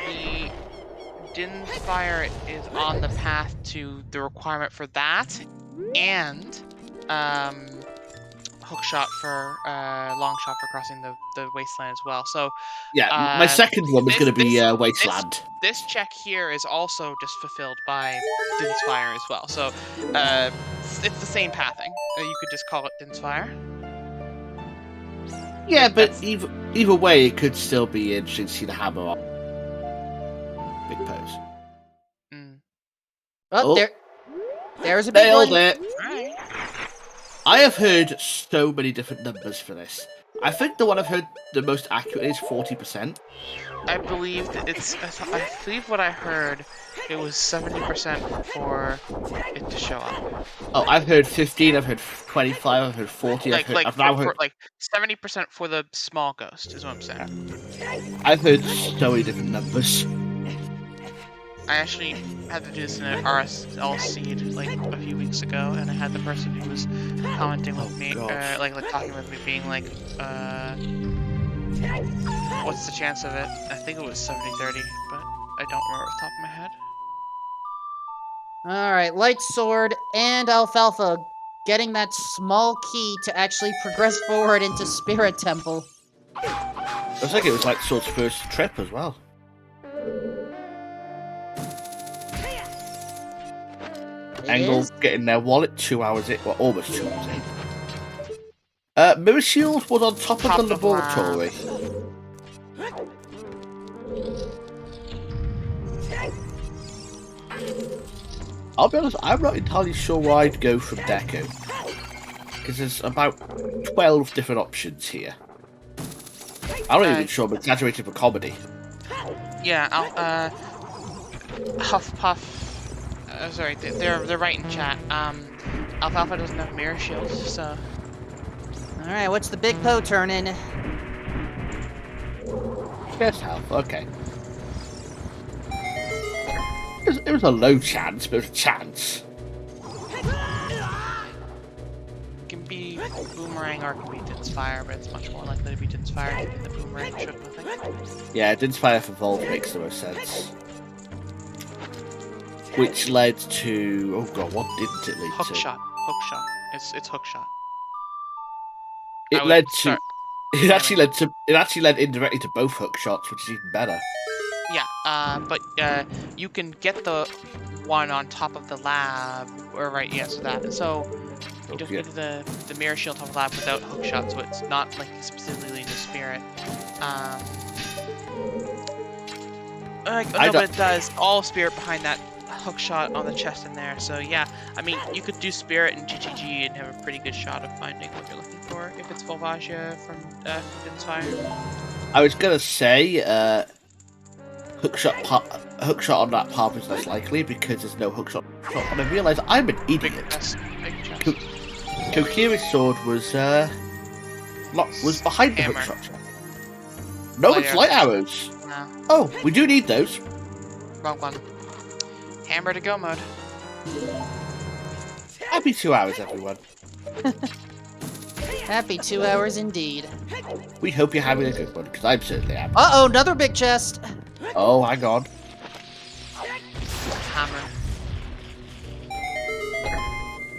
The Din's Fire is on the path to the requirement for that, and, hookshot for long shot for crossing the wasteland as well. So yeah, my second one was going to be wasteland. This check here is also just fulfilled by Din's Fire as well. So it's the same pathing. You could just call it Din's Fire. Yeah, but either way, it could still be interesting to see the hammer on Big Pose. There's a big one. Nailed it. I have heard so many different numbers for this. I think the one I've heard the most accurate is 40%. I believe I believe what I heard, it was 70% for it to show up. Oh, I've heard 15, I've heard 25, I've heard 40, I've now heard... like 70% for the small ghost, is what I'm saying. I've heard so many different numbers. I actually had to do this in an RSL seed like a few weeks ago, and I had the person who was commenting with me, like talking with me, being like, what's the chance of it? I think it was 70-30, but I don't remember off the top of my head. Alright, Light Sword and Alfalfa getting that small key to actually progress forward into Spirit Temple. I think it was Light Sword's first trip as well. Angle getting their wallet 2 hours in, well, almost 2 hours in. Mirror Shield was on top of the laboratory. I'll be honest, I'm not entirely sure where I'd go from Deco. Because there's about 12 different options here. I'm not even sure I'm exaggerating for comedy. Yeah, Huffpuff. Sorry, they're right in chat. Alfalfa doesn't have mirror shields, so. All right, what's the big Poe turning? Guess health. Okay. It was a low chance, but it was a chance. It can be Boomerang or it can be Din's Fire, but it's much more likely to be Din's Fire than the Boomerang should, I think. Yeah, Din's Fire for Volv makes the most sense. Which led to... Oh god, what didn't it lead to? Hookshot. Hookshot. It's hookshot. It led to... It actually led indirectly to both hookshots, which is even better. Yeah, but you can get the one on top of the lab, or right, yes, that. So you don't get the mirror shield on top of the lab without hookshot, so it's not like specifically leading to spirit. But it does all spirit behind that hook shot on the chest in there. So yeah, I mean, you could do Spirit and GGG and have a pretty good shot of finding what you're looking for if it's Volvagia from Din's Fire. I was gonna say, hookshot on that path is less likely because there's no hookshot. And I realise I'm an idiot. Big chest. Kokiri's sword was behind the Hammer. hookshot. No, it's light arrows. No, Oh, we do need those. wrong one. Hammer to go mode. Happy 2 hours, everyone. Happy 2 hours indeed. We hope you're having a good one, because I'm certainly am. Uh-oh, another big chest. Oh, hang on. Hammer.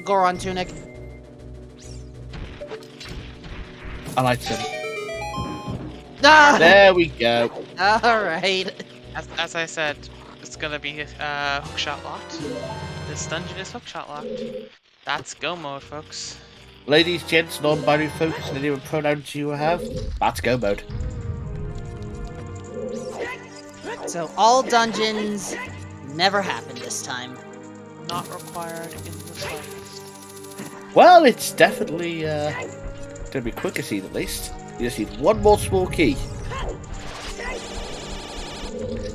Goron tunic. I like some. Ah! There we go. Alright. As I said, it's gonna be hookshot locked. This dungeon is hookshot locked. That's go mode, folks. Ladies, gents, non-binary folks, and any pronouns you have, that's go mode. So all dungeons never happened this time. Not required in the slightest. Well, it's definitely gonna be quicker scene at least. You just need one more small key.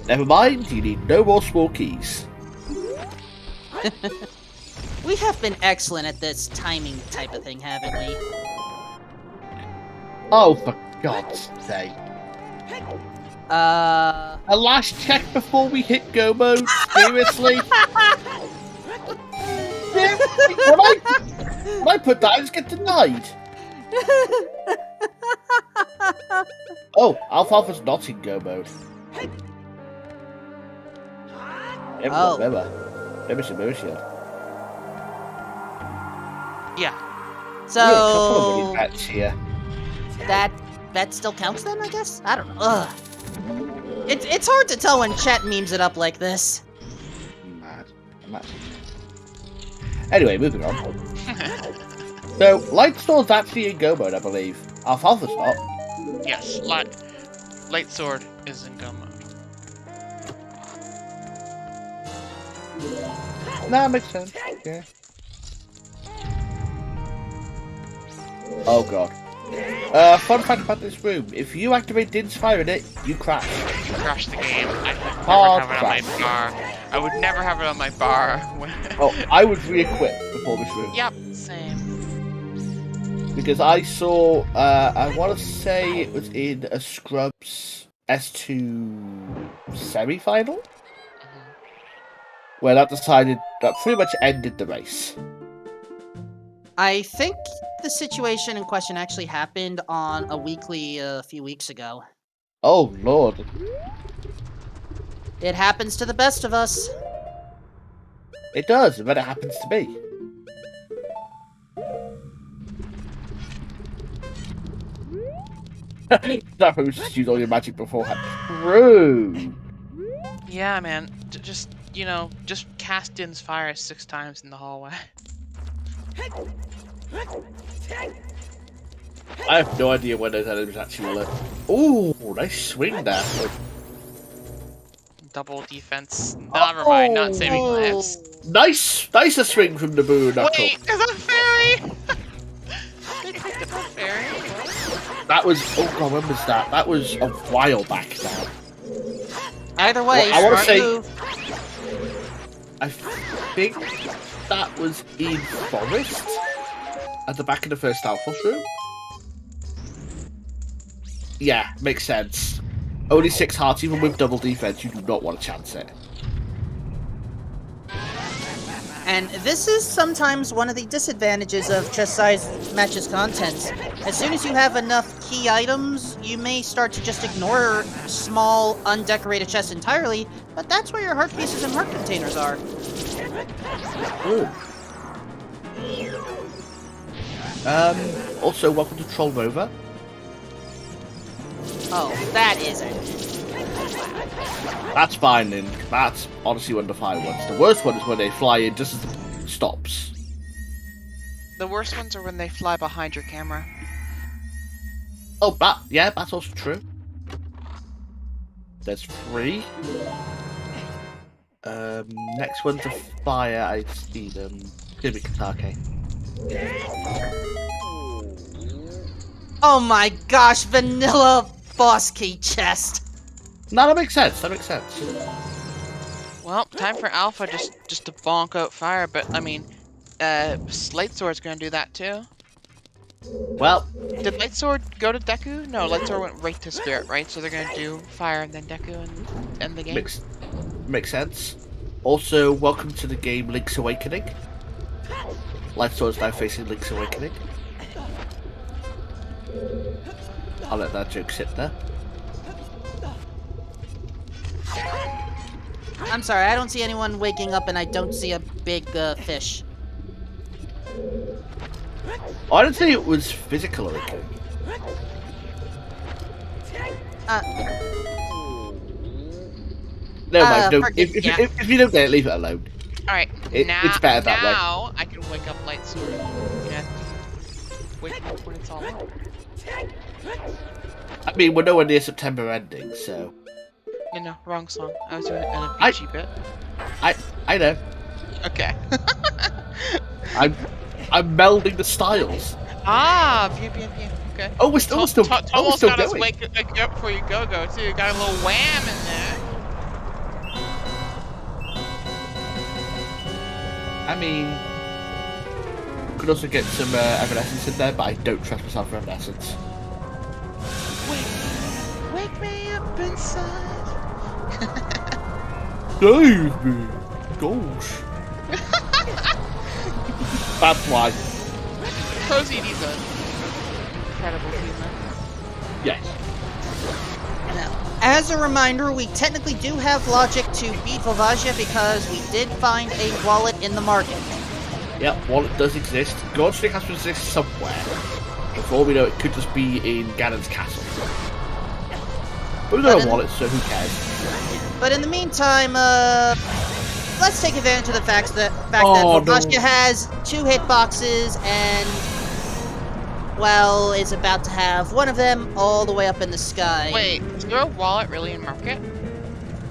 Never mind, you need no more small keys. We have been excellent at this timing type of thing, haven't we? Oh, for God's sake. A last check before we hit go mode? Seriously? When I put that, I just get denied. Oh, Alfalfa's not in go mode. Remember shield. Yeah. So Here. that still counts then, I guess? I don't know. Ugh. It's hard to tell when chat memes it up like this. I'm mad. Anyway, moving on. So, Lightsword's actually in go mode, I believe. Alfalfa's not. Yes, light sword is in go mode. That makes sense. Yeah. Oh god. Fun fact about this room: if you activate Din's Fire in it, you crash. You crash the game. I would never have it on my bar. Oh, I would re-equip before this room. Yep, same. Because I saw, I want to say it was in a Scrubs S2 semi-final, where that pretty much ended the race. I think the situation in question actually happened on a weekly a few weeks ago. Oh lord. It happens to the best of us. It does, but it happens to me. That was just use all your magic beforehand. True. Yeah, man. Just cast Din's Fire 6 times in the hallway. I have no idea when those enemies actually will. Ooh, nice swing there. Double defense. Never mind, not saving lives. Nice a swing from the Boo Knuckle. Wait, is that fairy? They picked up a fairy? That was, oh god, when was that? That was a while back now. Either way, Well, I wanna smart say- move. I think that was in Forest, at the back of the first Alpha room. Yeah, makes sense. Only 6 hearts, even with double defense, you do not want to chance it. And this is sometimes one of the disadvantages of chest-sized matches content. As soon as you have enough key items, you may start to just ignore small, undecorated chests entirely, but that's where your heart pieces and heart containers are. Ooh. Also, welcome to Troll Nova. Oh, that is it. That's fine, Link. That's honestly one of the fire ones. The worst one is when they fly in just as the stops. The worst ones are when they fly behind your camera. Oh, that's also true. There's 3. Next one's a fire. I see them. It's gonna be Katake. Oh my gosh, vanilla boss key chest. No, that makes sense. Well, time for Alpha just to bonk out fire, but I mean, Light Sword's gonna do that too. Well, Did Light Sword go to Deku? No, Light Sword went right to Spirit, right? So they're gonna do fire and then Deku and end the game. makes sense. Also, welcome to the game Link's Awakening. Light Sword's now facing Link's Awakening. I'll let that joke sit there. I'm sorry, I don't see anyone waking up and I don't see a big fish. Oh, I didn't think it was physical awakening. No, Mike, no. If you don't get it, leave it alone. Alright, it's better that way. Now I can wake up Light Sword. Yeah. Wake up when it's all over. I mean, we're nowhere near September ending, so. No, wrong song. I was doing a beachy bit. I know. Okay. I'm melding the styles. Ah, pew. Okay. Oh, we're still Almost got us going. wake up before you go too. Got a little wham in there. I mean, could also get some Evanescence in there, but I don't trust myself for Evanescence. Wake me up inside. Save me! Gosh. That's why. ProZD's an incredible human. Yes. Now, as a reminder, we technically do have logic to beat Volvagia because we did find a wallet in the market. Yep, wallet does exist. Godstick has to exist somewhere. For all we know, it could just be in Ganon's castle. But we've got a wallet, so who cares? But in the meantime, let's take advantage of the fact that Volvagia has 2 hitboxes and, well, is about to have one of them all the way up in the sky. Wait, is there a wallet really in Market?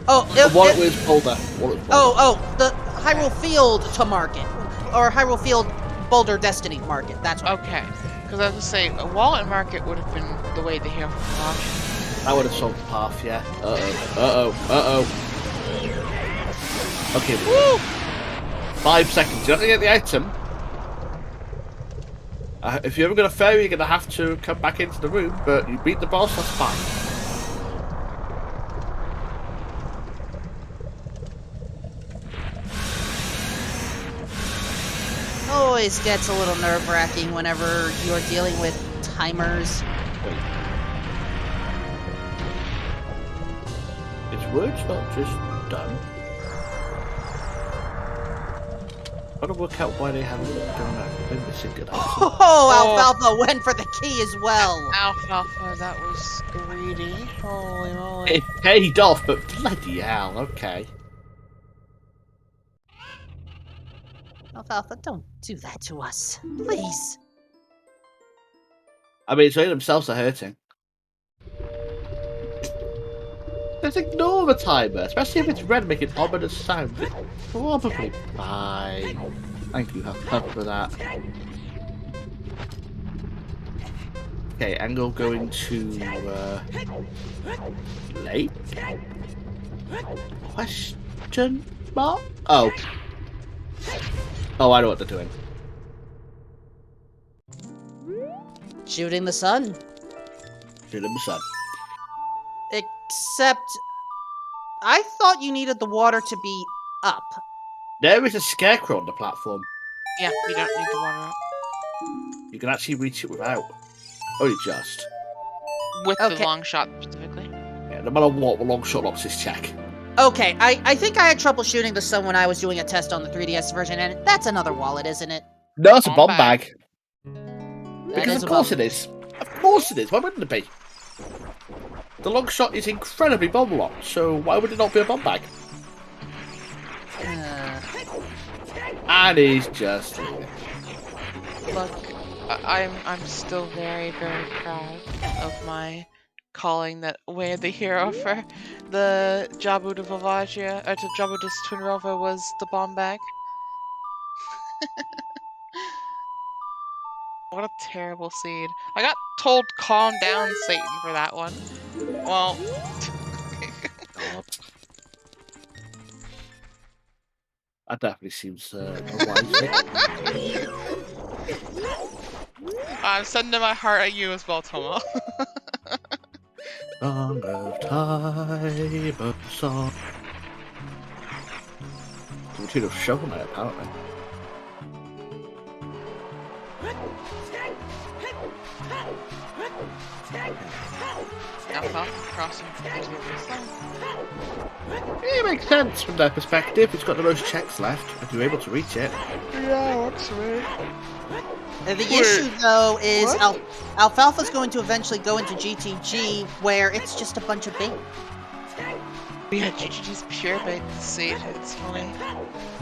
Oh, the wallet was Boulder. The Hyrule Field to Market. Or Hyrule Field Boulder Destiny Market, that's right. Okay, because I was going to say, a wallet in Market would have been the way to hear from Volvagia. I would have solved the path, yeah. Okay, woo! 5 seconds. You're not going to get the item. If you're ever going to fail, you're going to have to come back into the room, but you beat the boss, that's fine. Always gets a little nerve-wracking whenever you're dealing with timers. It's words not just done. I gotta work out why they haven't done that. Maybe it's a good idea. Oh, Alfalfa went for the key as well. Alfalfa, that was greedy. Holy moly. It paid off, but bloody hell, okay. Alfalfa, don't do that to us. Please. I mean, it's they themselves are hurting. Just ignore the timer, especially if it's red making ominous sound. It's probably fine. Thank you, Huff, for that. Okay, angle going to late? Question mark? Oh. Oh, I know what they're doing. Shooting the sun. Shooting the sun. Except, I thought you needed the water to be up. There is a scarecrow on the platform. Yeah, we don't need the water up. You can actually reach it without. Only just. With the long shot, specifically. Yeah, no matter what, the long shot locks this check. Okay, I think I had trouble shooting the sun when I was doing a test on the 3DS version, and that's another wallet, isn't it? No, it's a bomb bag. That Because is of a course bomb. it is. Of course it is. Why wouldn't it be? The long shot is incredibly bomb locked, so why would it not be a bomb bag? And he's just Look, I'm still very, very proud of my calling that way the hero for the Jabu de Vavagia, or to Jabu de Twinrova was the bomb bag. What a terrible seed. I got told calm down, Satan, for that one. Well... God. That definitely seems a wise thing. I'm sending my heart at you as well, Tomo. Song of time of song. To the tune of Shovel Knight, apparently. Alpha crossing into It makes sense from their perspective. It's got the most checks left, if you're able to reach it. Yeah, that's right. The issue, though, is Alfalfa's going to eventually go into GTG, where it's just a bunch of bait. Yeah, GGG's pure bait seed. It's funny.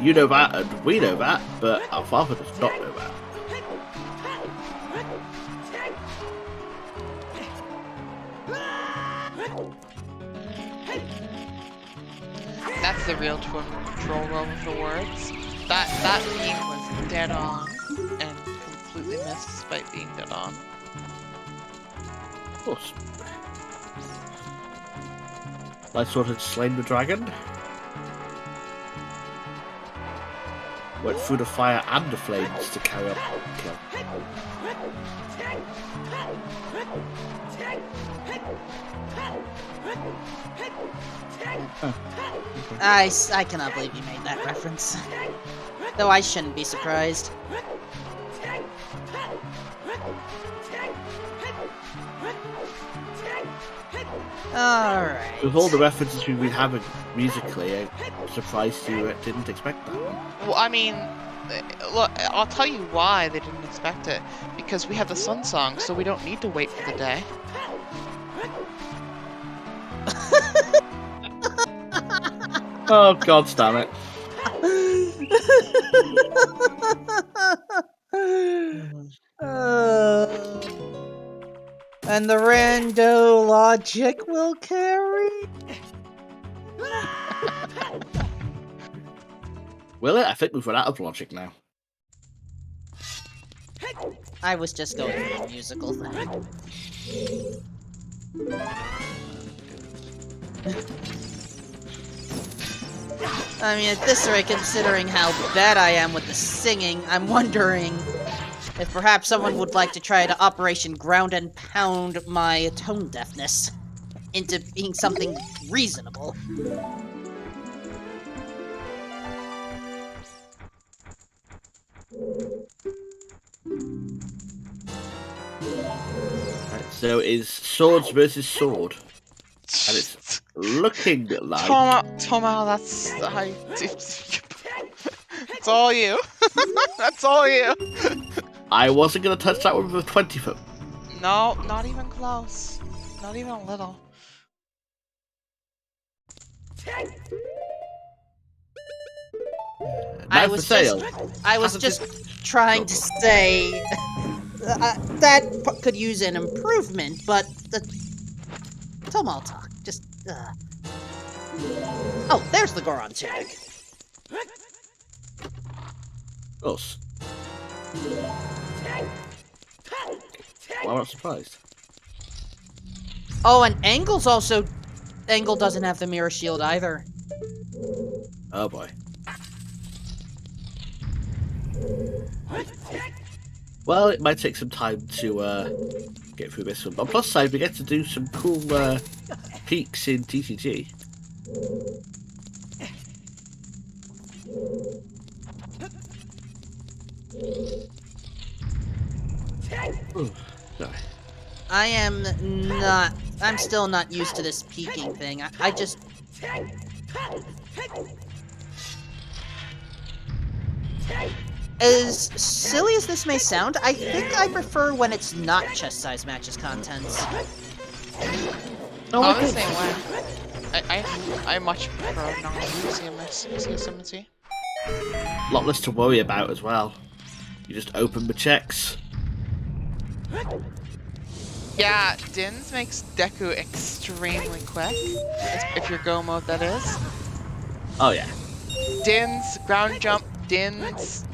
You know that, and we know that, but Alfalfa does not know that. That's the real troll roll with the words. That meme was dead on, and completely missed despite being dead on. Of course. I sort of slain the dragon. Went through the fire and the flames to carry out the kill. Oh, okay. I cannot believe you made that reference. Though I shouldn't be surprised. Alright. With all the references we've been having musically, I'm surprised you didn't expect that. Well, I mean, look, I'll tell you why they didn't expect it. Because we have the Sun Song, so we don't need to wait for the day. Oh, God damn it. And the rando logic will carry? Will it? I think we've run out of logic now. I was just going for the musical thing. I mean, at this rate, considering how bad I am with the singing, I'm wondering if perhaps someone would like to try to Operation Ground and Pound my tone deafness into being something reasonable. Right, so it's swords versus sword. And it's looking like... Tomo, that's... It's all you. That's all you. I wasn't going to touch that one with a 20-foot. No, not even close. Not even a little. I was just trying to say that could use an improvement, but the Tomal talk just. Oh, there's the Goron tunic. Of course. Well, I'm not surprised. Oh, and Angle's also... Angle doesn't have the mirror shield either. Oh boy. Well, it might take some time to get through this one. On the plus side, we get to do some cool peaks in TCG. Ooh, sorry. I'm still not used to this peeking thing. I just... As silly as this may sound, I think I prefer when it's not chest size matches contents. Oh, I'm the same way. I much prefer non-CMC. A lot less to worry about as well. You just open the checks. Yeah, Dins makes Deku extremely quick. If you're go mode, that is. Oh yeah. Dins, ground jump, Dins,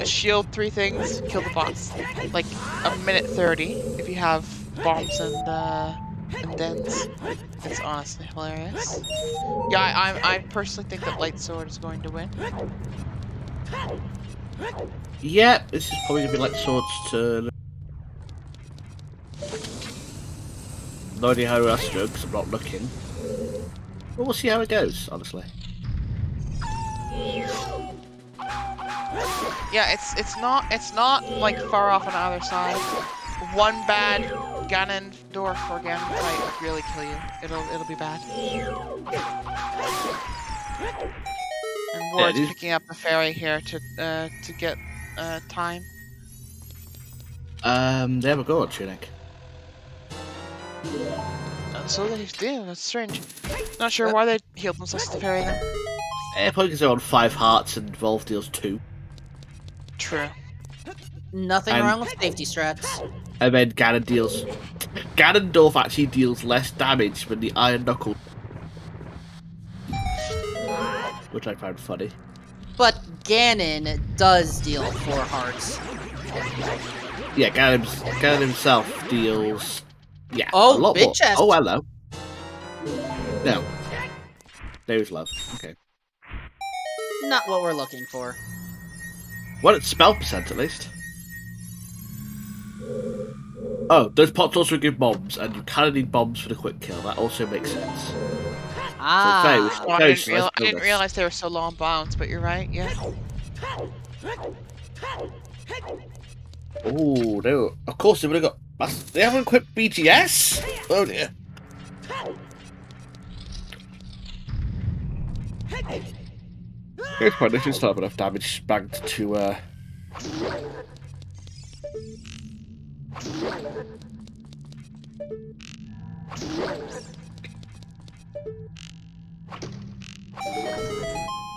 shield 3 things, kill the boss. Like a minute 30 if you have bombs and Dins. It's honestly hilarious. Yeah, I personally think that Light Sword is going to win. Yeah, this is probably gonna be like Sword's turn. No idea how else to go because I'm not looking. But we'll see how it goes, honestly. Yeah, it's not like far off on either side. One bad Ganondorf or Ganon fight would really kill you. It'll be bad. And Ward's picking up a fairy here to get time. They have a go on Tunic. So they do. That's strange. Not sure why they healed themselves to the fairy then. Probably because they're on 5 hearts and Volv deals 2. True. Nothing wrong with safety strats. And then Ganondorf actually deals less damage than the Iron Knuckle. Which I found funny. But Ganon does deal 4 hearts. Yeah, Ganon himself deals... Yeah, oh, a lot big more. chest. Oh, hello. No. There's love. Okay. Not what we're looking for. Well, it's spell percent at least. Oh, those pots also give bombs, and you kind of need bombs for the quick kill. That also makes sense. Ah. So I didn't realize they were so long bounds, but you're right, yeah. Oh, no. Of course, they would have got... They haven't equipped BGS? Oh, dear. It's fine, they should still have enough damage banked to,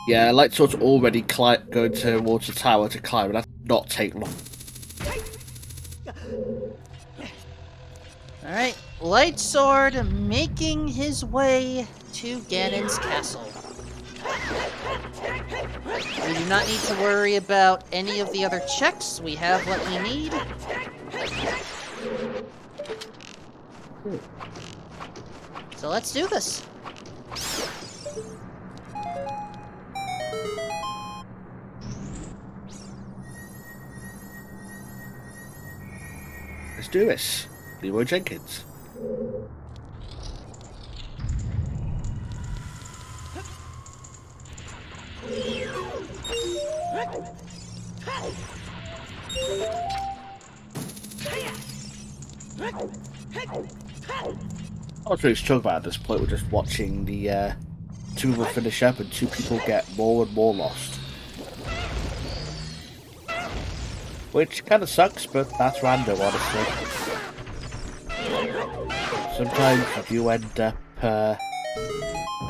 Yeah, Light Sword's already going towards the tower to climb, and that's not take long. Alright, Light Sword making his way to Ganon's castle. We do not need to worry about any of the other checks. We have what we need. So let's do this. Let's do this. Leroy Jenkins. I was really struck about at this point. We're just watching the 2 of them finish up and 2 people get more and more lost. Which kind of sucks, but that's random, honestly. Sometimes you end up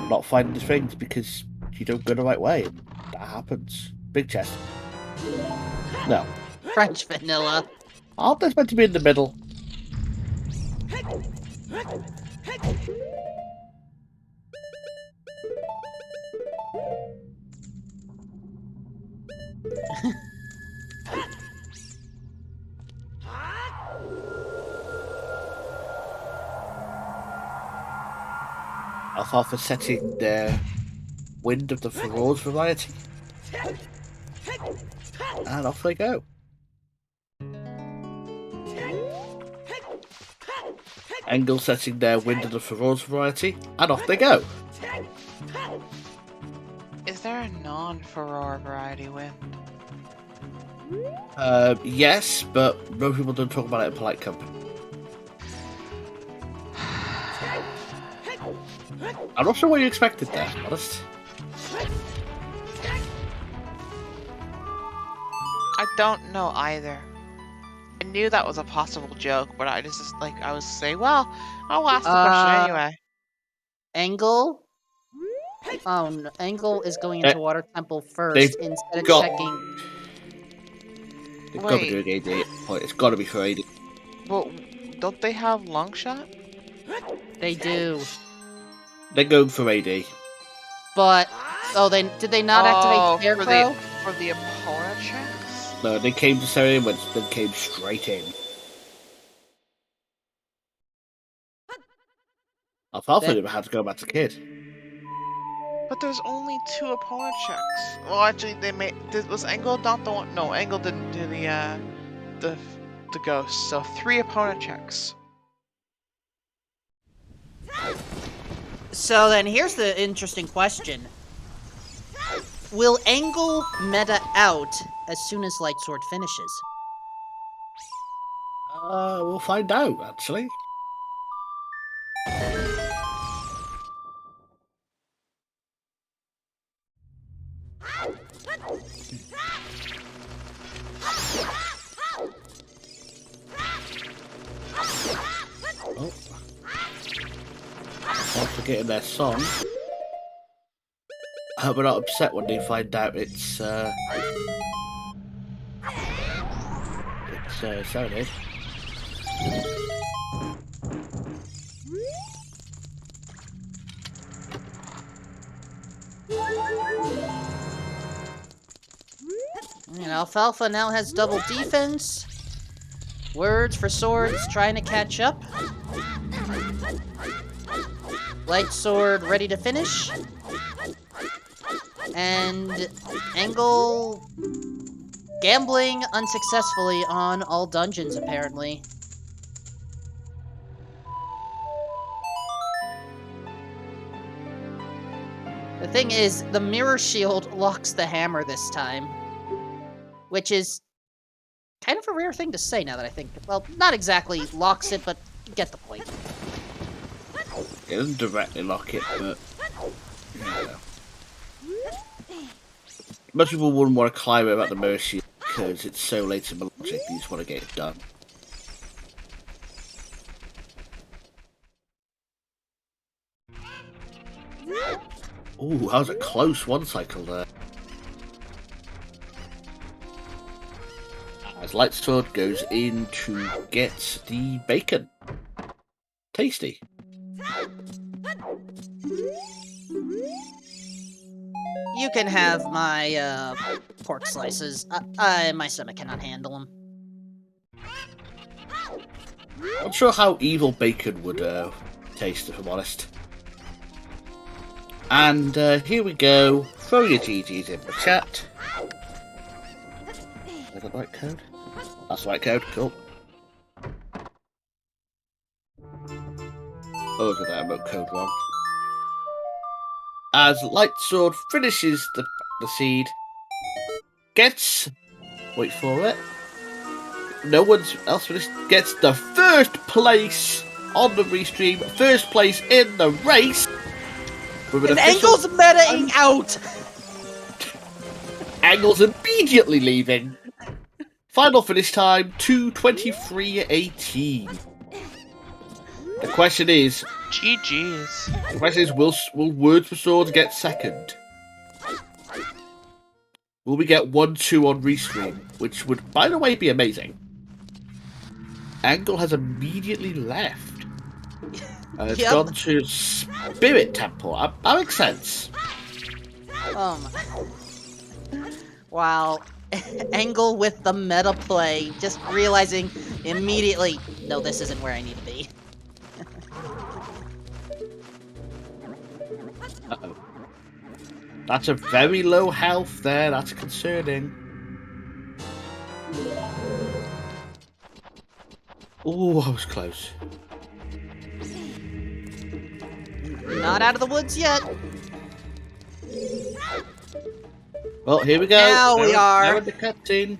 not finding the things because you don't go the right way, and that happens. Big chest. No. French vanilla. Aren't they meant to be in the middle? Alfalfa setting their Wind of the Furores variety. And off they go. Engel setting their Wind of the Furores variety. And off they go. Is there a non-Furore variety wind? Yes, but most people don't talk about it in polite company. I'm not sure what you expected there, to be honest. I don't know either. I knew that was a possible joke, but I just like I was saying, well, I'll ask the question anyway. Engel? Oh, no. Engel is going into Water Temple first instead of checking. They've got to be doing AD. It's got to be for AD. Well, don't they have long shot? They do. They're going for AD. But did they not activate Scarecrow? For the opponent checks? No, they came to Sarah and then came straight in. Alfalfa never had to go back to Kid. But there's only 2 opponent checks. Well, actually, was Angle not the one? No, Angle didn't do the ghost. So 3 opponent checks. So then here's the interesting question. Will Angle meta out as soon as Light Sword finishes? We'll find out, actually. Oh. Not forgetting their song. I hope we're not upset when they find out it's Serenade. And Alfalfa now has double defense. Words for Swords trying to catch up. Light Sword ready to finish. And Angle gambling unsuccessfully on all dungeons, apparently. The thing is, the Mirror Shield locks the hammer this time. Which is kind of a rare thing to say now that I think. Well, not exactly locks it, but you get the point. It doesn't directly lock it, but... Yeah. Most people wouldn't want to climb it about the Mercy because it's so late in the logic, you just want to get it done. Ooh, that was a close one cycle there. As Light Sword goes in to get the bacon. Tasty. You can have my pork slices. My stomach cannot handle them. I'm not sure how evil bacon would taste, if I'm honest. And here we go. Throw your GGs in the chat. Is that the right code? That's the right code. Cool. Oh, look at that. I wrote code wrong. As Light Sword finishes the seed, gets... Wait for it. No one else finished. Gets the first place on the restream. First place in the race. With an Angle's metaing out! Angle's immediately leaving. Final finish time, 2:23:18. The question is... GG's. The question is, will Words for Swords get second? Will we get 1-2 on Restream? Which would, by the way, be amazing. Angle has immediately left. It's gone to Spirit Temple. That makes sense. Wow. Angle with the meta play, just realizing immediately, no, this isn't where I need to be. Uh-oh. That's a very low health there. That's concerning. Oh, I was close. Not out of the woods yet. Well, here we go. Now we are. Now in the cutscene.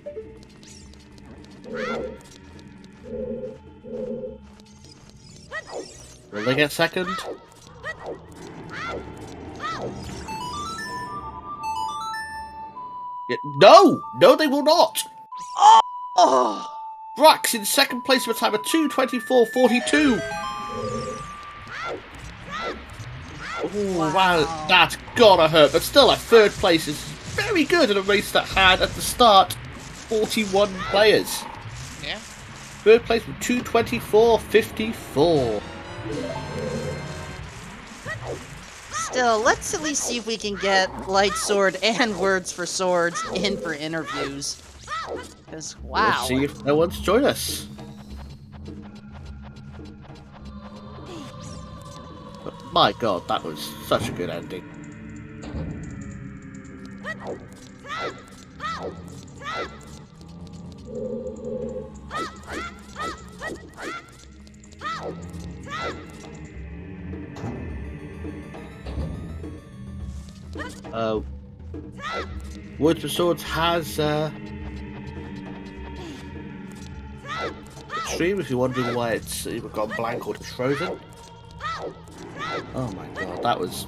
Will they get second? Yeah, no, they will not. Oh! Brax in second place with a time of 2:24:42. Oh, wow, that's gotta hurt, but still a third place is very good in a race that had, at the start, 41 players. Yeah. Third place with 224.54. Still, let's at least see if we can get Light Sword and Words for Swords in for interviews. Because, wow. Let's see if no one's joined us. But my god, that was such a good ending. Words for Swords has stream if you're wondering why it's either gone blank or it's frozen. Oh my god, that was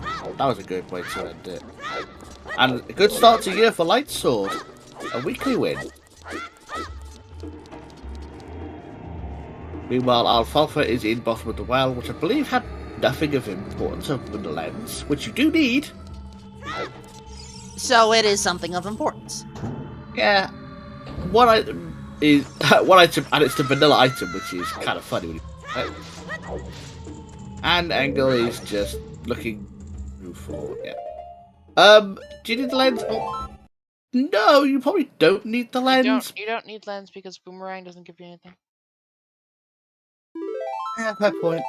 a good way to end it. And a good start to year for Light Sword. A weekly win. Meanwhile, Alfalfa is in bottom of the well, which I believe had nothing of importance other than the lens, which you do need. So it is something of importance. Yeah. One item is one item, and it's the vanilla item, which is kind of funny. And Angle is just looking forward. Yeah. Do you need the lens? Oh, no, you probably don't need the lens. You don't need lens because Boomerang doesn't give you anything. Yeah, fair point.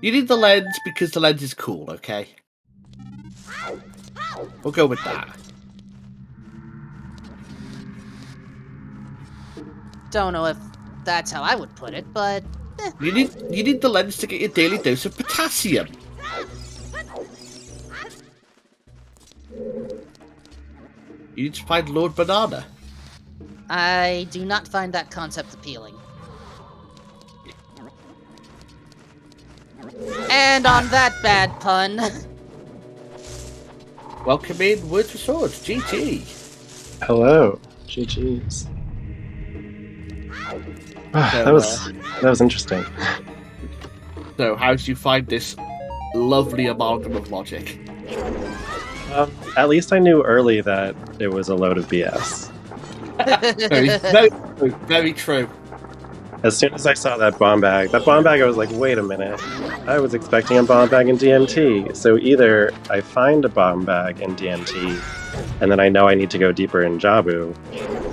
You need the lens because the lens is cool, okay? We'll go with that. Don't know if that's how I would put it, but... You need the lens to get your daily dose of potassium. You need to find Lord Banana. I do not find that concept appealing. And on that bad pun... Welcome in Words for Swords, GG. Hello, GG's. That was interesting. So, how did you find this lovely amalgam of logic? At least I knew early that it was a load of BS. Very true. As soon as I saw that bomb bag, I was like, wait a minute. I was expecting a bomb bag in DMT. So either I find a bomb bag in DMT, and then I know I need to go deeper in Jabu,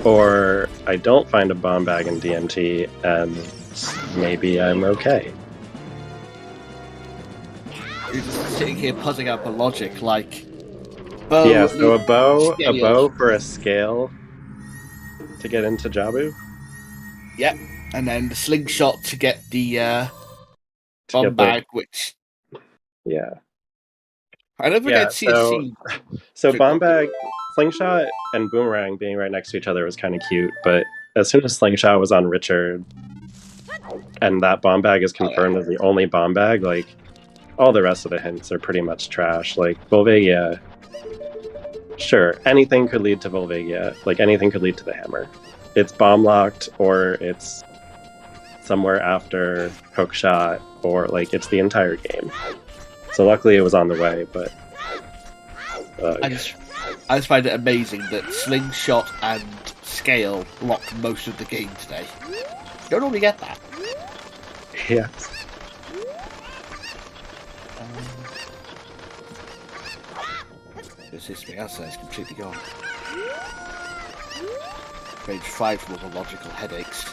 or I don't find a bomb bag in DMT, and maybe I'm okay. You're just sitting here puzzling out the logic, like... bow, yeah, so a bow for a scale to get into Jabu? Yep. And then the slingshot to get the bomb bag, which... Yeah. I don't think I'd see a scene. So bomb bag, slingshot, and boomerang being right next to each other was kind of cute, but as soon as slingshot was on Richard, and that bomb bag is confirmed as the only bomb bag, like, all the rest of the hints are pretty much trash. Like, Volvagia, sure, anything could lead to Volvagia. Like, anything could lead to the hammer. It's bomb locked, or it's somewhere after hookshot, or like it's the entire game. So luckily it was on the way, but I just find it amazing that slingshot and scale lock most of the game today. You don't normally get that. Yeah. There's this thing else that is completely gone. Page 5 for more logical headaches.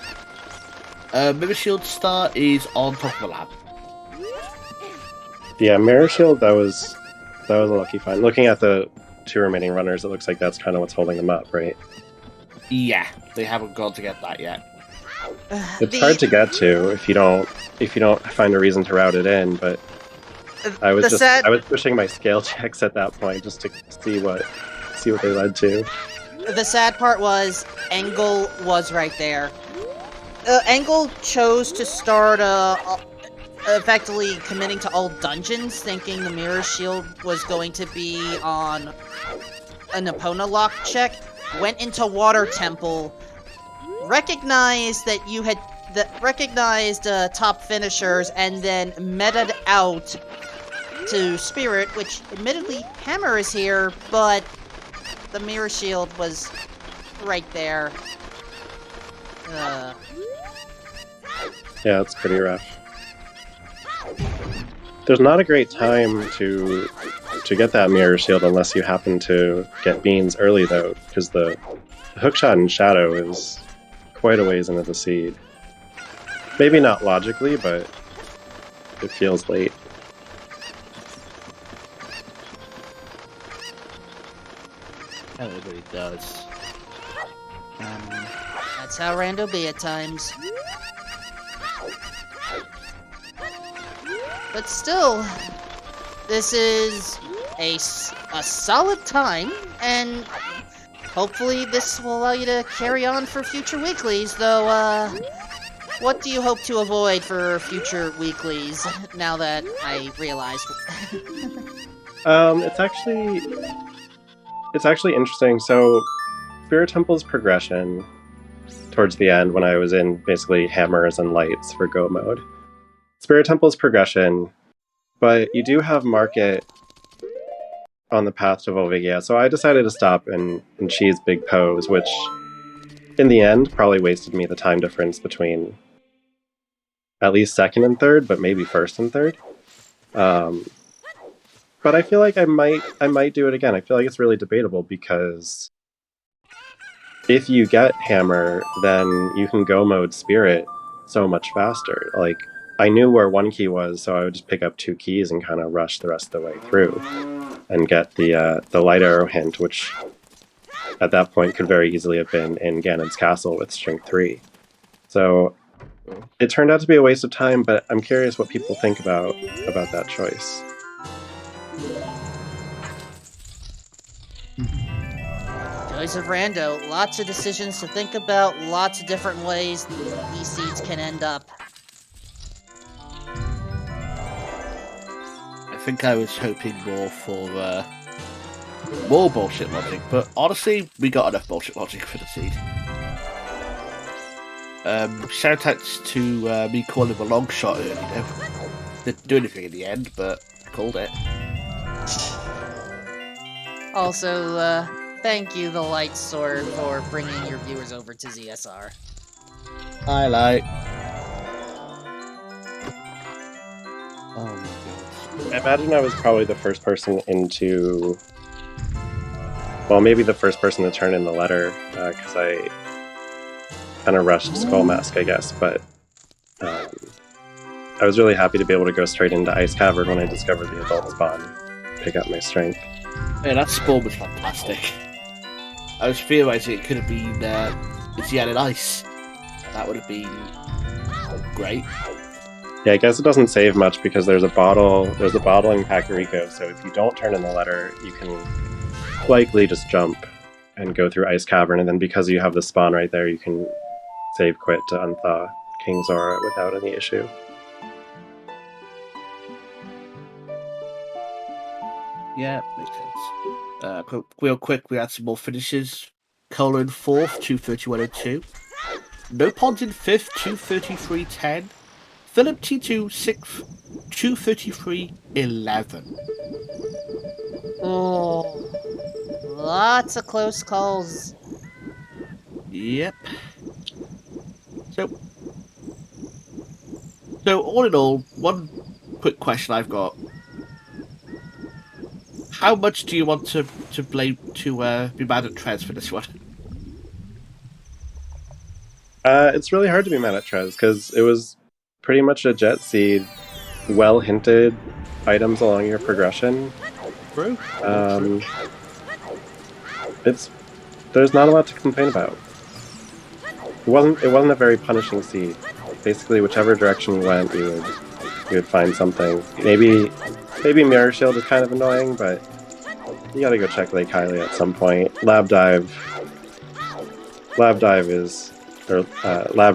Mirror Shield Star is on top of the lab. Yeah, Mirror Shield, that was a lucky find. Looking at the two remaining runners, it looks like that's kind of what's holding them up, right? Yeah, they haven't gone to get that yet. It's hard to get to if you don't find a reason to route it in, but I was pushing my scale checks at that point just to see what they led to. The sad part was Engel was right there. Engel chose to start effectively committing to all dungeons, thinking the Mirror Shield was going to be on an Epona lock check. Went into Water Temple, recognized that you had recognized top finishers, and then meted out to Spirit, which admittedly Hammer is here, but the Mirror Shield was right there. Yeah, it's pretty rough. There's not a great time to get that mirror shield unless you happen to get beans early, though, because the hookshot in Shadow is quite a ways into the seed. Maybe not logically, but it feels late. Everybody does. That's how Rando be at times. But still, this is a solid time, and hopefully this will allow you to carry on for future weeklies, though, what do you hope to avoid for future weeklies, now that I realized? It's actually interesting. So, Spirit Temple's progression towards the end, when I was in basically hammers and lights for Go mode. Spirit Temple's progression, but you do have Market on the path to Volvigia, so I decided to stop and cheese Big Pose, which in the end probably wasted me the time difference between at least second and third, but maybe first and third. But I feel like I might do it again. I feel like it's really debatable, because if you get Hammer, then you can Go mode Spirit so much faster. Like, I knew where one key was, so I would just pick up 2 keys and kind of rush the rest of the way through and get the light arrow hint, which at that point could very easily have been in Ganon's castle with Strength 3. So it turned out to be a waste of time, but I'm curious what people think about that choice. Choice of Rando, lots of decisions to think about, lots of different ways these seeds can end up. I think I was hoping more for more bullshit logic, but honestly, we got enough bullshit logic for the seed. Shoutouts to me calling him a long shot early, though. Didn't do anything in the end, but called it. Also, thank you, the Light Sword, for bringing your viewers over to ZSR. I like. Oh my god. I imagine I was probably the first person into... Well, maybe the first person to turn in the letter, because I kind of rushed Skull Mask, I guess, but I was really happy to be able to go straight into Ice Cavern when I discovered the adult spawn, pick up my strength. Yeah, that spawn was fantastic. I was theorizing it could have been Ian Ice. That would have been great. Yeah, I guess it doesn't save much because there's a bottle in Kakariko, so if you don't turn in the letter, you can likely just jump and go through Ice Cavern, and then because you have the spawn right there, you can save quit to unthaw King Zora without any issue. Yeah, makes sense. Real quick, we had some more finishes. Cola in 4th, 231.02. No Pons in 5th, 233.10. Philip T2, 6th, 233.11. Oh, lots of close calls. Yep. So all in all, one quick question I've got. How much do you want to blame to be mad at Trez for this one? It's really hard to be mad at Trez because it was pretty much a jet seed, well hinted items along your progression. True. There's not a lot to complain about. It wasn't a very punishing seed. Basically, whichever direction you went, you would find something. Maybe Mirror Shield is kind of annoying, but you gotta go check Lake Hylia at some point. Lab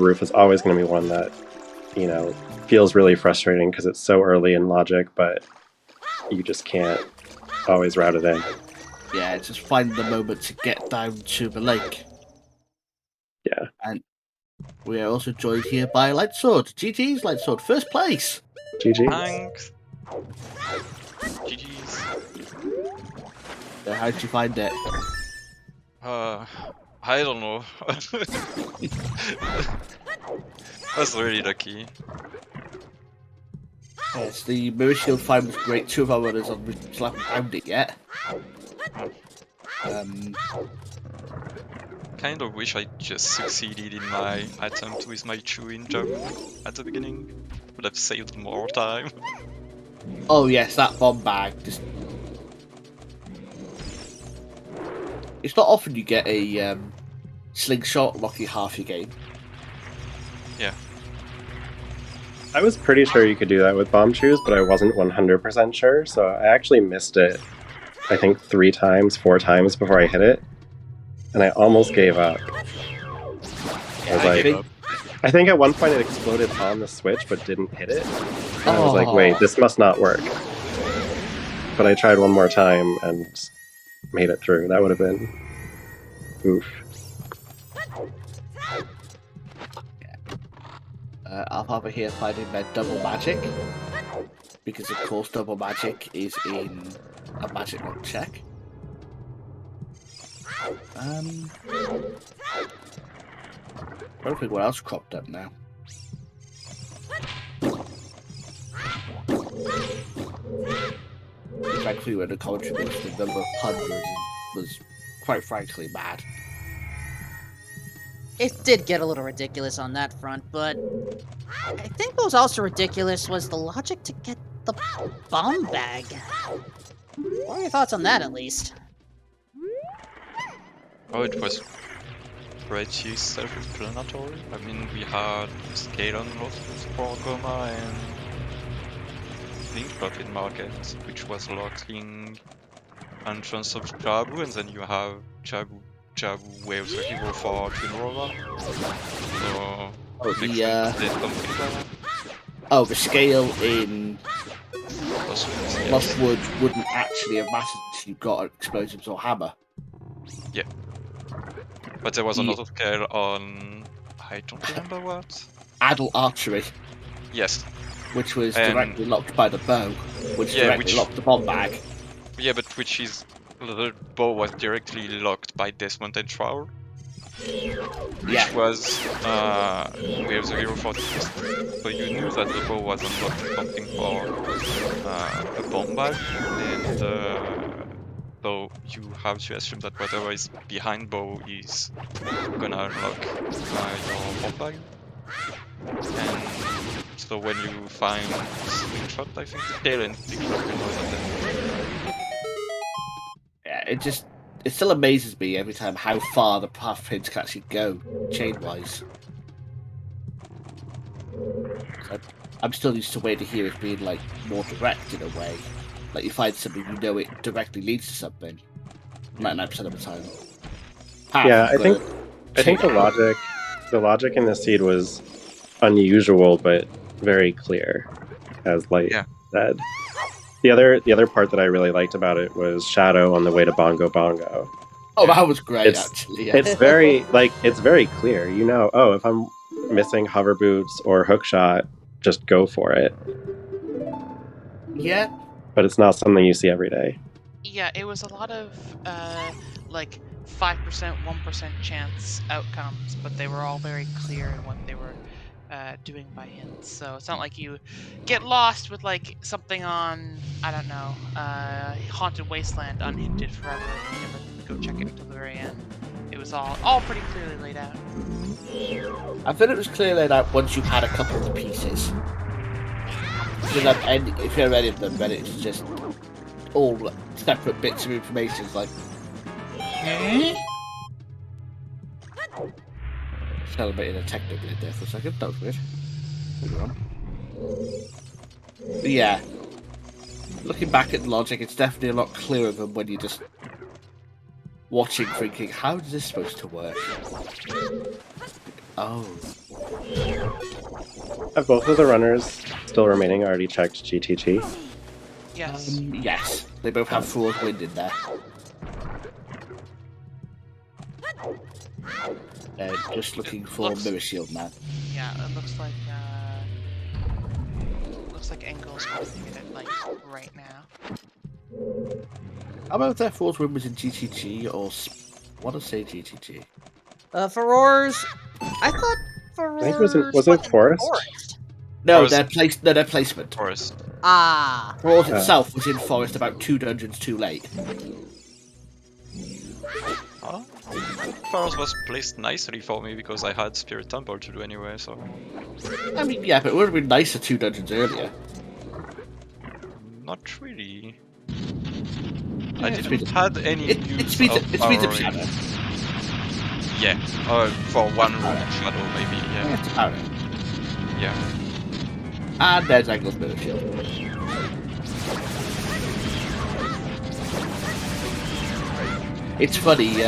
Roof is always going to be one that, feels really frustrating because it's so early in logic, but you just can't always route it in. Yeah, just find the moment to get down to the lake. Yeah. And we are also joined here by Light Sword. GG's Light Sword, first place. GG's. Thanks. GG's. So how did you find it? I don't know. was really lucky. Yes, the mirror shield find was great. 2 of our runners still haven't found it yet. Kind of wish I just succeeded in my attempt with my chewing jump at the beginning. Would have saved more time. Oh yes, that bomb bag. Just... It's not often you get a slingshot locking half your game. Yeah. I was pretty sure you could do that with bomb shoes, but I wasn't 100% sure, so I actually missed it, I think 4 times before I hit it, and I almost gave up. I think at one point it exploded on the switch, but didn't hit it. And I was like, wait, this must not work. But I tried one more time and made it through. That would have been... oof. I'm over here finding my double magic, because of course double magic is in a magic rock check. I don't think what else cropped up now. Frankly, when the commentary was the number of hundreds was quite frankly mad. It did get a little ridiculous on that front, but I think what was also ridiculous was the logic to get the bomb bag. What are your thoughts on that, at least? Oh, it was pretty self-explanatory. I mean, we had scale on lost for Goma and Link in market, which was locking entrance of Jabu, and then you have Jabu waves the hero for Twin Rover. So the scale in Lost Woods wouldn't actually have mattered until you got explosives or hammer. Yeah. But there was another scale on... I don't remember what? Adult Archery. Yes. Which was directly locked by the bow, which directly locked the bomb bag. Yeah, but the bow was directly locked by Desmond and Trowel. Which was where the hero fought first. So you knew that the bow was unlocked something for a bomb bag, and so you have to assume that whatever is behind bow is gonna unlock your bomb bag. And so when you find Slingshot, I think the tail end yeah, it still amazes me every time how far the path pins can actually go chain-wise. I'm still used to waiting to hear it being like more direct in a way. Like you find something you know it directly leads to something. 99% of the time. Yeah, I think the logic in this seed was unusual but very clear, as Light said. The other part that I really liked about it was Shadow on the way to Bongo Bongo. Oh, that was great, actually. Yeah. It's very clear. You know, if I'm missing hover boots or hookshot, just go for it. Yeah. But it's not something you see every day. Yeah, it was a lot of like 5%, 1% chance outcomes, but they were all very clear in what they were doing by hints. So it's not like you get lost with like something on, I don't know, Haunted Wasteland unhinted forever and you never go check it until the very end. It was all pretty clearly laid out. I thought it was clearly laid out once you had a couple of the pieces. If you have any of them, then it's just all separate bits of information. It's like, celebrating a techno bit there for a second. That was weird. Moving on. But yeah, looking back at the logic, it's definitely a lot clearer than when you're just watching, thinking, "How is this supposed to work?" Oh. Have both of the runners still remaining already checked GTG? Yes. Yes. They both have forward wind in there. Just looking for Mirror Shield now. Yeah, it looks like Engel's going to get it like right now. How about if their forward wind was in GTG or I want to say GTG? For roars, I thought I think was it forest? No, Forest. their placement. Forest. Ah. Forest itself was in forest about 2 dungeons too late. Huh? Forest was placed nicely for me because I had Spirit Temple to do anyway, so... I mean, yeah, but it would have been nicer 2 dungeons earlier. Not really. Yeah, I didn't had any use of up shadow. Yeah, for one room of shadow maybe, yeah. It's power. Yeah. And there's Angle's Mirror Shield. It's funny,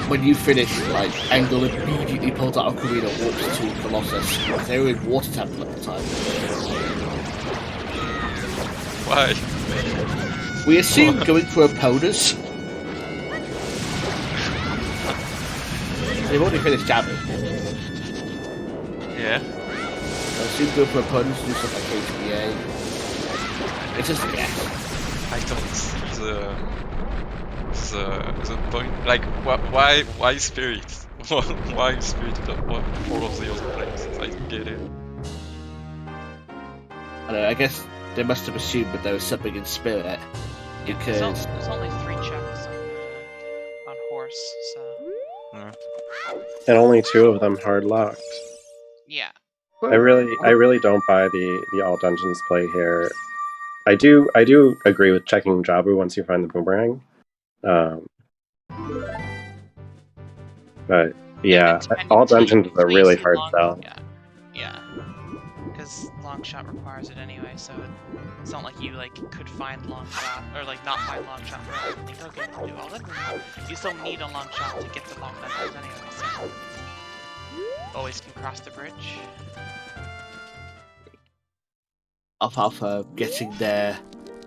when you finish, like, Angle immediately pulls out Ocarina and walks to Colossus. They were in Water Temple at the time. Why? We assumed going for opponents. They've already finished jabbing. Yeah. I assumed going for opponents to do stuff like HBA. It's just a guess. I don't see the point. Like, why Spirit? Why Spirit of all of the other places? I don't get it. I don't know, I guess they must have assumed that there was something in Spirit. Because... There's only 3 checks on horse, so... Yeah. And only 2 of them hard locked. Yeah. I really don't buy the all dungeons play here. I do agree with checking Jabu once you find the boomerang. But yeah, all dungeons are really hard sell. Yeah. Because long shot requires it anyway, so it's not like you could find long shot or not find long shot for and think, okay, we'll do all that. You still need a long shot to get the long dungeons anyway, so always can cross the bridge. Alfalfa getting their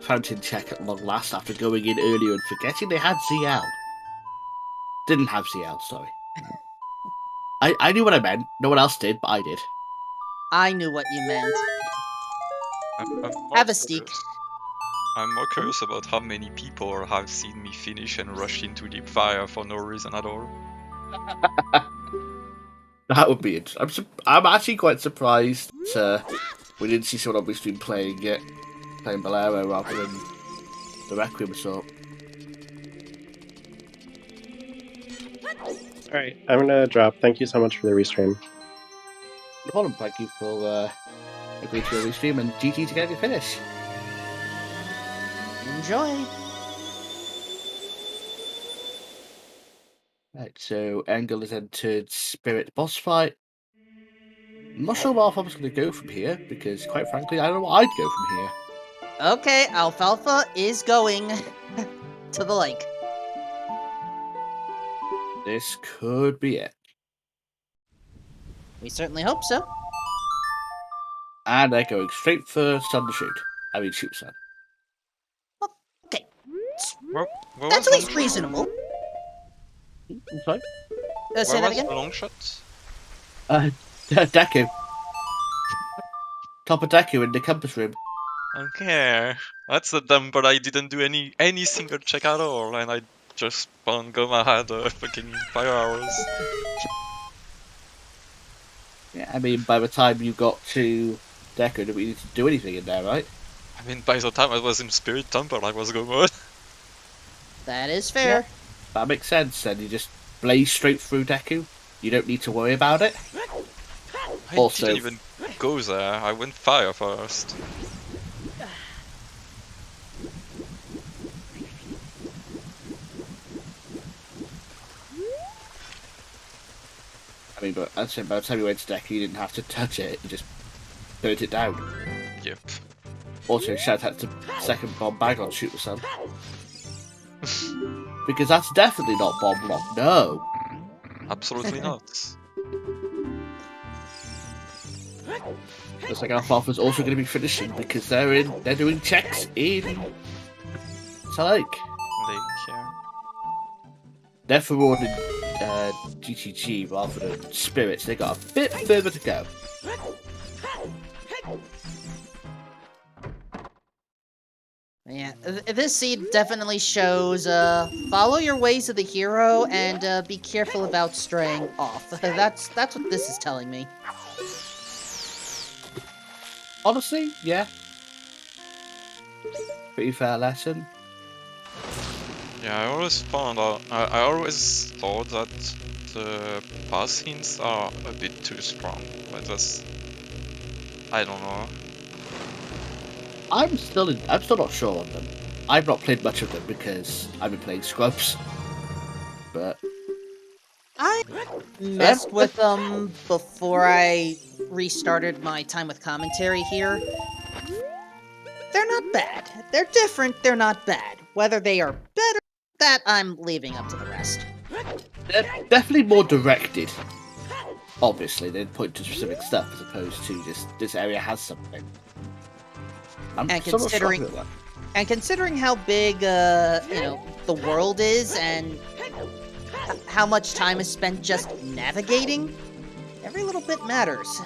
fountain check at long last after going in earlier and forgetting they had ZL. Didn't have ZL, sorry. I knew what I meant. No one else did, but I did. I knew what you meant. Have a steak. I'm more curious about how many people have seen me finish and rush into deep fire for no reason at all. That would be interesting. I'm actually quite surprised we didn't see someone on my stream playing Bolero rather than the Requiem assault. Alright, I'm gonna drop. Thank you so much for the restream. No problem, thank you for agreeing to your restream and GG to get your finish. Enjoy. Right, so Engel has entered Spirit boss fight. I'm not sure where Alfalfa's going to go from here, because quite frankly, I don't know where I'd go from here. Okay, Alfalfa is going to the lake. This could be it. We certainly hope so. And they're going straight for Sun to shoot. I mean, shoot Sun. Okay. Where That's at least reasonable. I'm sorry? Say that again? The long shot? Deku. Top of Deku in the compass room. Okay, that's a dumb, but I didn't do any single check at all, and I just spawned Goma had fucking fire arrows. Yeah, I mean, by the time you got to Deku, did we need to do anything in there, right? I mean, by the time I was in Spirit Temple, I was Goma. That is fair. Yeah. That makes sense, then you just blaze straight through Deku. You don't need to worry about it. I Also, didn't even go there, I went fire first. I mean, but I'd say by the time you went to Deku, you didn't have to touch it, you just burnt it down. Yep. Also, shout out to second bomb bag on Shoot the Sun. Because that's definitely not bomb lock, no! Absolutely not. Looks like Alfalfa's also going to be finishing because they're doing checks in Lake. Yeah. They're forwarding GTG rather than Spirits. They got a bit further to go. Yeah, this seed definitely shows, follow your ways of the hero and be careful about straying off. That's what this is telling me. Honestly, yeah. Pretty fair lesson. Yeah, I always found out. I always thought that the pass hints are a bit too strong, but that's. I don't know. I'm still not sure on them. I've not played much of them because I've been playing Scrubs. But I messed with them before I restarted my time with commentary here. They're not bad. They're different, they're not bad. Whether they are better, that I'm leaving up to the rest. they're definitely more directed. Obviously, they point to specific stuff as opposed to just this area has something. And considering how big, the world is and how much time is spent just navigating, every little bit matters.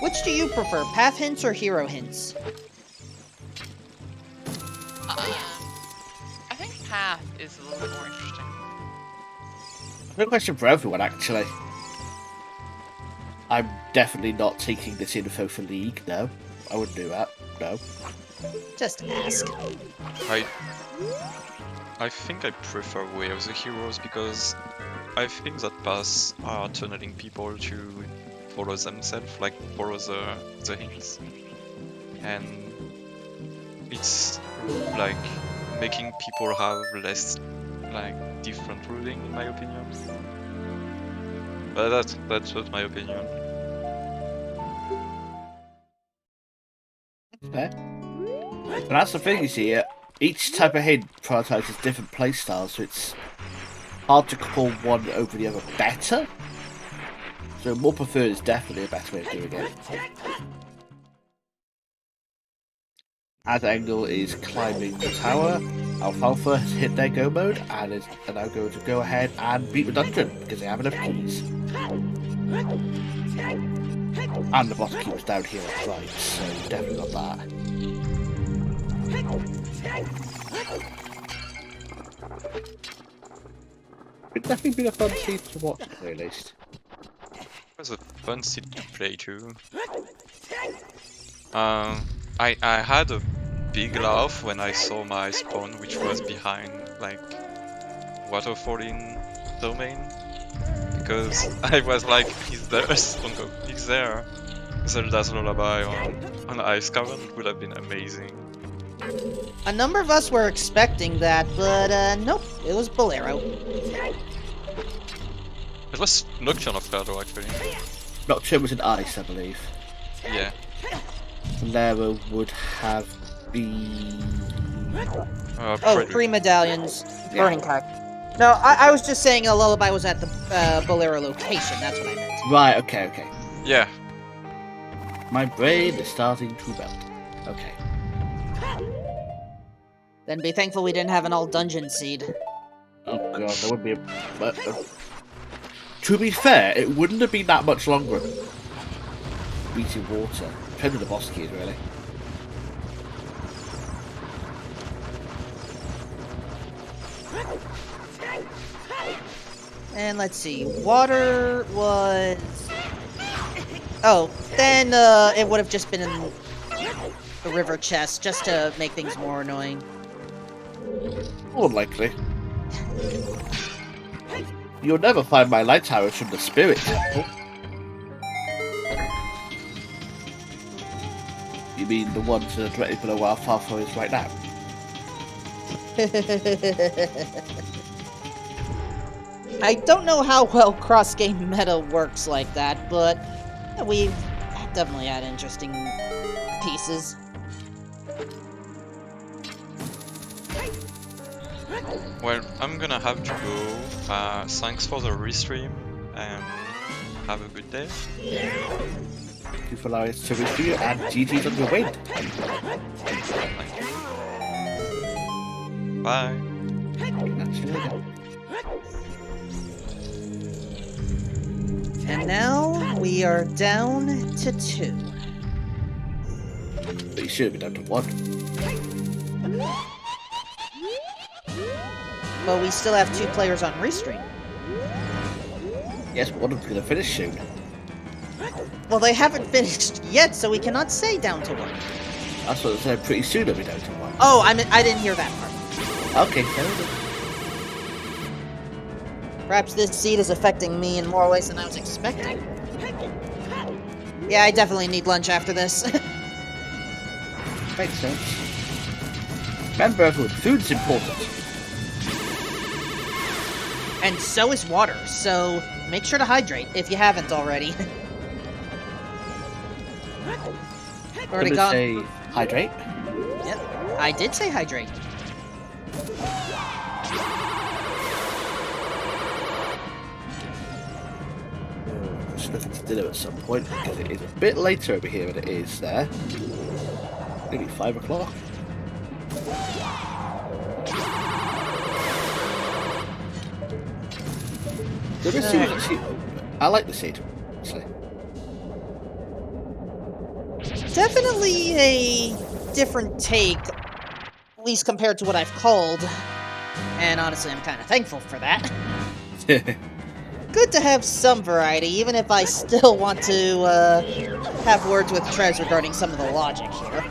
Which do you prefer, path hints or hero hints? I think path is a little bit more interesting. A question for everyone, actually. I'm definitely not taking this info for League, no. I wouldn't do that, no. Just ask. I think I prefer Way of the Heroes because I think that paths are tunneling people to follow themselves, like follow the hints. And it's like making people have less like different ruling in my opinion. But that's just my opinion. Okay. But that's the thing, you see, each type of hint prioritizes different playstyles, so it's hard to call one over the other better. So more preferred is definitely a better way of doing it. Ad Angle is climbing the tower. Alfalfa has hit their go mode and is now going to go ahead and beat the dungeon because they have enough keys. And the boss keeps down here on the right, so definitely got that. It's definitely been a fun seed to watch, at the very least. It was a fun seed to play too. I had a big laugh when I saw my spawn, which was behind like waterfalling domain, because I was like, is there a spawn? Is there Zelda's Lullaby on Ice Cavern? Would have been amazing. A number of us were expecting that, but nope, it was Bolero. It was Nocturne of Shadow actually. Nocturne was in Ice, I believe. Yeah. Bolero would have been... pre-medallions. Burning Card. No, I was just saying a lullaby was at the Bolero location, that's what I meant. Right, okay. Yeah. My brain is starting to melt. Okay. Then be thankful we didn't have an all-dungeon seed. Oh god, there would be a... To be fair, it wouldn't have been that much longer. Beating water. Depends on the boss keys, really. And let's see, water was... Oh, then it would have just been in the river chest, just to make things more annoying. More likely. You'll never find my light towers from the Spirit Temple. You mean the ones that are directly below where Alfalfa is right now? I don't know how well cross-game meta works like that, but we've definitely had interesting pieces. Well, I'm gonna have to go. Thanks for the restream and have a good day. Thank you for allowing us to review and GG's on your win. Thank you. Bye. Catch you later. And now we are down to 2. But pretty soon we're down to 1. But we still have 2 players on restream. Yes, but one of them's going to finish soon. Well, they haven't finished yet, so we cannot say down to 1. That's what I said, pretty soon it'll be down to 1. Oh, I didn't hear that part. Okay, fair enough. Perhaps this seed is affecting me in more ways than I was expecting. Yeah, I definitely need lunch after this. Makes sense. Remember everyone, food's important. And so is water, so make sure to hydrate if you haven't already. Already gone. Say hydrate? Yep, I did say hydrate. Just looking to dinner at some point because it is a bit later over here than it is there. Maybe 5 o'clock. The seed is actually, I like the seed, honestly. Definitely a different take, at least compared to what I've called. And honestly, I'm kind of thankful for that. Good to have some variety, even if I still want to have words with Trez regarding some of the logic here.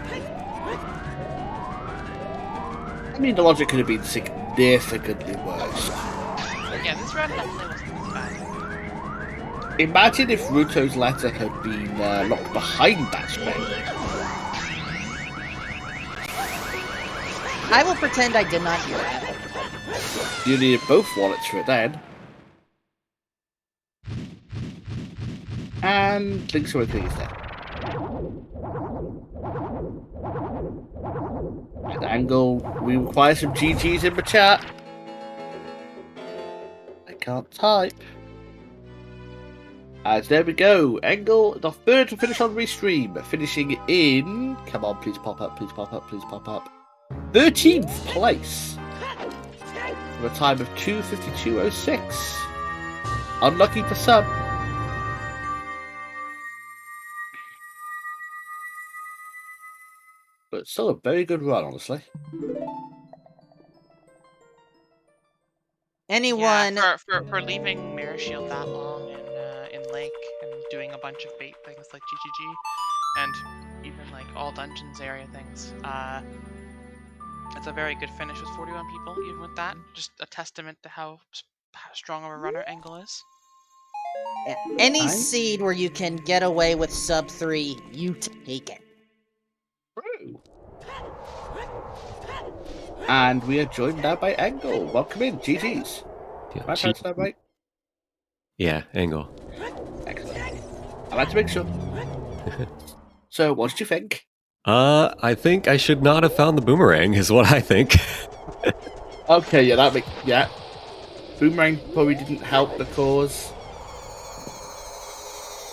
I mean, the logic could have been significantly worse. Yeah, this run definitely wasn't as bad. Imagine if Ruto's letter had been locked behind that spell. I will pretend I did not hear that. You needed both wallets for it then. And Link's Awakening is there. At the angle, we require some GGs in the chat. I can't type. As there we go. Engel, the third to finish on Restream. Finishing in... Come on, please pop up, please pop up, please pop up. 13th place. With a time of 2:52.06. Unlucky for some. But still a very good run, honestly. Anyone... Yeah, for leaving Mirror Shield that long in Lake and doing a bunch of bait things like GGG and even like all dungeons area things, it's a very good finish with 41 people. Even with that, just a testament to how strong of a runner Engel is. Yeah, any seed where you can get away with sub 3, you take it. True. And we are joined now by Engel. Welcome in, GG's. Yeah, Am I pronouncing that right? Yeah, Angle. Excellent. I like to make sure. So, what did you think? I think I should not have found the boomerang, is what I think. Okay, yeah, that makes... Yeah. Boomerang probably didn't help the cause.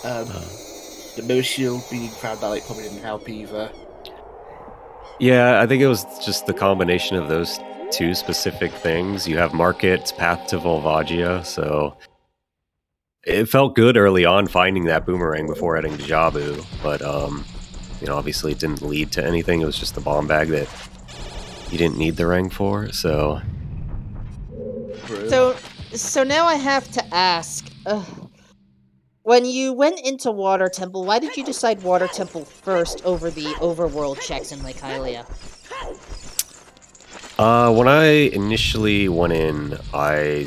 The mirror shield being found out probably didn't help either. Yeah, I think it was just the combination of those two specific things. You have Market's path to Volvagia, so it felt good early on finding that boomerang before heading to Jabu, but you know, obviously it didn't lead to anything. It was just the bomb bag that you didn't need the ring for, so... So now I have to ask, when you went into Water Temple, why did you decide Water Temple first over the overworld checks in Lake Hylia? When I initially went in, I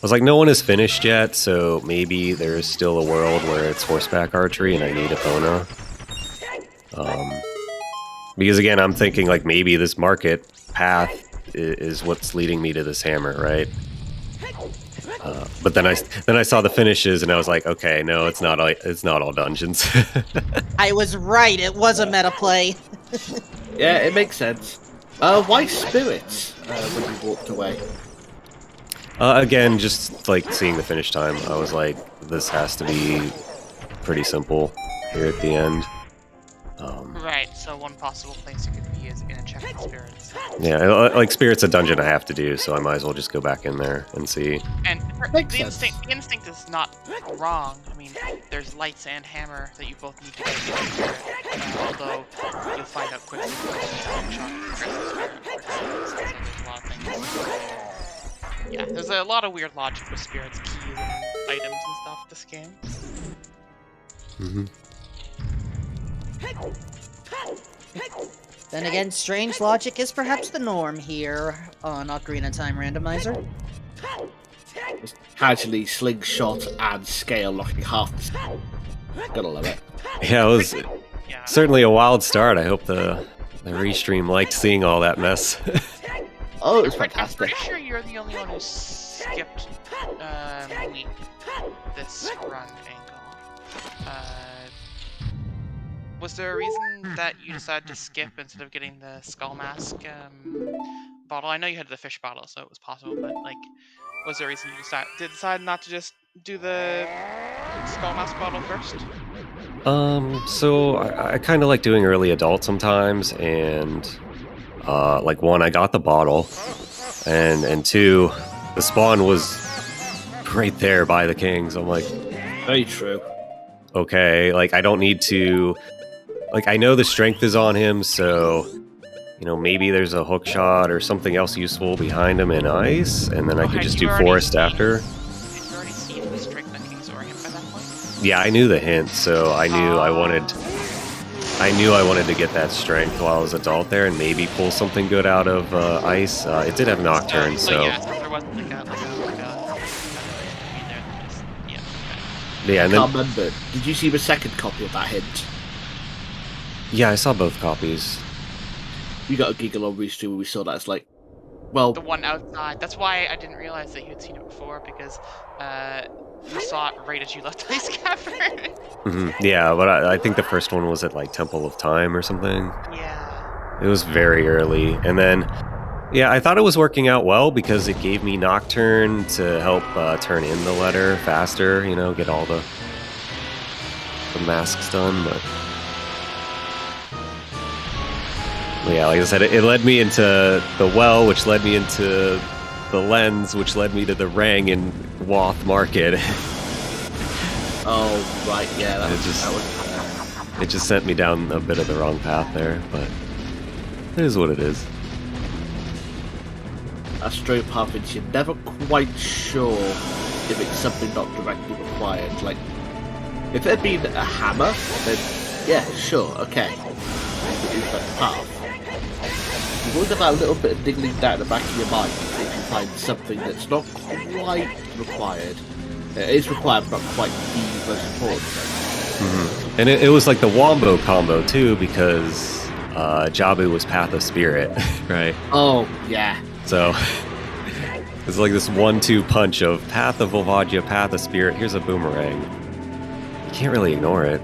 was like, no one has finished yet, so maybe there's still a world where it's horseback archery and I need Epona. Because again, I'm thinking like maybe this market path is what's leading me to this hammer, right? But then I saw the finishes and I was like, okay, no, it's not all dungeons. I was right. It was a meta play. Yeah, it makes sense. Why spirits when you walked away? Again, just like seeing the finish time, I was like, this has to be pretty simple here at the end. Right, so one possible place it could be is in a check the spirits. Yeah, like Spirit's a dungeon I have to do, so I might as well just go back in there and see. And the instinct is not wrong. I mean, there's lights and hammer that you both need to get to, although you'll find out quickly there's a lot of things. Yeah, there's a lot of weird logic with spirits, keys, and items and stuff this game. Then again, strange logic is perhaps the norm here on Ocarina of Time Randomizer. Just casually slingshot and scale locking half the scale. Gotta love it. Yeah, it was certainly a wild start. I hope the restream liked seeing all that mess. Oh, it was I'm fantastic. pretty sure you're the only one who skipped this run angle. Was there a reason that you decided to skip instead of getting the skull mask bottle? I know you had the fish bottle, so it was possible, but like, was there a reason you decided not to just do the skull mask bottle first? So I kind of like doing early adult sometimes, and like one, I got the bottle, and two, the spawn was right there by the kings. I'm like, Very true. okay, like I don't need to, like I know the strength is on him, so you know maybe there's a hook shot or something else useful behind him in ice, and then I could just do forest after. Did you already see the strength that kings or him by that point? Yeah, I knew the hint, so I knew I wanted to get that strength while I was adult there, and maybe pull something good out of ice. It did have Nocturne, so yeah, so there wasn't like a yeah. And I then can't remember. Did you see the second copy of that hint? yeah, I saw both copies. We got a giggle on restream when we saw that. It's like, well, the one outside. That's why I didn't realize that you had seen it before, because you saw it right as you left Ice Cavern. Yeah, but I think the first one was at like Temple of Time or something. Yeah. It was very early, and then yeah, I thought it was working out well because it gave me Nocturne to help turn in the letter faster. You know, get all the masks done, but. Yeah, like I said, it led me into the well, which led me into the lens, which led me to the Rang in Wath Market. oh right, yeah, It just sent me down a bit of the wrong path there, but it is what it is. a straight path which you're never quite sure if it's something not directly required. Like, if it had been a hammer, then yeah, sure, okay. You could use that path. You've always got that little bit of diggling down the back of your mind if you find something that's not quite required. It is required, but not quite the most important. And it was like the Wombo combo too, because Jabu was Path of Spirit, right? Oh, yeah. So it's like this 1-2 punch of Path of Volvagia, Path of Spirit, here's a boomerang. You can't really ignore it.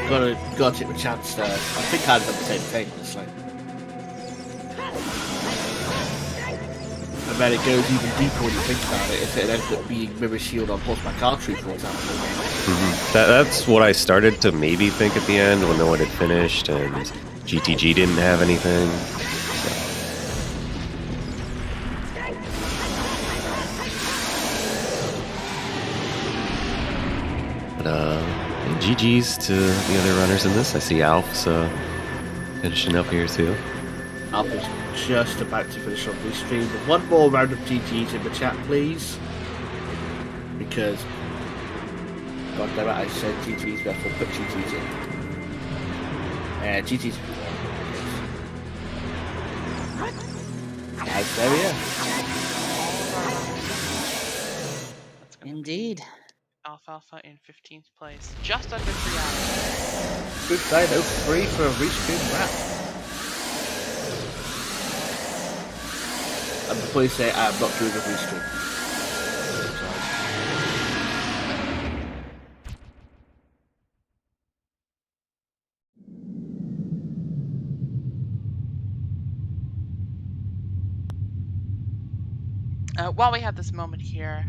Gotta take the chance there. I think I'd done the same thing. It's like, and then it goes even deeper when you think about it. If it ends up being Mirror Shield on Horseback Archery, for example. That's what I started to maybe think at the end when no one had finished and GTG didn't have anything. But GG's to the other runners in this. I see Alf's finishing up here too. Alf is just about to finish on this stream. One more round of GG's in the chat, please. Because, God damn it, I said GG's, therefore put GG's in. GG's. And there we are. Indeed. Alfalfa in 15th place, just under 3 hours. Good sign, 0-3 for a restream wrap. And before you say I'm not doing a restream. While we have this moment here,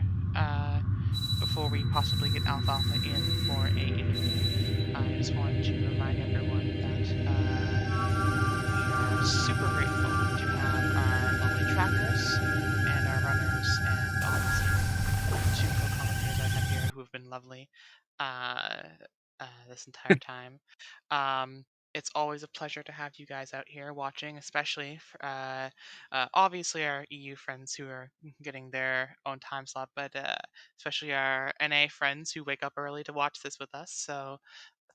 before we possibly get Alfalfa in for a, I just wanted to remind everyone that lovely this entire time. It's always a pleasure to have you guys out here watching, especially obviously our EU friends who are getting their own time slot, but especially our NA friends who wake up early to watch this with us. So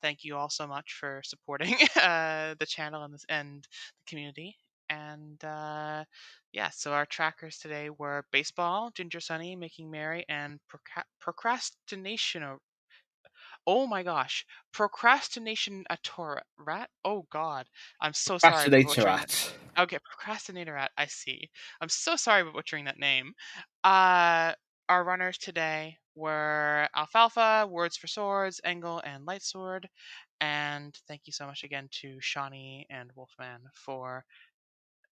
thank you all so much for supporting the channel and the community. And yeah, so our trackers today were baseball, Ginger Sunny, Making Merry, and procrastination. Oh my gosh, procrastination rat. Oh God, I'm so sorry for Fascinator butchering that. at. Okay, procrastinator rat. I see. I'm so sorry for butchering that name. Our runners today were Alfalfa, Words for Swords, Engel, and Lightsword. And thank you so much again to Shawnee and Wolfman for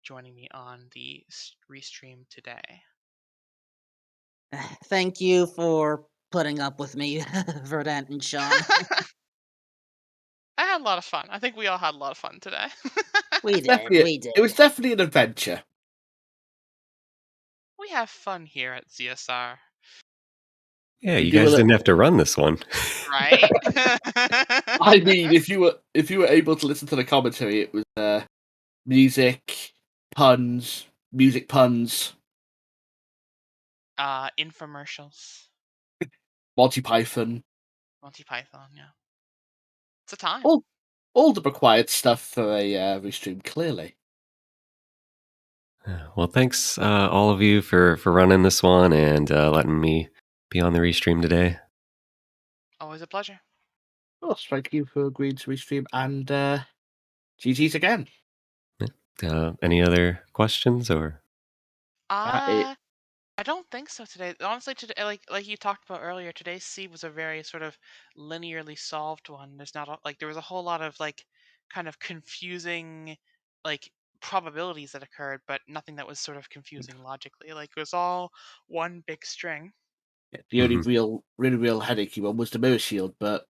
joining me on the restream today. Thank you for putting up with me, Verdant and Sean. I had a lot of fun. I think we all had a lot of fun today. We did. It was definitely an adventure. We have fun here at ZSR. Yeah, you guys didn't have to run this one. Right? I mean, if you were able to listen to the commentary, it was music puns. Infomercials. Monty Python. Yeah. It's a time. All the required stuff for a restream, clearly. Well, thanks all of you for running this one and letting me be on the restream today. Always a pleasure. Well, thank you for agreeing to restream, and GG's again. Any other questions or? I don't think so today. Honestly, today, like you talked about earlier, today's seed was a very sort of linearly solved one. There's not there was a whole lot of kind of confusing probabilities that occurred, but nothing that was sort of confusing logically. It was all one big string. Yeah, the only really real headachy one was the mirror shield, but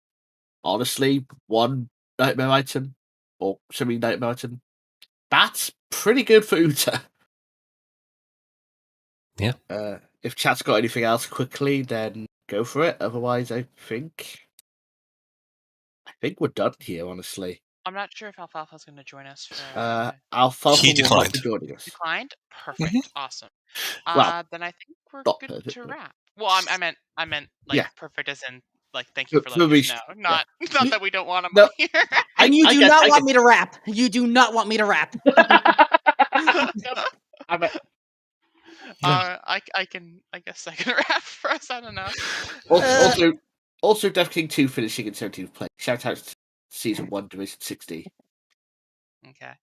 honestly, one nightmare item or semi-nightmare item, that's pretty good for OoT. Yeah. If chat's got anything else quickly, then go for it. Otherwise, I think we're done here, honestly. I'm not sure if Alfalfa's going to join us for. Alfalfa He will not declined. be joining us. Declined? Perfect. Awesome. Well, then I think we're not good perfect, to but- wrap. Well, I meant Yeah. perfect as in thank you for For letting us know. Not that we don't want him No. on here. And you do not want me to rap. You do not want me to rap. I guess I can rap for us. I don't know. Also, Death King 2 finishing in 17th place. Shout out to Season 1, Division 60. Okay.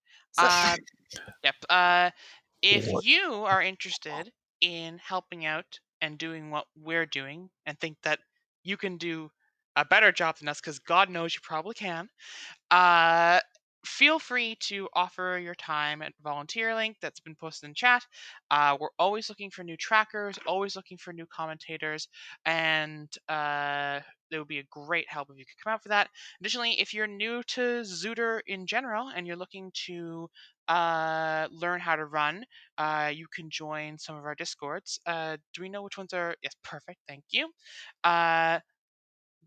Yep. If you are interested in helping out and doing what we're doing and think that you can do a better job than us, because God knows you probably can, feel free to offer your time at volunteer link that's been posted in chat. We're always looking for new trackers, always looking for new commentators, and it would be a great help if you could come out for that. Additionally, if you're new to Zooter in general and you're looking to learn how to run, you can join some of our discords. Do we know which ones are? Yes, perfect. Thank you.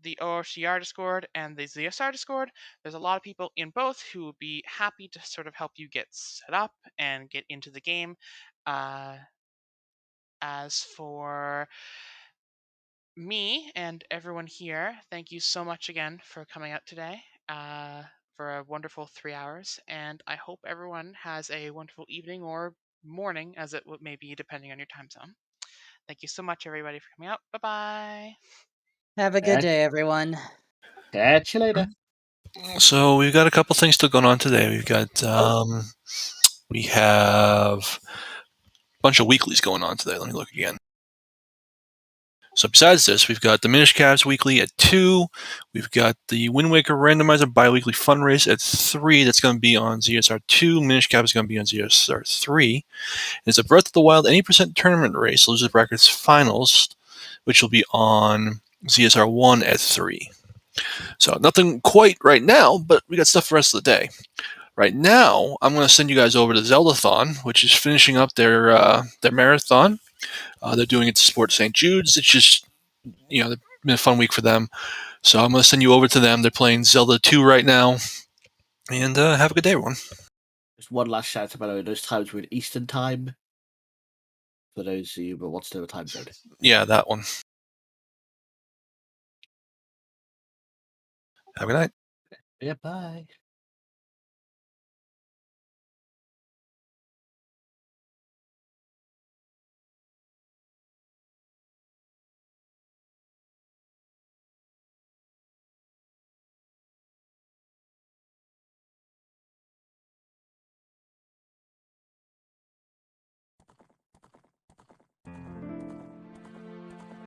The OCR Discord and the ZSR Discord. There's a lot of people in both who would be happy to sort of help you get set up and get into the game. As for me and everyone here, thank you so much again for coming out today for a wonderful 3 hours, and I hope everyone has a wonderful evening or morning, as it may be depending on your time zone. Thank you so much, everybody, for coming out. Bye-bye. Have a good day, everyone. Catch you later. So we've got a couple things still going on today. We've got we have a bunch of weeklies going on today. Let me look again. So besides this, we've got the Minish Cavs weekly at 2. We've got the Wind Waker Randomizer bi-weekly fundraise at 3. That's going to be on ZSR 2. Minish Cavs is going to be on ZSR 3. It's a Breath of the Wild any percent tournament race, Losers Brackets Finals, which will be on ZSR 1 at 3. So nothing quite right now, but we got stuff for the rest of the day. Right now, I'm going to send you guys over to Zeldathon, which is finishing up their marathon. They're doing it to support St. Jude's. It's just, been a fun week for them. So I'm going to send you over to them. They're playing Zelda 2 right now. And have a good day, everyone. Just one last shout about those times with Eastern time. For those of you who want to know the time zone. Yeah, that one. Have a good night. Yeah, bye.